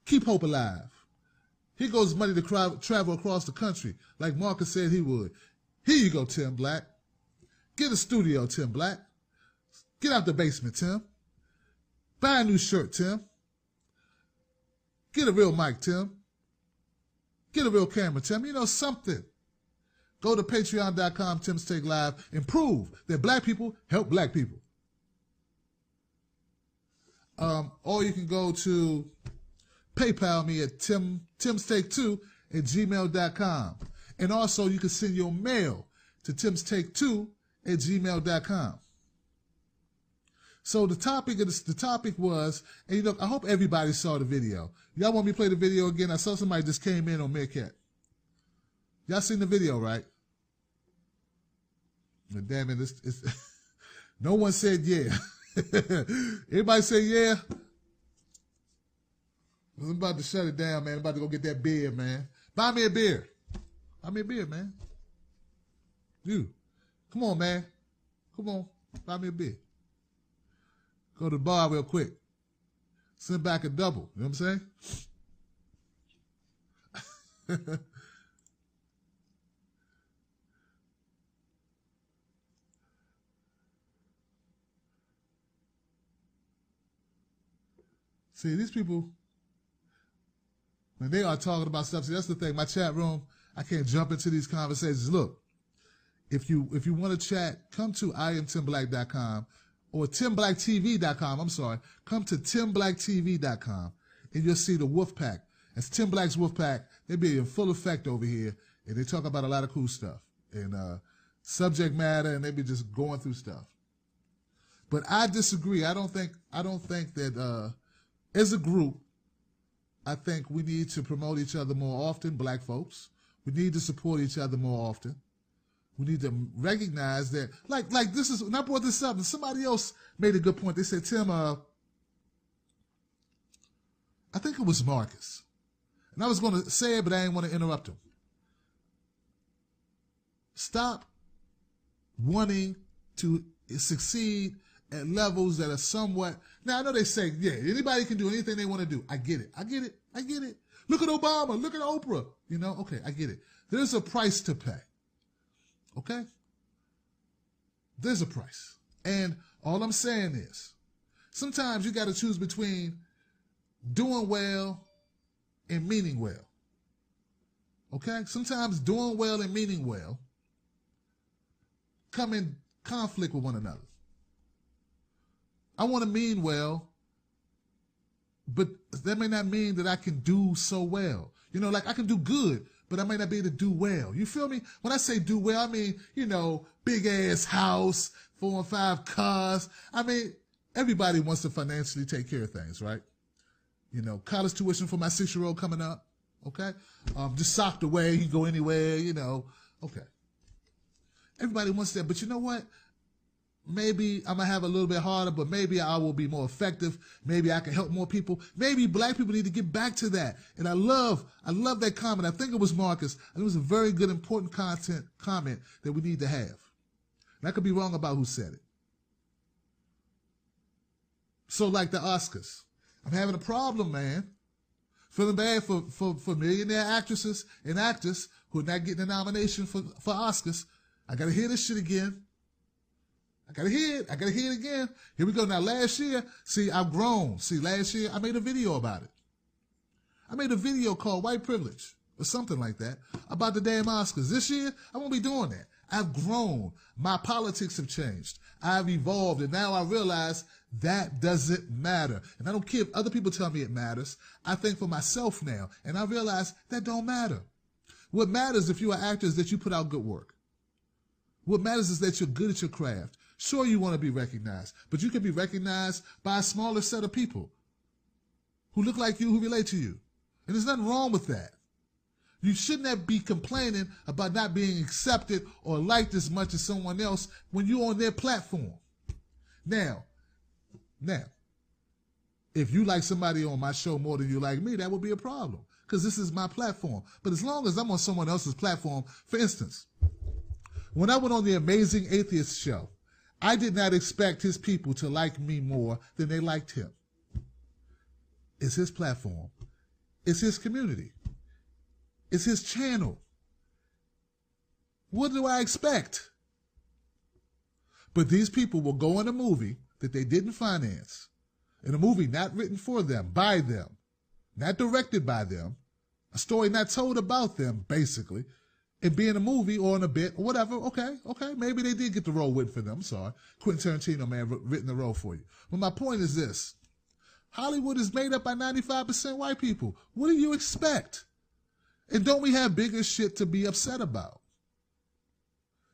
Keep hope alive. Here goes money to travel across the country, like Marcus said he would. Here you go, Tim Black. Get a studio, Tim Black. Get out the basement, Tim. Buy a new shirt, Tim. Get a real mic, Tim. Get a real camera, Tim. You know, something. Go to patreon.com, Tim's Take Live, and prove that black people help black people. Or you can go to PayPal me at timstake2@gmail.com. And also you can send your mail to timstake2@gmail.com. So the topic was, and you know, I hope everybody saw the video. Y'all want me to play the video again? I saw somebody just came in on Meerkat. Y'all seen the video, right? But damn it, it's no one said yeah. Everybody say yeah. I'm about to shut it down, man. I'm about to go get that beer, man. Buy me a beer. Buy me a beer, man. You. Come on, man. Come on. Buy me a beer. Go to the bar real quick. Send back a double. You know what I'm saying? See, these people, when they are talking about stuff, see, that's the thing. My chat room, I can't jump into these conversations. Look, if you want to chat, come to IamTimBlack.com or TimBlackTV.com. I'm sorry. Come to TimBlackTV.com and you'll see the Wolf Pack. It's Tim Black's Wolf Pack. They be in full effect over here, and they talk about a lot of cool stuff and subject matter, and they be just going through stuff. But I disagree. I don't think that as a group, I think we need to promote each other more often, black folks. We need to support each other more often. We need to recognize that, like this is, and I brought this up, and somebody else made a good point. They said, Tim, I think it was Marcus. And I was going to say it, but I didn't want to interrupt him. Stop wanting to succeed at levels that are somewhat. Now, I know they say, yeah, anybody can do anything they want to do. I get it. Look at Obama. Look at Oprah. Okay, I get it. There's a price to pay. Okay? There's a price. And all I'm saying is, sometimes you got to choose between doing well and meaning well. Okay? Sometimes doing well and meaning well come in conflict with one another. I want to mean well, but that may not mean that I can do so well. Like I can do good, but I may not be able to do well. You feel me? When I say do well, I mean, big ass house, 4 and 5 cars. I mean, everybody wants to financially take care of things, right? College tuition for my 6-year-old coming up. Okay. Just socked away. He can go anywhere, Okay. Everybody wants that, but you know what? Maybe I'm going to have a little bit harder, but maybe I will be more effective. Maybe I can help more people. Maybe black people need to get back to that. And I love that comment. I think it was Marcus. And it was a very good, important comment that we need to have. And I could be wrong about who said it. So like the Oscars, I'm having a problem, man. Feeling bad for millionaire actresses and actors who are not getting a nomination for Oscars. I got to hear this shit again. I gotta hear it again. Here we go. Now, last year, I've grown. Last year, I made a video about it. I made a video called White Privilege or something like that about the damn Oscars. This year, I won't be doing that. I've grown. My politics have changed. I've evolved. And now I realize that doesn't matter. And I don't care if other people tell me it matters. I think for myself now. And I realize that don't matter. What matters if you are actors is that you put out good work. What matters is that you're good at your craft. Sure, you want to be recognized, but you can be recognized by a smaller set of people who look like you, who relate to you. And there's nothing wrong with that. You shouldn't be complaining about not being accepted or liked as much as someone else when you're on their platform. Now, if you like somebody on my show more than you like me, that would be a problem because this is my platform. But as long as I'm on someone else's platform, for instance, when I went on the Amazing Atheist show, I did not expect his people to like me more than they liked him. It's his platform. It's his community. It's his channel. What do I expect? But these people will go in a movie that they didn't finance, in a movie not written for them, by them, not directed by them, a story not told about them, basically, and be in a movie or in a bit or whatever. Okay. Maybe they did get the role written for them. I'm sorry. Quentin Tarantino, man, written the role for you. But my point is this. Hollywood is made up by 95% white people. What do you expect? And don't we have bigger shit to be upset about?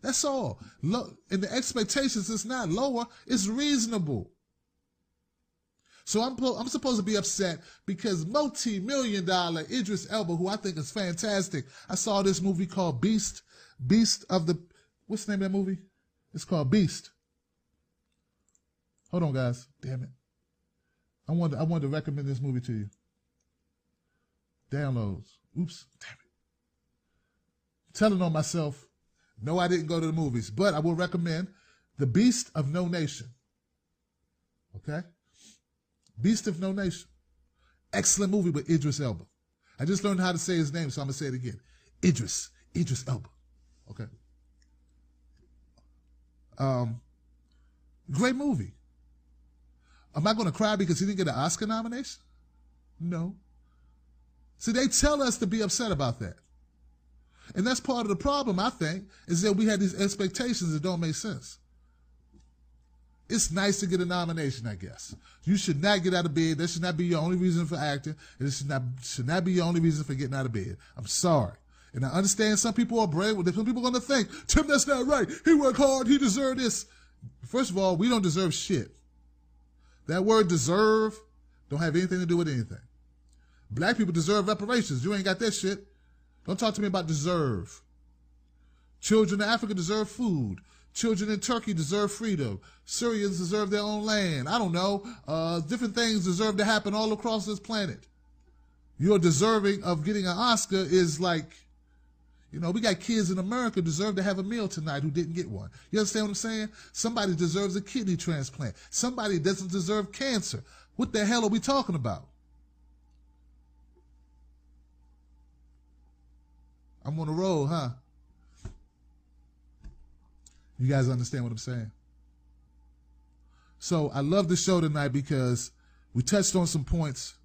That's all. Look, and the expectations is not lower. It's reasonable. So I'm supposed to be upset because multi-million-dollar Idris Elba, who I think is fantastic. I saw this movie called Beast of the, what's the name of that movie? It's called Beast. Hold on, guys. Damn it. I wanted to recommend this movie to you. Downloads. Oops. Damn it. I'm telling on myself. No, I didn't go to the movies, but I will recommend The Beast of No Nation. Okay? Beast of No Nation. Excellent movie with Idris Elba. I just learned how to say his name, so I'm going to say it again. Idris Elba. Okay. Great movie. Am I going to cry because he didn't get an Oscar nomination? No. See, they tell us to be upset about that. And that's part of the problem, I think, is that we have these expectations that don't make sense. It's nice to get a nomination, I guess. You should not get out of bed. That should not be your only reason for acting. And it should not be your only reason for getting out of bed. I'm sorry. And I understand some people are brave. Some people are going to think, Tim, that's not right. He worked hard. He deserved this. First of all, we don't deserve shit. That word deserve don't have anything to do with anything. Black people deserve reparations. You ain't got that shit. Don't talk to me about deserve. Children in Africa deserve food. Children in Turkey deserve freedom. Syrians deserve their own land. I don't know. Different things deserve to happen all across this planet. you're deserving of getting an Oscar is like, you know, we got kids in America deserve to have a meal tonight who didn't get one. You understand what I'm saying? Somebody deserves a kidney transplant. Somebody doesn't deserve cancer. What the hell are we talking about? I'm on the road, huh? You guys understand what I'm saying? So I love the show tonight because we touched on some points,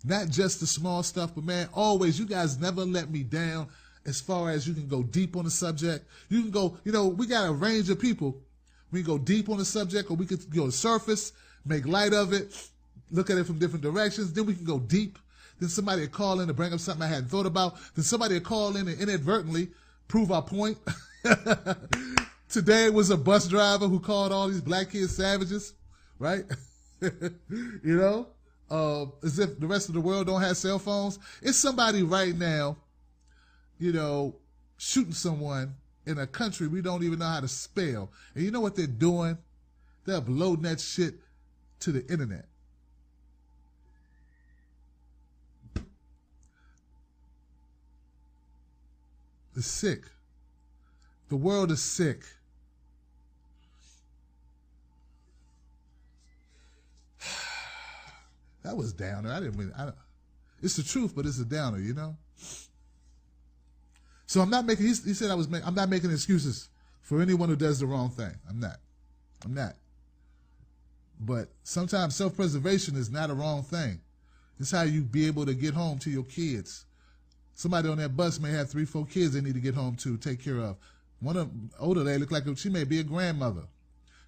not just the small stuff, but man, always, you guys never let me down as far as you can go deep on the subject. You can go, you know, we got a range of people. We can go deep on the subject, or we could go surface, make light of it, look at it from different directions. Then we can go deep. Then somebody will call in to bring up something I hadn't thought about. Then somebody will call in and inadvertently prove our point. Today was a bus driver who called all these black kids savages, right? You know, as if the rest of the world don't have cell phones. It's somebody right now, you know, shooting someone in a country we don't even know how to spell. And you know what they're doing? They're uploading that shit to the internet. It's sick. The world is sick. That was downer. It's the truth, but it's a downer, you know? So I'm not making, he said I'm not making excuses for anyone who does the wrong thing. I'm not. But sometimes self-preservation is not a wrong thing. It's how you be able to get home to your kids. Somebody on that bus may have 3-4 kids they need to get home to, take care of. One of them, older lady, look like she may be a grandmother.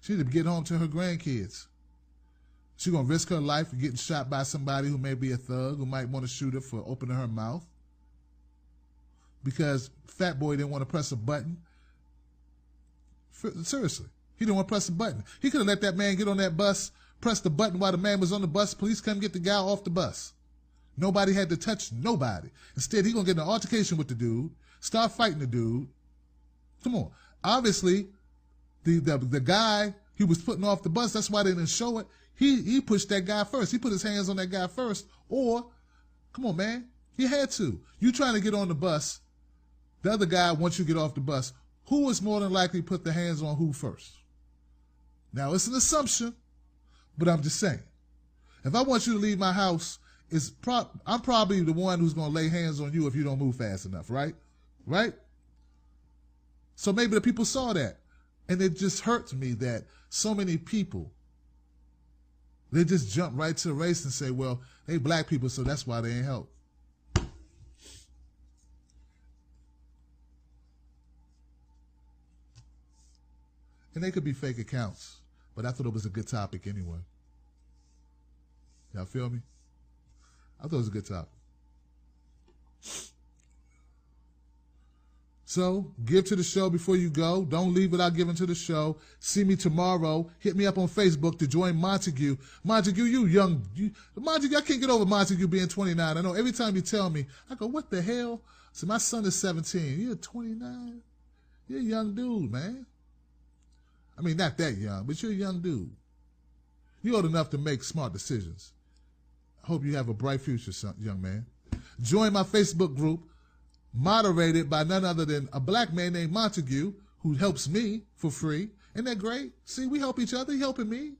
She need to get home to her grandkids. She's going to risk her life for getting shot by somebody who may be a thug, who might want to shoot her for opening her mouth. Because Fat Boy didn't want to press a button. Seriously. He didn't want to press a button. He could have let that man get on that bus, press the button while the man was on the bus. Police come get the guy off the bus. Nobody had to touch nobody. Instead, he going to get in an altercation with the dude, start fighting the dude. Come on. Obviously, the guy he was putting off the bus, that's why they didn't show it. He pushed that guy first. He put his hands on that guy first. Or, come on, man. He had to. You trying to get on the bus. The other guy, once you get off the bus, who is more than likely put the hands on who first? Now, it's an assumption, but I'm just saying. If I want you to leave my house, I'm probably the one who's going to lay hands on you if you don't move fast enough, right? Right? So maybe the people saw that. And it just hurts me that so many people, they just jump right to the race and say, well, they black people, so that's why they ain't help. And they could be fake accounts, but I thought it was a good topic anyway. Y'all feel me? I thought it was a good topic. So, give to the show before you go. Don't leave without giving to the show. See me tomorrow. Hit me up on Facebook to join Montague. Montague, Montague, I can't get over Montague being 29. I know every time you tell me, I go, what the hell? So my son is 17. You're 29? You're a young dude, man. I mean, not that young, but you're a young dude. You're old enough to make smart decisions. I hope you have a bright future, young man. Join my Facebook group, moderated by none other than a black man named Montague, who helps me for free. Isn't that great? See, we help each other. He helping me.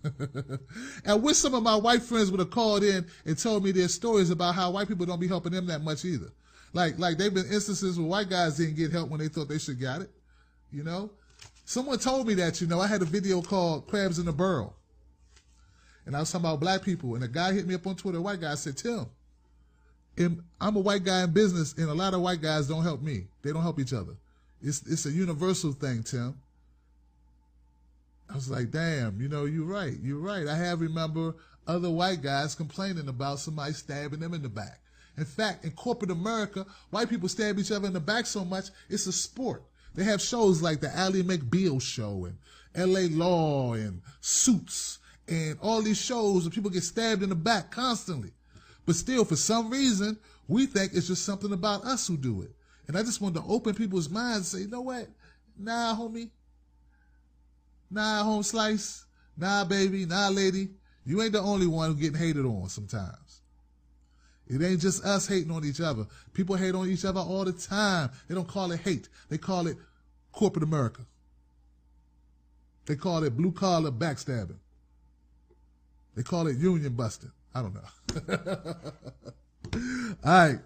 And I wish some of my white friends would have called in and told me their stories about how white people don't be helping them that much either. Like they've been instances where white guys didn't get help when they thought they should got it. You know? Someone told me that, I had a video called Crabs in the Barrel. And I was talking about black people. And a guy hit me up on Twitter, a white guy, said, Tim, I'm a white guy in business, and a lot of white guys don't help me. They don't help each other. It's a universal thing, Tim. I was like, damn, you're right. You're right. I have remember other white guys complaining about somebody stabbing them in the back. In fact, in corporate America, white people stab each other in the back so much, it's a sport. They have shows like the Ally McBeal show and L.A. Law and Suits and all these shows where people get stabbed in the back constantly. But still, for some reason, we think it's just something about us who do it. And I just wanted to open people's minds and say, you know what? Nah, homie. Nah, home slice. Nah, baby. Nah, lady. You ain't the only one who getting hated on sometimes. It ain't just us hating on each other. People hate on each other all the time. They don't call it hate. They call it corporate America. They call it blue-collar backstabbing. They call it union busting. I don't know. All right.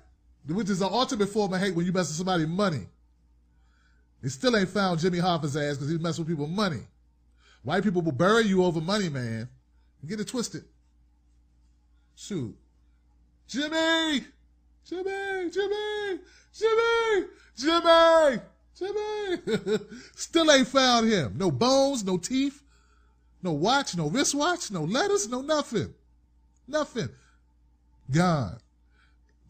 Which is the ultimate form of hate when you mess with somebody's money. They still ain't found Jimmy Hoffa's ass because he's messing with people's money. White people will bury you over money, man. Get it twisted. Shoot. Jimmy! Jimmy! Jimmy! Jimmy! Jimmy! Jimmy! Still ain't found him. No bones, no teeth, no watch, no wristwatch, no letters, no nothing. Nothing. Gone.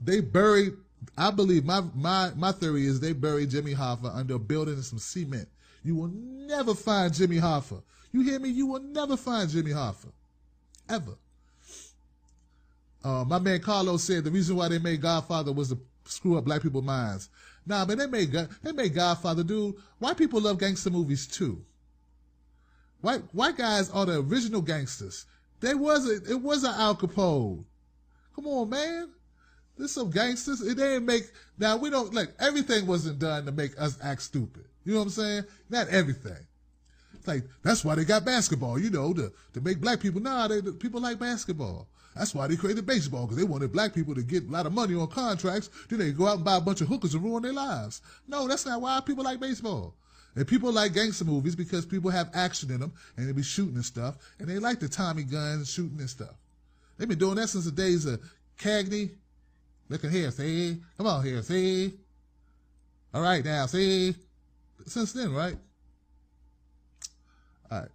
They buried, I believe, my theory is they buried Jimmy Hoffa under a building and some cement. You will never find Jimmy Hoffa. You hear me? You will never find Jimmy Hoffa. Ever. My man Carlos said the reason why they made Godfather was to screw up black people's minds. Nah, man, they made Godfather, dude. White people love gangster movies too. White guys are the original gangsters. It was an Al Capone. Come on, man. There's some gangsters. It didn't make, now we don't, like, everything wasn't done to make us act stupid. You know what I'm saying? Not everything. It's like, that's why they got basketball, you know, to make black people, people like basketball. That's why they created baseball, because they wanted black people to get a lot of money on contracts. Then they go out and buy a bunch of hookers and ruin their lives. No, that's not why people like baseball. And people like gangster movies because people have action in them and they be shooting and stuff. And they like the Tommy guns shooting and stuff. They've been doing that since the days of Cagney. Look at here, see? Come on here, see? All right, now, see? Since then, right? All right.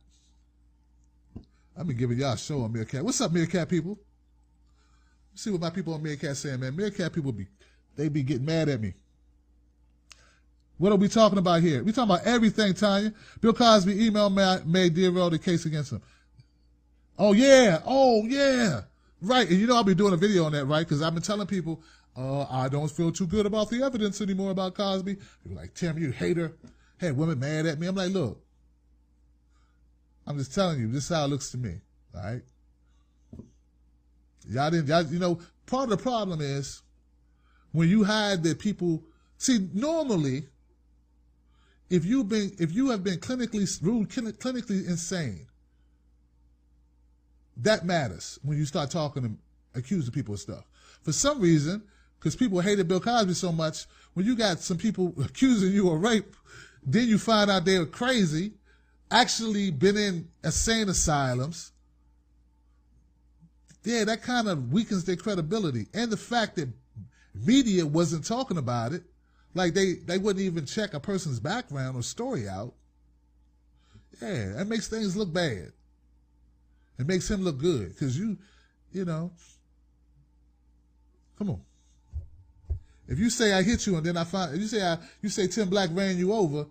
I've been giving y'all a show on Meerkat. What's up, Meerkat people? Let's see what my people on Meerkat saying, man. Meerkat people they be getting mad at me. What are we talking about here? We talking about everything, Tanya. Bill Cosby made Deero the case against him. Oh, yeah. Right, and you know I'll be doing a video on that, right? Because I've been telling people, I don't feel too good about the evidence anymore about Cosby. People like, Tim, you hater. Had women mad at me. I'm like, look, I'm just telling you, this is how it looks to me, all right? Y'all, part of the problem is when you hide that people, see, normally, if you have been clinically insane, that matters when you start talking and accusing people of stuff. For some reason, because people hated Bill Cosby so much, when you got some people accusing you of rape, then you find out they were crazy, actually been in insane asylums. Yeah, that kind of weakens their credibility. And the fact that media wasn't talking about it, like they wouldn't even check a person's background or story out. Yeah, that makes things look bad. It makes him look good because you know, come on. If you say I hit you and then you say Tim Black ran you over,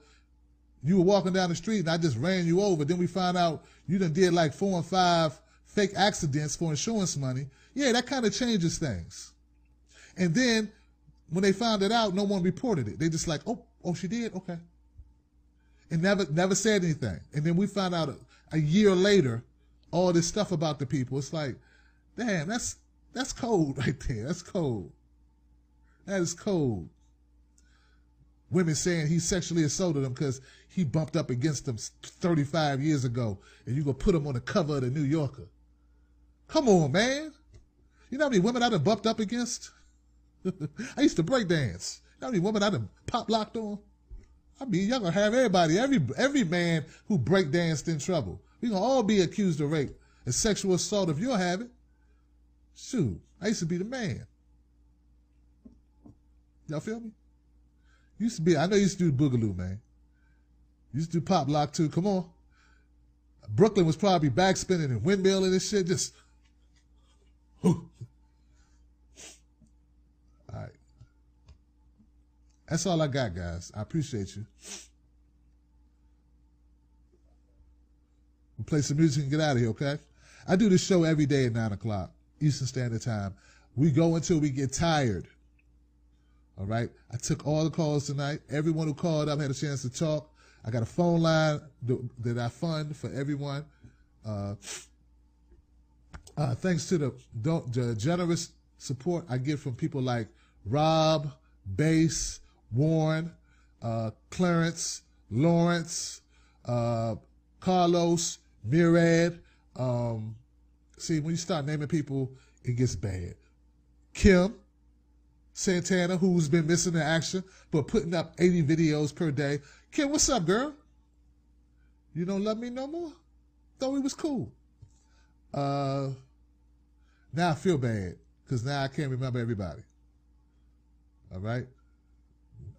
you were walking down the street and I just ran you over, then we find out you done did like 4 and 5 fake accidents for insurance money. Yeah, that kind of changes things. And then when they found it out, no one reported it. They just like, oh, she did? Okay. And never said anything. And then we found out a year later all this stuff about the people. It's like, damn, that's cold right there. That's cold. That is cold. Women saying he sexually assaulted them because he bumped up against them 35 years ago, and you gonna put him on the cover of the New Yorker. Come on, man. You know how many women I done bumped up against? I used to break dance. You know how many women I done pop locked on? I mean, y'all gonna have everybody, every man who break danced in trouble. We gonna all be accused of rape and sexual assault if you'll have it. Shoot, I used to be the man. Y'all feel me? I know you used to do Boogaloo, man. Used to do pop lock too. Come on. Brooklyn was probably backspinning and windmilling and shit. Just, whew. All right. That's all I got, guys. I appreciate you. We'll play some music and get out of here, okay? I do this show every day at 9 o'clock Eastern Standard Time. We go until we get tired. All right? I took all the calls tonight. Everyone who called up had a chance to talk. I got a phone line that I fund for everyone. Thanks to the generous support I get from people like Rob, Bass, Warren, Clarence, Lawrence, Carlos, Murad. See, when you start naming people, it gets bad. Kim Santana, who's been missing in action, but putting up 80 videos per day. Kim, what's up, girl? You don't love me no more? Thought we was cool. Now I feel bad, because now I can't remember everybody. All right?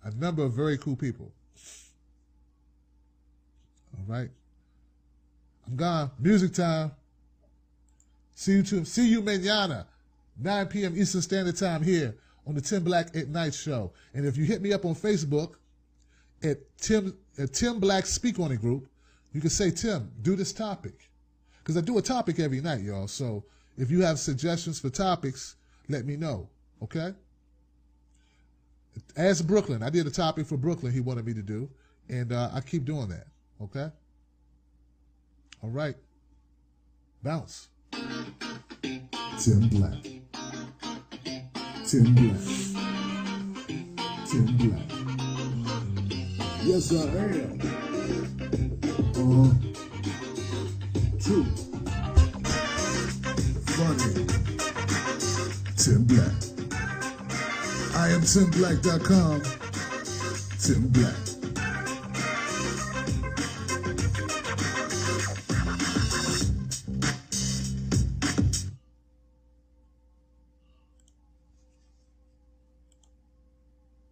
A number of very cool people. All right? I'm gone. Music time. See you mañana, 9 p.m. Eastern Standard Time here on the Tim Black at Night show. And if you hit me up on Facebook at Tim Black Speak On It group, you can say, Tim, do this topic. Because I do a topic every night, y'all. So if you have suggestions for topics, let me know, okay? As Brooklyn, I did a topic for Brooklyn he wanted me to do, and I keep doing that, okay? All right. Bounce. Tim Black. Tim Black. Tim Black. Yes, I am. True. Funny. Tim Black. I am TimBlack.com. Tim Black.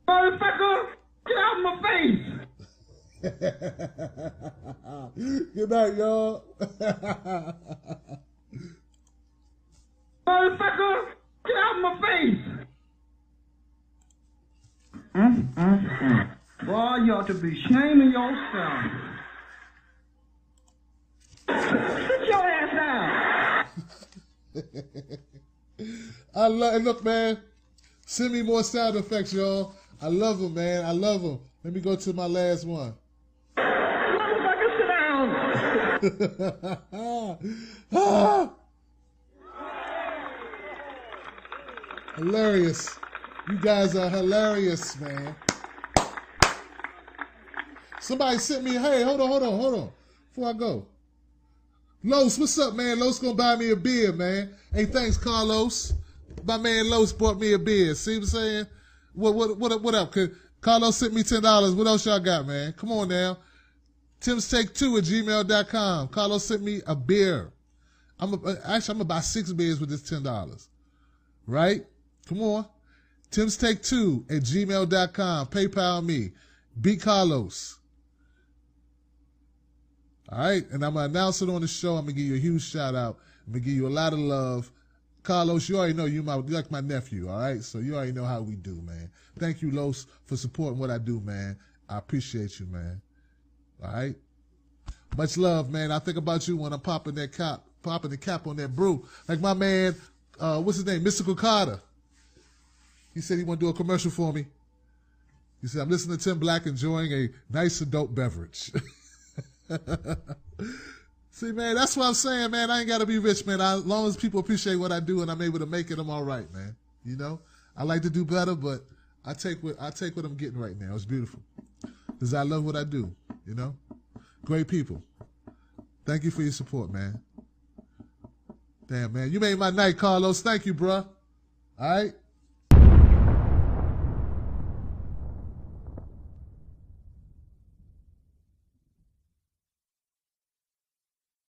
Motherfucker, get out of my face! Good night, y'all. Motherfucker, get out of my face! Boy, you ought to be shaming yourself. Sit your ass down. Look, man, send me more sound effects, y'all. I love them, man. I love them. Let me go to my last one. Motherfucker, sit down. Hilarious. You guys are hilarious, man. Somebody sent me, hey, hold on. Before I go. Los, what's up, man? Los gonna buy me a beer, man. Hey, thanks, Carlos. My man Los bought me a beer. See what I'm saying? What up? Carlos sent me $10. What else y'all got, man? Come on now. TimsTake2@gmail.com. Carlos sent me a beer. I'm gonna buy 6 beers with this $10. Right? Come on. TimsTake2@gmail.com. PayPal me. Beat Carlos. All right? And I'm going to announce it on the show. I'm going to give you a huge shout out. I'm going to give you a lot of love. Carlos, you already know you're like my nephew, all right? So you already know how we do, man. Thank you, Los, for supporting what I do, man. I appreciate you, man. All right? Much love, man. I think about you when I'm popping the cap on that brew. Like my man, what's his name? Mystical Carter. He said he want to do a commercial for me. He said, I'm listening to Tim Black, enjoying a nice adult beverage. See, man, that's what I'm saying, man. I ain't got to be rich, man. As long as people appreciate what I do and I'm able to make it, I'm all right, man. You know? I like to do better, but I take what I'm getting right now. It's beautiful. Because I love what I do, you know? Great people. Thank you for your support, man. Damn, man. You made my night, Carlos. Thank you, bruh. All right?